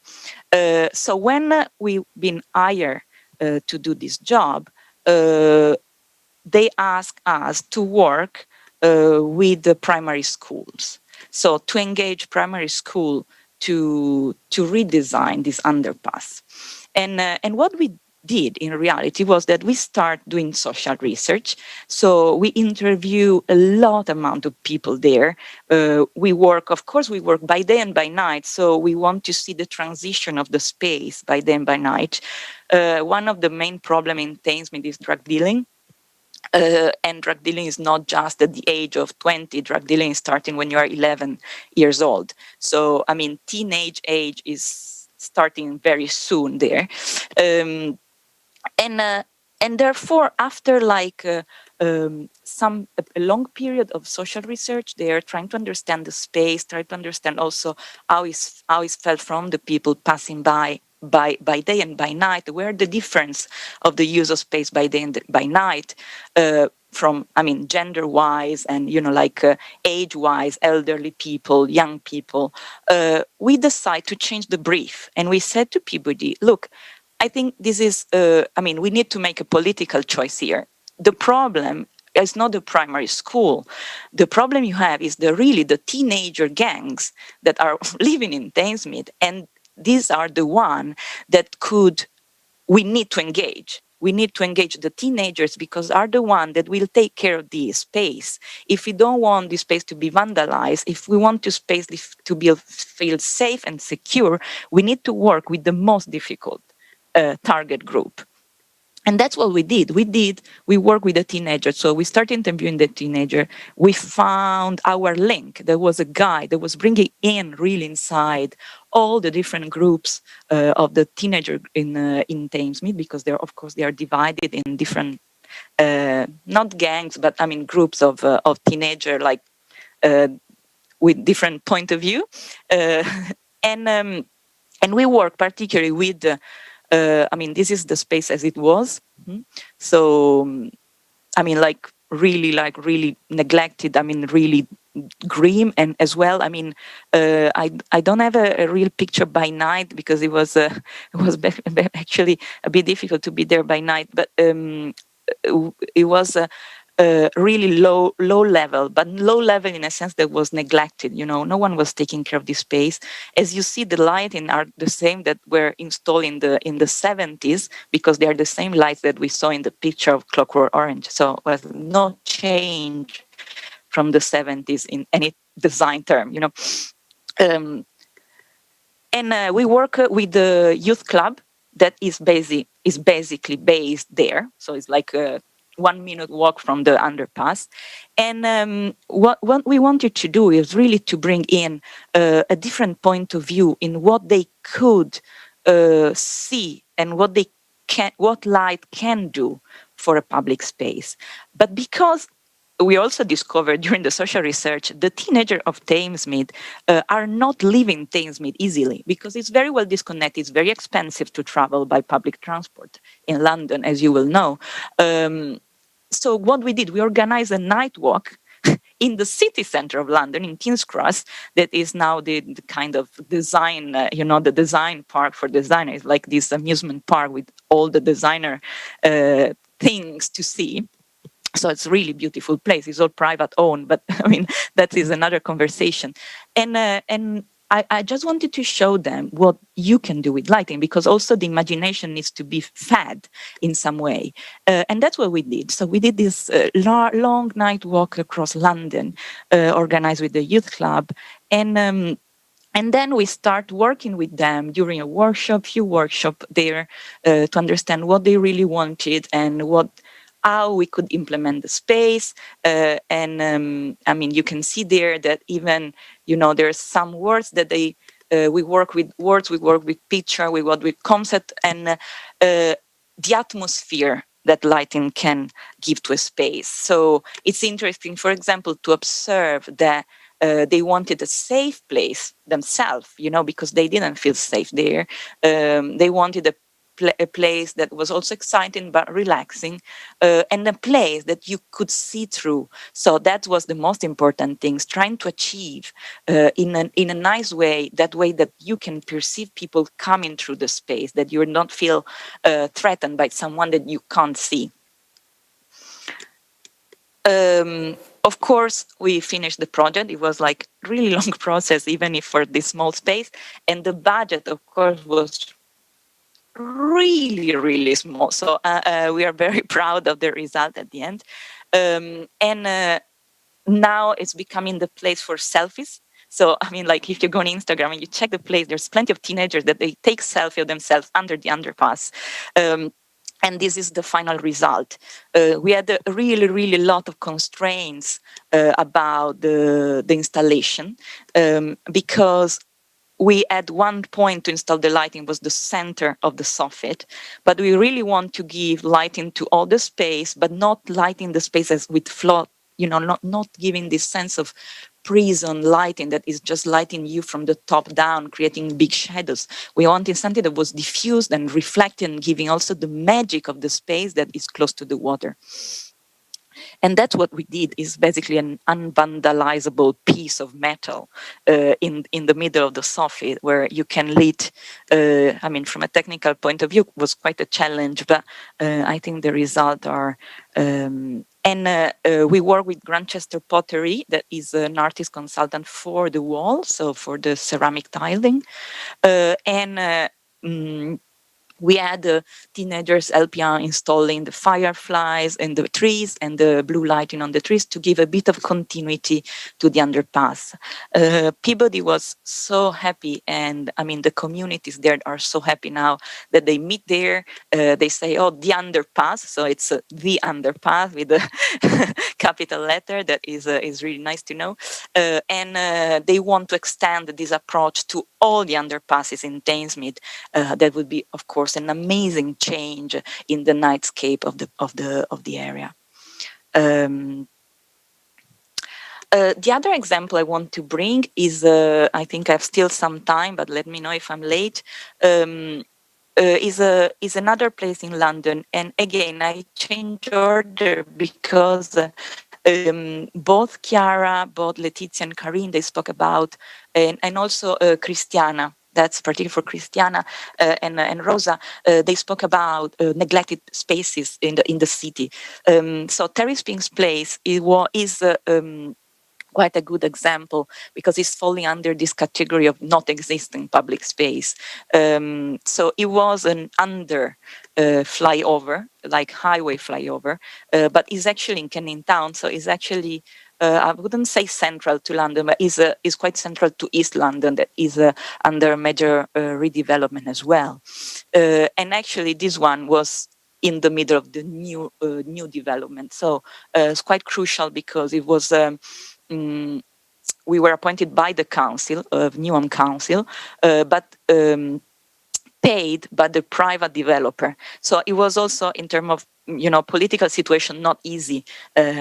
So when we've been hired to do this job, they ask us to work with the primary schools. So to engage primary school to redesign this underpass. And what we did in reality was that we start doing social research. So we interview a lot amount of people there. We work, of course, we work by day and by night. So we want to see the transition of the space by day and by night. One of the main problem in Thamesmead is drug dealing. And drug dealing is not just at the age of 20. Drug dealing is starting when you are 11 years old. So, I mean, teenage age is starting very soon there. Um, and and therefore, after like a long period of social research, they are trying to understand the space, try to understand also how it's felt from the people passing by day and by night, where the difference of the use of space by day and by night, from, I mean, gender wise and, you know, like age wise, elderly people, young people. We decide to change the brief, and we said to Peabody, look, I think this is, I mean, we need to make a political choice here. The problem is not the primary school. The problem you have is really the teenager gangs that are living in Thamesmead, and these are the one that we need to engage. We need to engage the teenagers because are the one that will take care of the space. If we don't want the space to be vandalized, if we want the space to feel safe and secure, we need to work with the most difficult target group. And that's what we did. We worked with the teenager. So we started interviewing the teenager. We found our link. There was a guy that was bringing in really inside all the different groups of the teenager in Thamesmead, because of course, they are divided in different, not gangs, but I mean, groups of teenager, like with different point of view. And we work particularly with I mean, this is the space as it was. So, I mean, like really neglected. I mean, really grim, and as well. I mean, I don't have a real picture by night because it was actually a bit difficult to be there by night. But it was really low level, but low level in a sense that was neglected. You know, no one was taking care of this space. As you see, the lighting are the same that were installed in the 70s, because they are the same lights that we saw in the picture of Clockwork Orange. So was no change from the 70s in any design term. You know. And we work with the youth club that is basically based there. So it's like a 1 minute walk from the underpass. And what we wanted to do is really to bring in a different point of view in what they could see and what light can do for a public space. But because we also discovered during the social research, the teenagers of Thamesmead are not leaving Thamesmead easily, because it's very well disconnected. It's very expensive to travel by public transport in London, as you will know. So what we did, we organized a night walk in the city center of London, in King's Cross, that is now the kind of design, the design park for designers, like this amusement park with all the designer things to see. So it's a really beautiful place. It's all private owned, but I mean, that is another conversation. And I just wanted to show them what you can do with lighting, because also the imagination needs to be fed in some way. And that's what we did. So we did this long night walk across London, organized with the youth club. And then we start working with them during a few workshops there, to understand what they really wanted and how we could implement the space. I mean, you can see there that even, there's some words that we work with words, we work with picture, we work with concept, and the atmosphere that lighting can give to a space. So it's interesting, for example, to observe that they wanted a safe place themselves, because they didn't feel safe there. They wanted a place that was also exciting but relaxing, and a place that you could see through. So that was the most important thing, trying to achieve in a nice way, that way that you can perceive people coming through the space, that you not feel threatened by someone that you can't see. Of course, we finished the project. It was like really long process, even if for this small space. And the budget, of course, was really, really small. So we are very proud of the result at the end. And now it's becoming the place for selfies. So, I mean, like if you go on Instagram and you check the place, there's plenty of teenagers that they take selfie of themselves under the underpass. And this is the final result. We had a really, really lot of constraints about the installation because we had one point to install the lighting was the center of the soffit, but we really want to give lighting to all the space, but not lighting the spaces with flood, not giving this sense of prison lighting that is just lighting you from the top down, creating big shadows. We wanted something that was diffused and reflecting, giving also the magic of the space that is close to the water. And that's what we did, is basically an unvandalizable piece of metal in the middle of the soffit where you can lit. I mean, from a technical point of view, it was quite a challenge, but I think the results are. We work with Grantchester Pottery, that is an artist consultant for the wall, so for the ceramic tiling. We had teenagers helping installing the fireflies and the trees and the blue lighting on the trees to give a bit of continuity to the underpass. Peabody was so happy, and I mean the communities there are so happy now that they meet there. They say, "Oh, the underpass," so it's the underpass with a capital letter. That is really nice to know, and they want to extend this approach to all the underpasses in Thamesmead. That would be, of course, an amazing change in the nightscape of the area. The other example I want to bring is, I think I have still some time, but let me know if I'm late. Is another place in London, and again I change order because both Chiara, both Letizia and Karine, they spoke about, and also Christiana. That's particularly for Christiana and Rosa. They spoke about neglected spaces in the city. So Terry Spinks Place is quite a good example because it's falling under this category of not existing public space. So it was an under flyover, like highway flyover, but it's actually in Canning Town. So it's actually, I wouldn't say central to London, but is quite central to East London, that is under major redevelopment as well. And actually this one was in the middle of the new development. So it's quite crucial because it was we were appointed by the council of Newham Council, but paid by the private developer. So it was also, in terms of political situation, not easy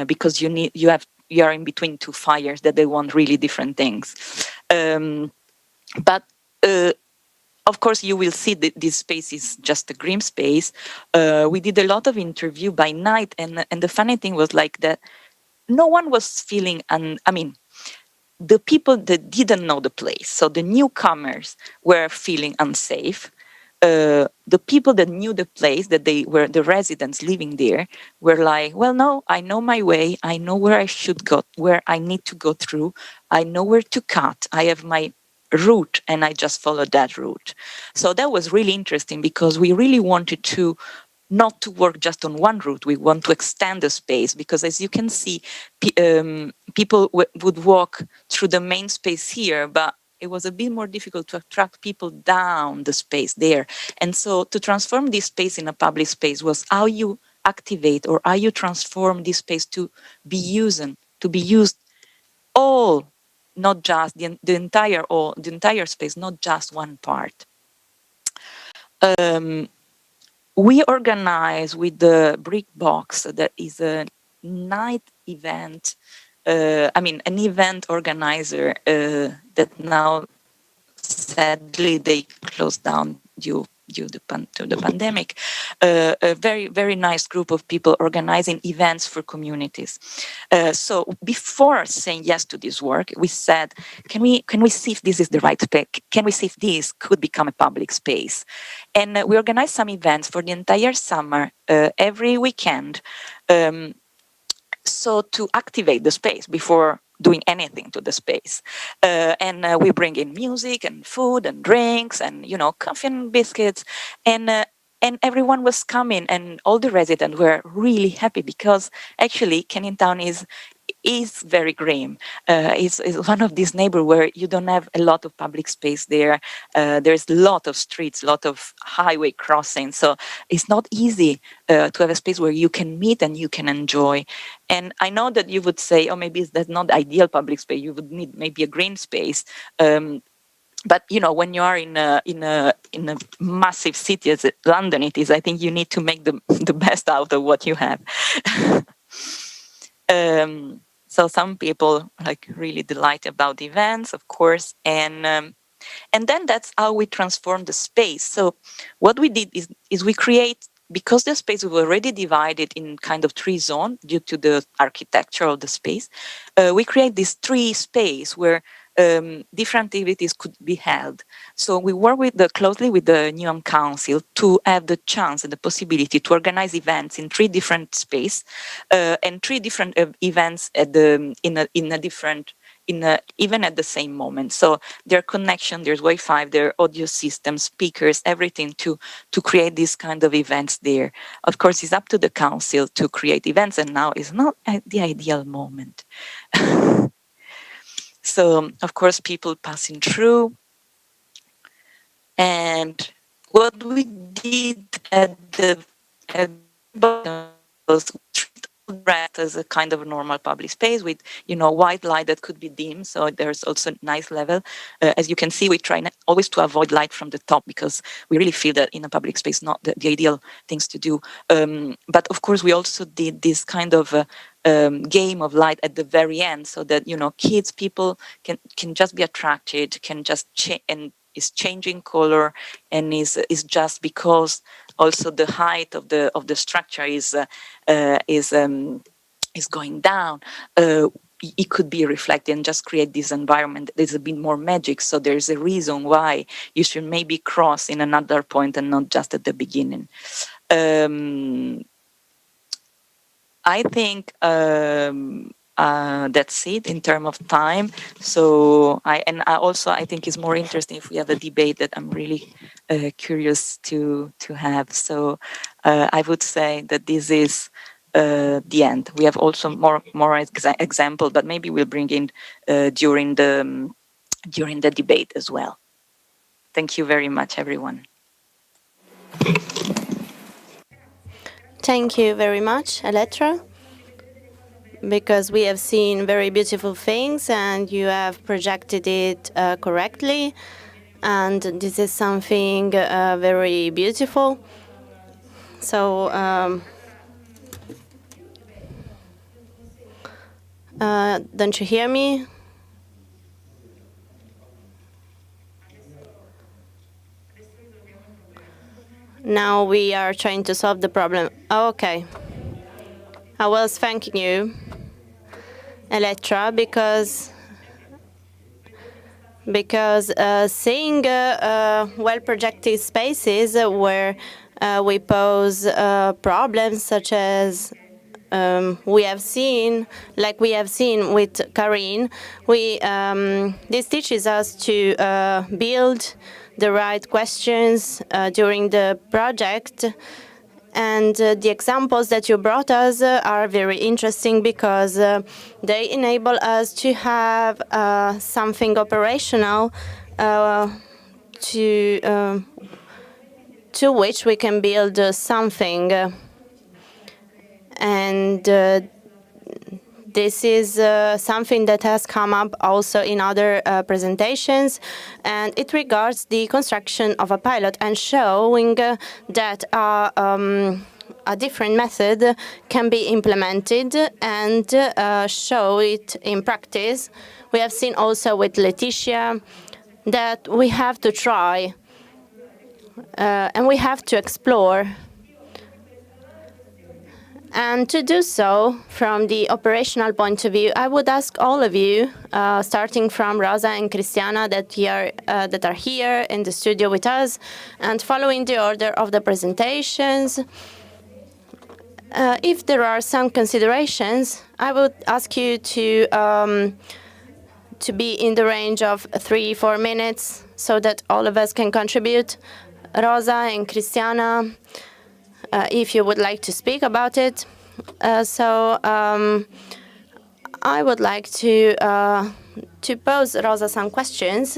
because you are in between two fires that they want really different things. But of course, you will see that this space is just a grim space. We did a lot of interview by night, and the funny thing was like that no one was feeling, the people that didn't know the place, so the newcomers, were feeling unsafe. The people that knew the place, that they were the residents living there, were like, well, no, I know my way. I know where I should go, where I need to go through. I know where to cut. I have my route and I just followed that route. So that was really interesting because we really wanted to not to work just on one route. We want to extend the space because, as you can see, people would walk through the main space here, but it was a bit more difficult to attract people down the space there. And so to transform this space in a public space was how you activate or how you transform this space to be used all, not just the entire space, not just one part. We organize with the Brick Box, that is a night event. An event organizer that now sadly they closed down due to the pandemic. A very, very nice group of people organizing events for communities. So before saying yes to this work, we said, can we see if this is the right spec? Can we see if this could become a public space? And we organized some events for the entire summer, every weekend. So to activate the space before doing anything to the space. And we bring in music and food and drinks and, coffee and biscuits. And everyone was coming, and all the residents were really happy because actually Canning Town is very green. Is one of these neighborhoods where you don't have a lot of public space there. There's a lot of streets, a lot of highway crossings. So it's not easy to have a space where you can meet and you can enjoy. And I know that you would say, oh, maybe that's not the ideal public space. You would need maybe a green space. But when you are in a massive city as London it is, I think you need to make the best out of what you have. So some people really delight about events, of course, and then that's how we transform the space. So what we did is we create, because the space was already divided in kind of 3 zones due to the architecture of the space, we create this 3 space where different activities could be held. So we work closely with the Newham Council to have the chance and the possibility to organize events in 3 different spaces and 3 different events even at the same moment. So their connection, there's Wi-Fi, their audio systems, speakers, everything to create these kind of events there. Of course, it's up to the council to create events, and now is not the ideal moment. So, of course, people passing through. And what we did at the bottom was treat that as a kind of normal public space with, white light that could be dim. So there's also a nice level. As you can see, we try always to avoid light from the top because we really feel that in a public space, not the ideal things to do. But of course, we also did this kind of game of light at the very end, so that kids, people can just be attracted, can just and is changing color, and is just because also the height of the structure is going down. It could be reflected and just create this environment. There's a bit more magic. So there's a reason why you should maybe cross in another point and not just at the beginning. I think that's it in terms of time. So I think it's more interesting if we have a debate that I'm really curious to have. So I would say that this is the end. We have also more example, but maybe we'll bring in during the debate as well. Thank you very much, everyone. Thank you very much, Elettra, because we have seen very beautiful things and you have projected it correctly. And this is something very beautiful. So don't you hear me? Now we are trying to solve the problem. Oh, okay. I was thanking you, Elettra, because seeing well-projected spaces where we pose problems such as we have seen with Karine, this teaches us to build the right questions during the project. And the examples that you brought us are very interesting because they enable us to have something operational to which we can build something. And this is something that has come up also in other presentations, and it regards the construction of a pilot and showing that a different method can be implemented and show it in practice. We have seen also with Letitia that we have to try and we have to explore. And to do so, from the operational point of view, I would ask all of you, starting from Rosa and Cristiana, that are here in the studio with us, and following the order of the presentations, If there are some considerations, I would ask you to be in the range of 3-4 minutes so that all of us can contribute. Rosa and Cristiana, if you would like to speak about it. I would like to pose Rosa some questions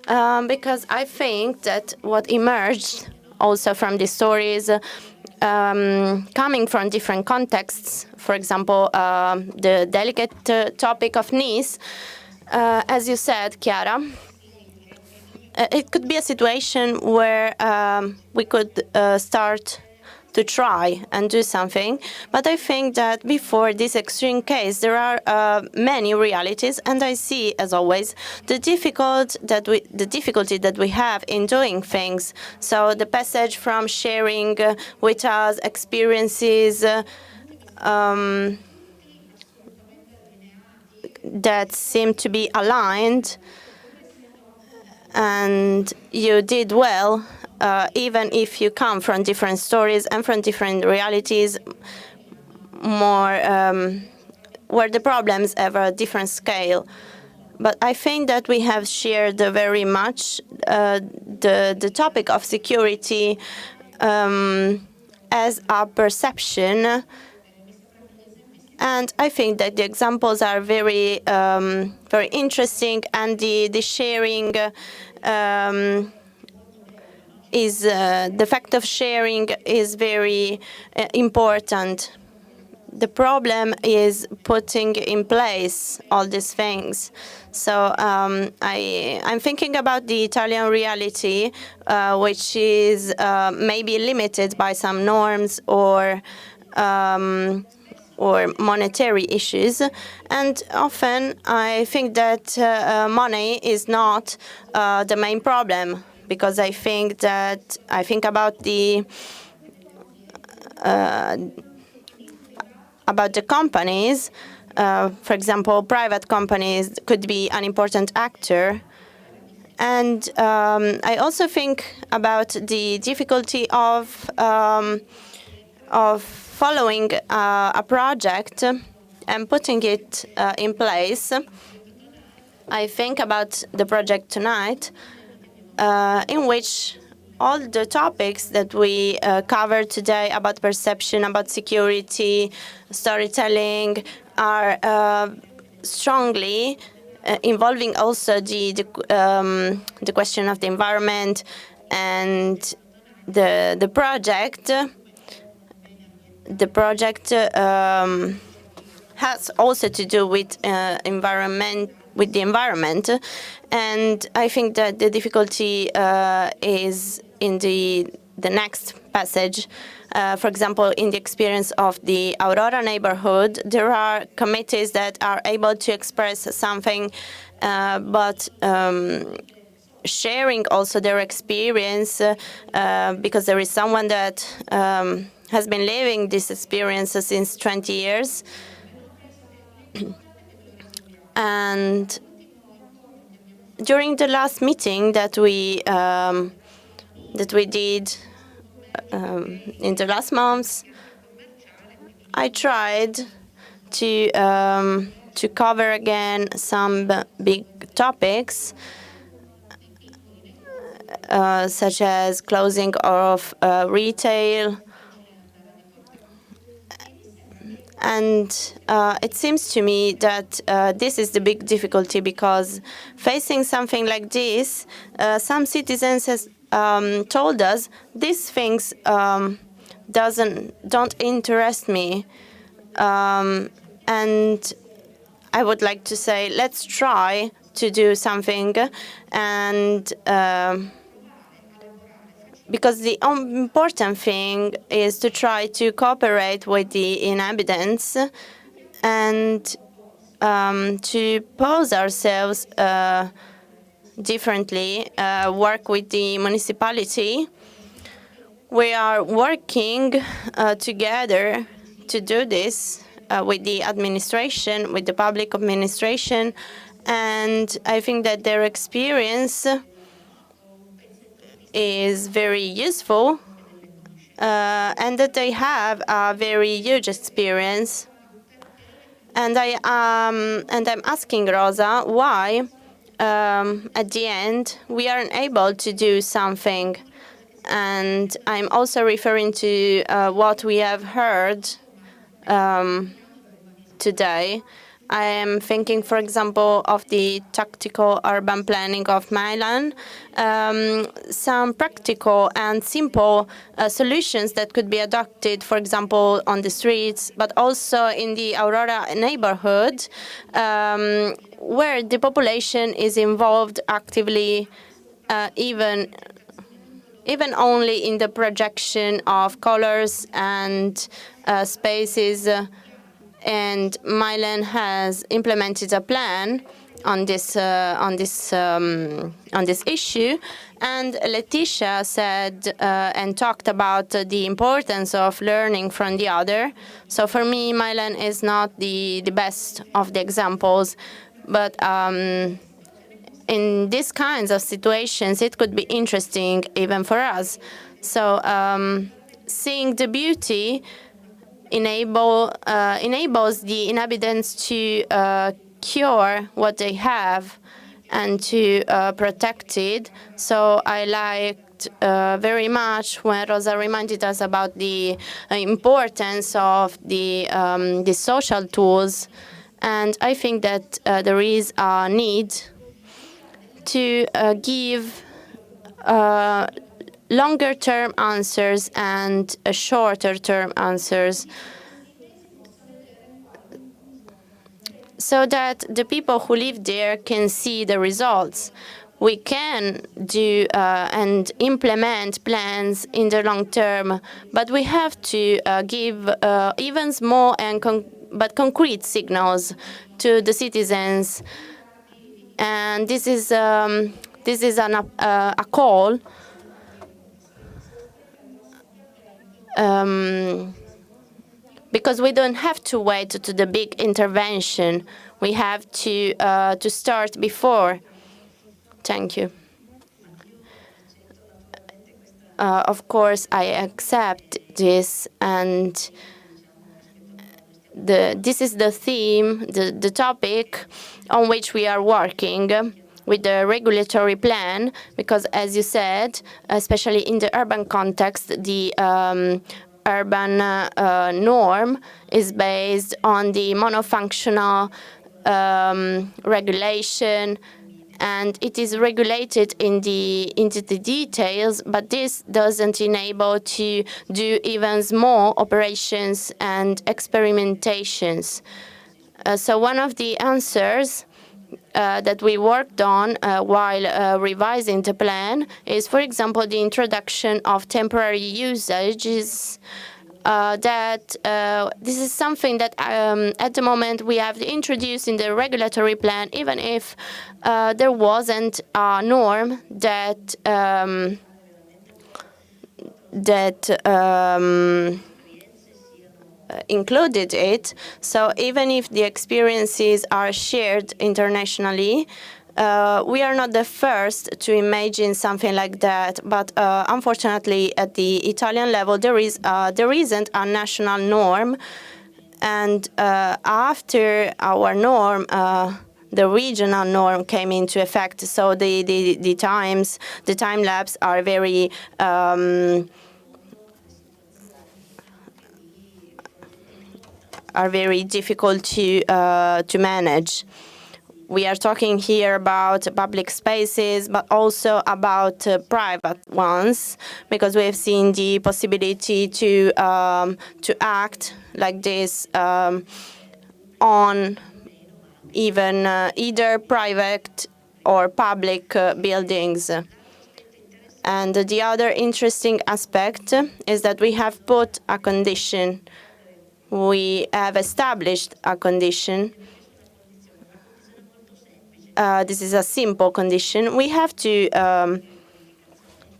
because I think that what emerged also from the stories coming from different contexts, for example, the delicate topic of Nice, as you said, Chiara, it could be a situation where we could start to try and do something. But I think that before this extreme case, there are many realities, and I see, as always, the difficulty that we have in doing things. So the passage from sharing with us experiences that seem to be aligned, and you did well, even if you come from different stories and from different realities, more where the problems have a different scale. But I think that we have shared very much the topic of security as a perception. And I think that the examples are very, very interesting, and the sharing is the fact of sharing is very important. The problem is putting in place all these things. So I'm thinking about the Italian reality, which is maybe limited by some norms or monetary issues. And often I think that money is not the main problem, because I think about the companies. For example, private companies could be an important actor. And I also think about the difficulty of following a project and putting it in place. I think about the project tonight, in which all the topics that we covered today about perception, about security, storytelling, are strongly involving also the question of the environment, and the project. The project has also to do with environment, with the environment, and I think that the difficulty is in the next passage. For example, in the experience of the Aurora neighborhood, there are committees that are able to express something, but sharing also their experience, because there is someone that has been living this experience since 20 years. And during the last meeting that we did in the last months, I tried to cover again some big topics, such as closing of retail. And it seems to me that this is the big difficulty, because facing something like this, some citizens has told us these things don't interest me, and I would like to say, let's try to do something, and because the important thing is to try to cooperate with the inhabitants and to pose ourselves differently, work with the municipality. We are working together to do this with the administration, with the public administration, and I think that their experience is very useful, and that they have a very huge experience. And I'm asking Rosa why, at the end, we aren't able to do something. And I'm also referring to what we have heard today. I am thinking, for example, of the tactical urban planning of Milan, some practical and simple solutions that could be adopted, for example, on the streets, but also in the Aurora neighborhood, where the population is involved actively, even only in the projection of colors and spaces. And Milan has implemented a plan on this issue. And Letitia said and talked about the importance of learning from the other. So for me, Milan is not the best of the examples, but in these kinds of situations, it could be interesting even for us. So seeing the beauty enables the inhabitants to cure what they have and to protect it. So I liked very much when Rosa reminded us about the importance of the social tools. And I think that there is a need to give longer-term answers and shorter-term answers, so that the people who live there can see the results. We can do and implement plans in the long term, but we have to give even small and but concrete signals to the citizens. And this is a call. Because we don't have to wait to the big intervention. We have to start before. Thank you. Of course, I accept this, and this is the theme, the topic on which we are working with the regulatory plan, because as you said, especially in the urban context, the urban norm is based on the monofunctional regulation, and it is regulated into the details, but this doesn't enable to do even small operations and experimentations. So one of the answers that we worked on while revising the plan is, for example, the introduction of temporary usages. This is something that at the moment we have introduced in the regulatory plan, even if there wasn't a norm that included it. So even if the experiences are shared internationally, we are not the first to imagine something like that. But unfortunately, at the Italian level, there isn't a national norm. And after our norm, the regional norm came into effect. So the time lapse are very difficult to manage. We are talking here about public spaces, but also about private ones, because we have seen the possibility to act like this on even either private or public buildings. And the other interesting aspect is that we have put a condition. We have established a condition. This is a simple condition. We have to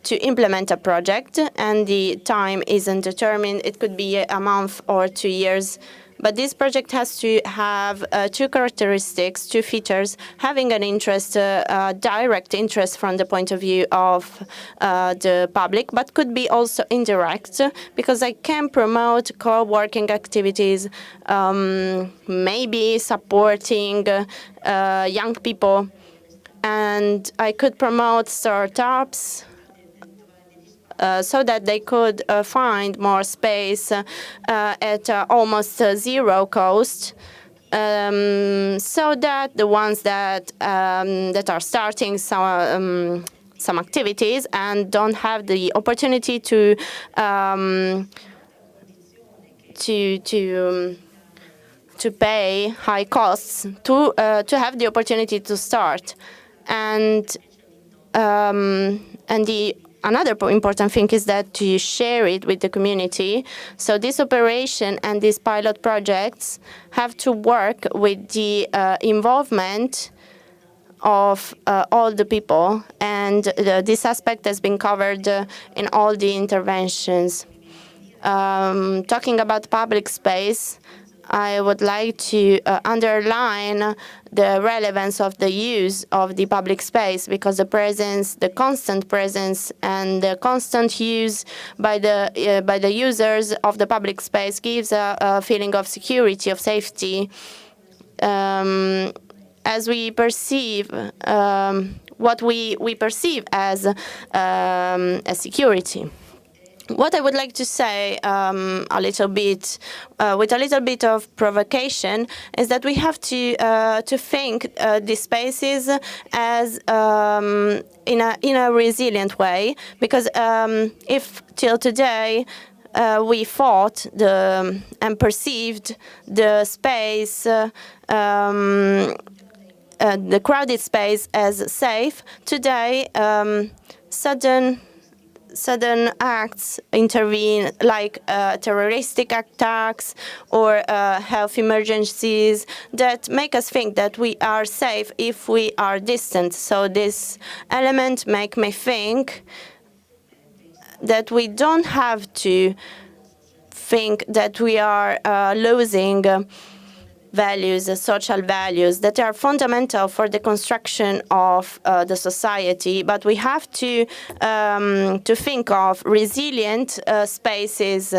implement a project, and the time isn't determined. It could be a month or 2 years, But this project has to have two characteristics, two features: having an interest, direct interest from the point of view of the public, but could be also indirect, because I can promote co-working activities, maybe supporting young people, and I could promote startups so that they could find more space at almost zero cost, so that the ones that are starting some activities and don't have the opportunity to pay high costs to have the opportunity to start. And another important thing is that to share it with the community. So this operation and these pilot projects have to work with the involvement of all the people, and this aspect has been covered in all the interventions. Talking about public space, I would like to underline the relevance of the use of the public space, because the constant presence and the constant use by the users of the public space gives a feeling of security, of safety, as we perceive what we perceive as a security. What I would like to say a little bit, with a little bit of provocation, is that we have to think these spaces as in a resilient way, because if till today we thought and perceived the space, the crowded space, as safe, today sudden acts intervene, like terroristic attacks or health emergencies, that make us think that we are safe if we are distant. So this element make me think that we don't have to think that we are losing values, social values that are fundamental for the construction of the society, but we have to think of resilient spaces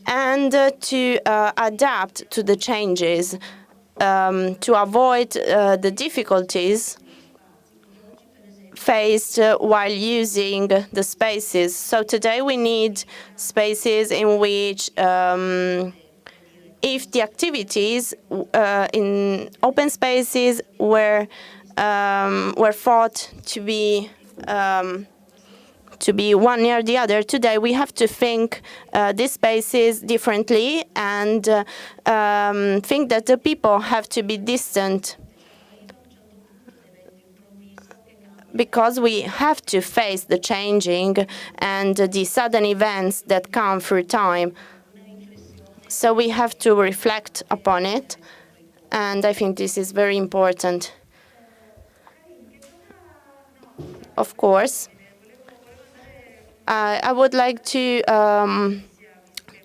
and to adapt to the changes, to avoid the difficulties faced while using the spaces. So today we need spaces in which if the activities in open spaces were thought to be one near the other, today we have to think these spaces differently, and think that the people have to be distant, because we have to face the changing and the sudden events that come through time. So we have to reflect upon it, and I think this is very important. Of course, I would like to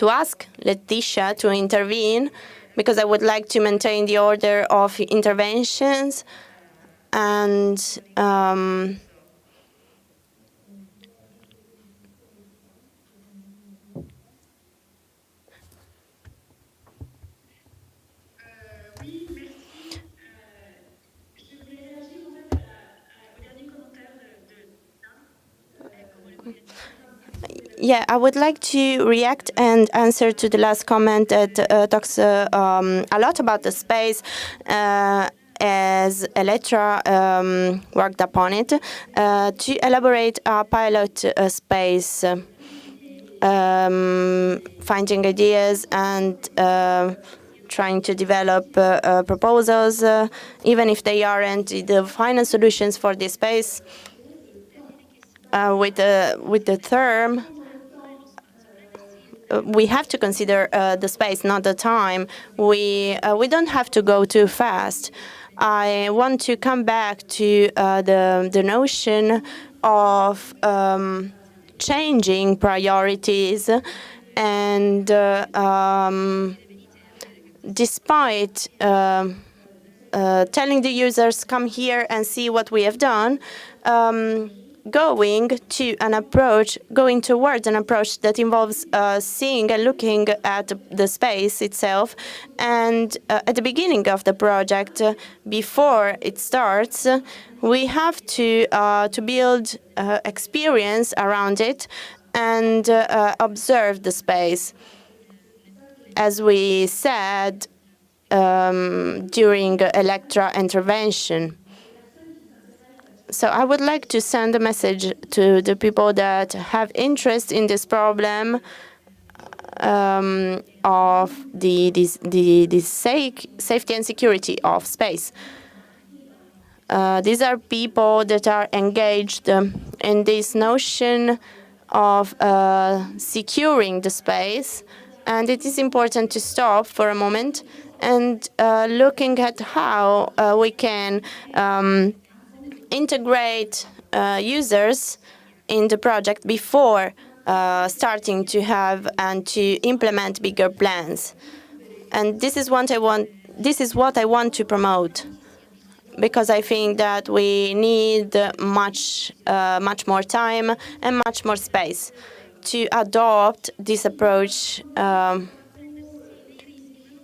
ask Leticia to intervene, because I would like to maintain the order of interventions, and yeah, I would like to react and answer to the last comment that talks a lot about the space, as Elettra worked upon it, to elaborate a pilot space, finding ideas and trying to develop proposals, even if they aren't the final solutions for this space. With the term, we have to consider the space, not the time. We don't have to go too fast. I want to come back to the notion of changing priorities and despite telling the users, come here and see what we have done, going towards an approach that involves seeing and looking at the space itself. And at the beginning of the project, before it starts, we have to build experience around it and observe the space. As we said during Electra intervention. So I would like to send a message to the people that have interest in this problem of the safety and security of space. These are people that are engaged in this notion of securing the space, and it is important to stop for a moment and looking at how we can integrate users in the project before starting to have and to implement bigger plans. And this is what I want. This is what I want to promote, because I think that we need much more time and much more space to adopt this approach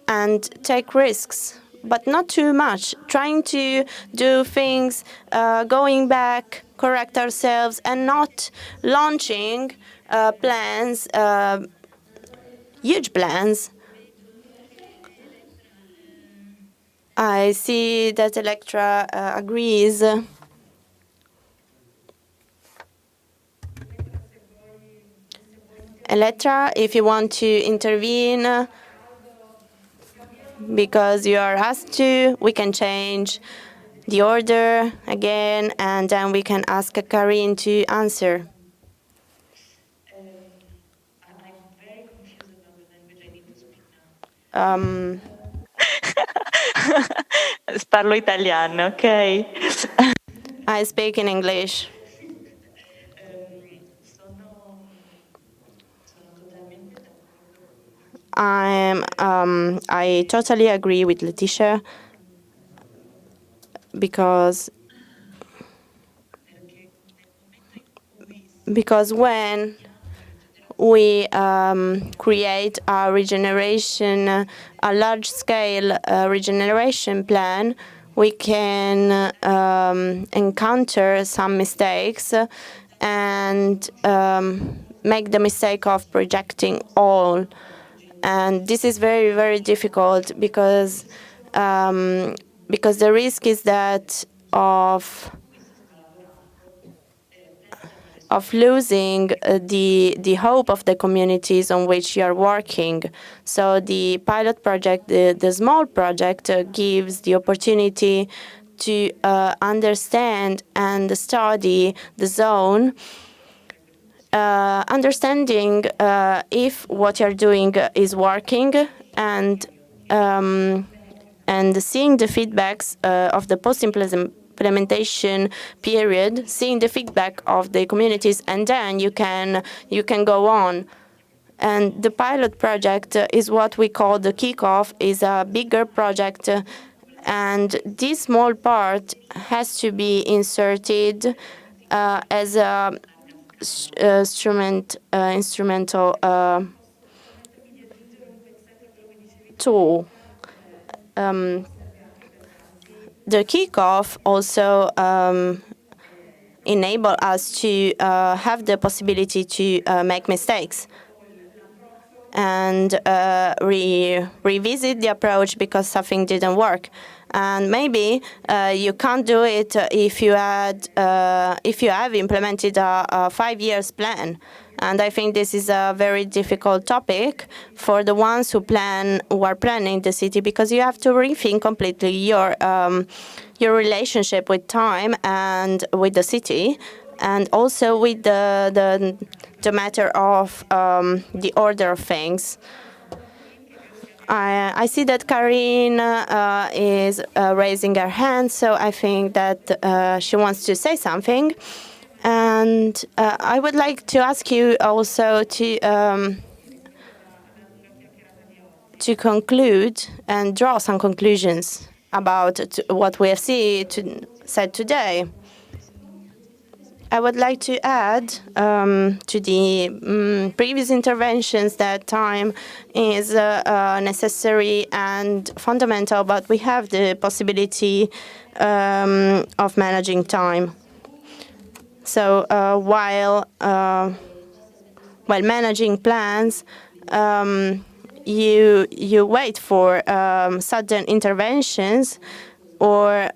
and take risks, but not too much. Trying to do things, going back, correct ourselves, and not launching plans, huge plans. I see that Electra agrees. Electra, if you want to intervene, because you are asked to, we can change the order again, and then we can ask Karine to answer. Parlo italiano, ok? I speak in English. I totally agree with Letitia, because when we create a large-scale regeneration plan, we can encounter some mistakes and make the mistake of projecting all. And this is very, very difficult because the risk is that of losing the hope of the communities on which you are working. So the pilot project, the small project, gives the opportunity to understand and study the zone, understanding if what you're doing is working, and seeing the feedbacks of the post-implementation period, seeing the feedback of the communities, and then you can go on. And the pilot project is what we call the kickoff, is a bigger project, and this small part has to be inserted as a instrumental tool. The kickoff also enable us to have the possibility to make mistakes and revisit the approach because something didn't work. And maybe you can't do it if you have implemented a 5 years plan. And I think this is a very difficult topic for the ones who are planning the city, because you have to rethink completely your relationship with time and with the city, and also with the matter of the order of things. I see that Karine is raising her hand, so I think that she wants to say something. And I would like to ask you also to to conclude and draw some conclusions about what we have said today. I would like to add to the previous interventions that time is necessary and fundamental, but we have the possibility of managing time. So while managing plans, you wait for sudden interventions or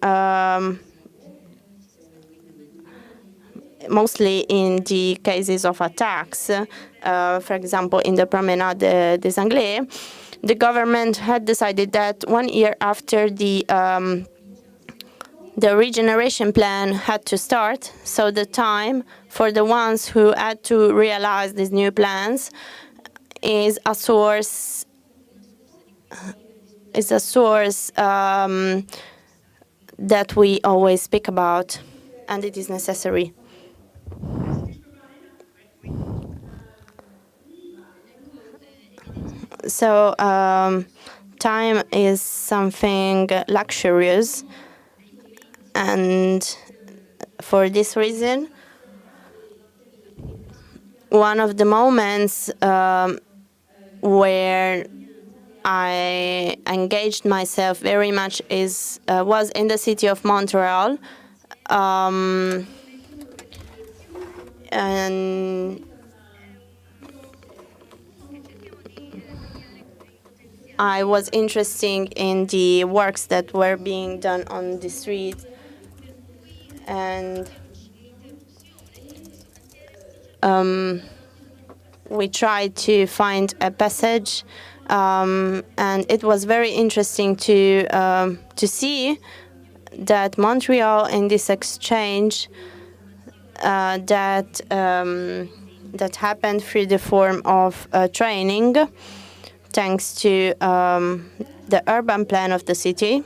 mostly in the cases of attacks. For example, in the Promenade des Anglais, the government had decided that 1 year after the regeneration plan had to start, so the time for the ones who had to realize these new plans is a source that we always speak about, and it is necessary. So time is something luxurious, and for this reason, one of the moments where I engaged myself very much was in the city of Montreal, and I was interested in the works that were being done on the street, and we tried to find a passage, and it was very interesting to see that Montreal, in this exchange that happened through the form of training, thanks to the urban plan of the city.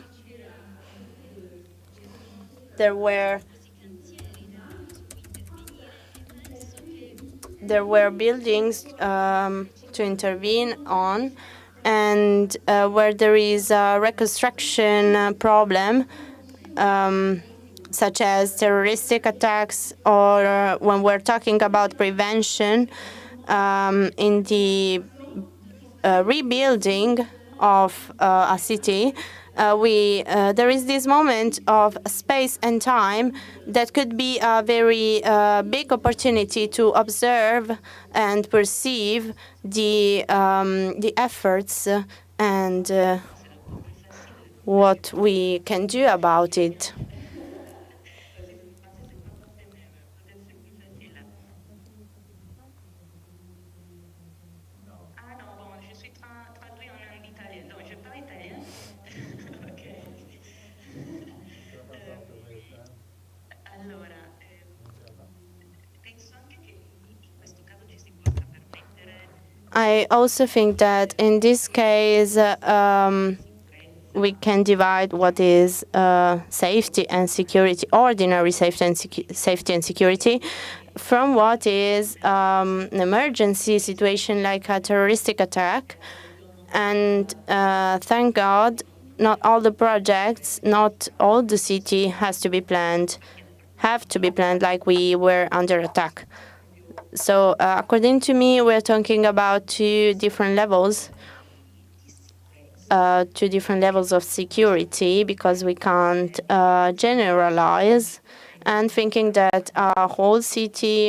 There were buildings to intervene on, and where there is a reconstruction problem, such as terroristic attacks, or when we're talking about prevention in the rebuilding of a city, there is this moment of space and time that could be a very big opportunity to observe and perceive the efforts and what we can do about it. I also think that in this case, we can divide what is safety and security, ordinary safety and security, from what is an emergency situation like a terroristic attack. And thank God, not all the projects, not all the city have to be planned like we were under attack. So according to me, we're talking about two different levels of security, because we can't generalize, and thinking that a whole city,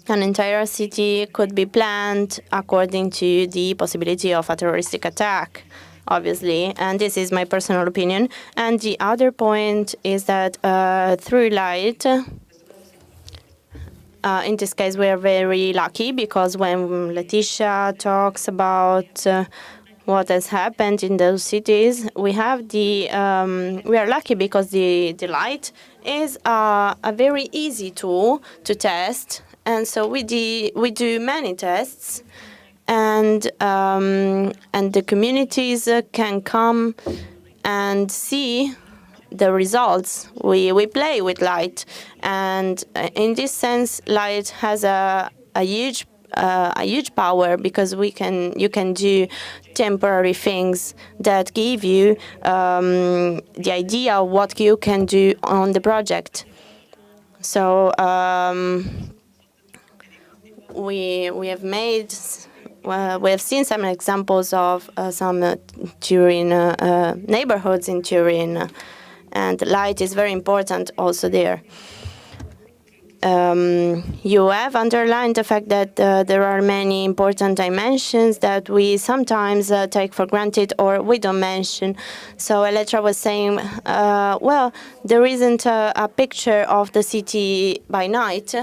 an entire city, could be planned according to the possibility of a terroristic attack, obviously, and this is my personal opinion. And the other point is that through light, in this case, we are very lucky, because when Letitia talks about what has happened in those cities, we are lucky because the light is a very easy tool to test, and so we do many tests, and the communities can come and see the results. We play with light, and in this sense, light has a huge a huge power, because you can do temporary things that give you the idea of what you can do on the project. So we have seen some examples of some Turin neighborhoods in Turin, and light is very important also there. You have underlined the fact that there are many important dimensions that we sometimes take for granted or we don't mention. So Elettra was saying, well, there isn't a picture of the city by night.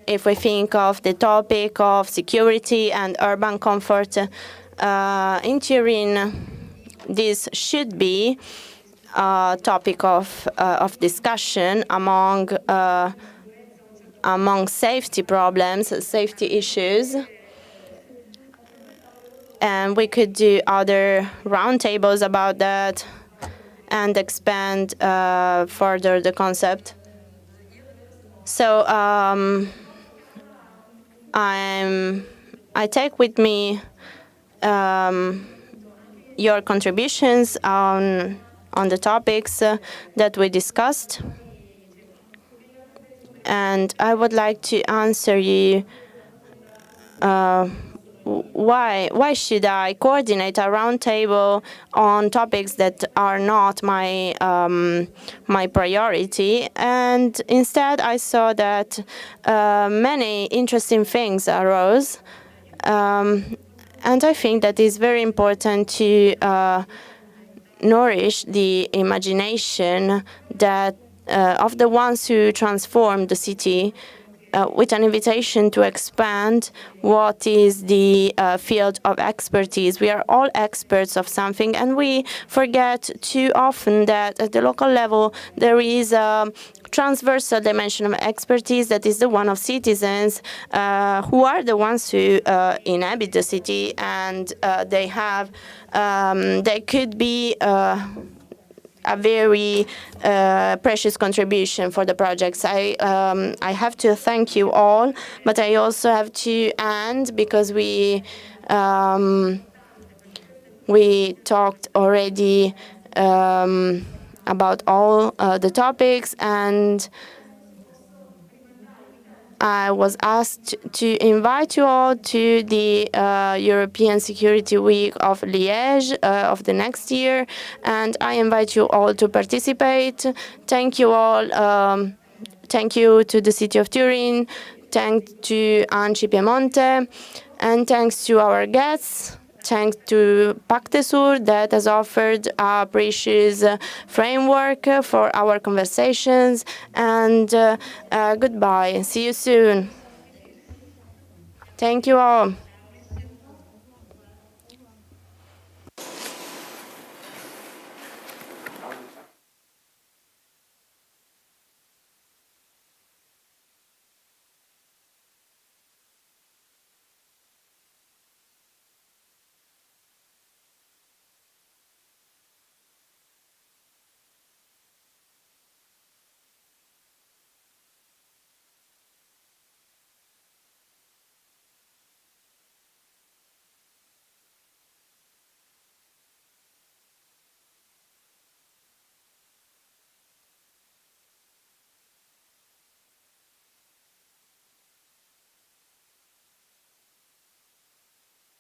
If we think of the topic of security and urban comfort in Turin, this should be topic of discussion among safety problems, safety issues, and we could do other roundtables about that and expand further the concept. So I take with me your contributions on the topics that we discussed. And I would like to answer you, why should I coordinate a roundtable on topics that are not my my priority? And instead, I saw that many interesting things arose, and I think that it's very important to nourish the imagination that of the ones who transform the city, with an invitation to expand what is the field of expertise. We are all experts of something, and we forget too often that at the local level there is a transversal dimension of expertise that is the one of citizens who are the ones who inhabit the city, and they have they could be a very precious contribution for the projects. I have to thank you all, but I also have to end because we talked already about all the topics, and I was asked to invite you all to the European Security Week of Liège of the next year, and I invite you all to participate. Thank you all. Thank you to the city of Turin. Thanks to ENG Piemonte, and thanks to our guests. Thanks to Pacte Sur that has offered a precious framework for our conversations. And goodbye. See you soon. Thank you all.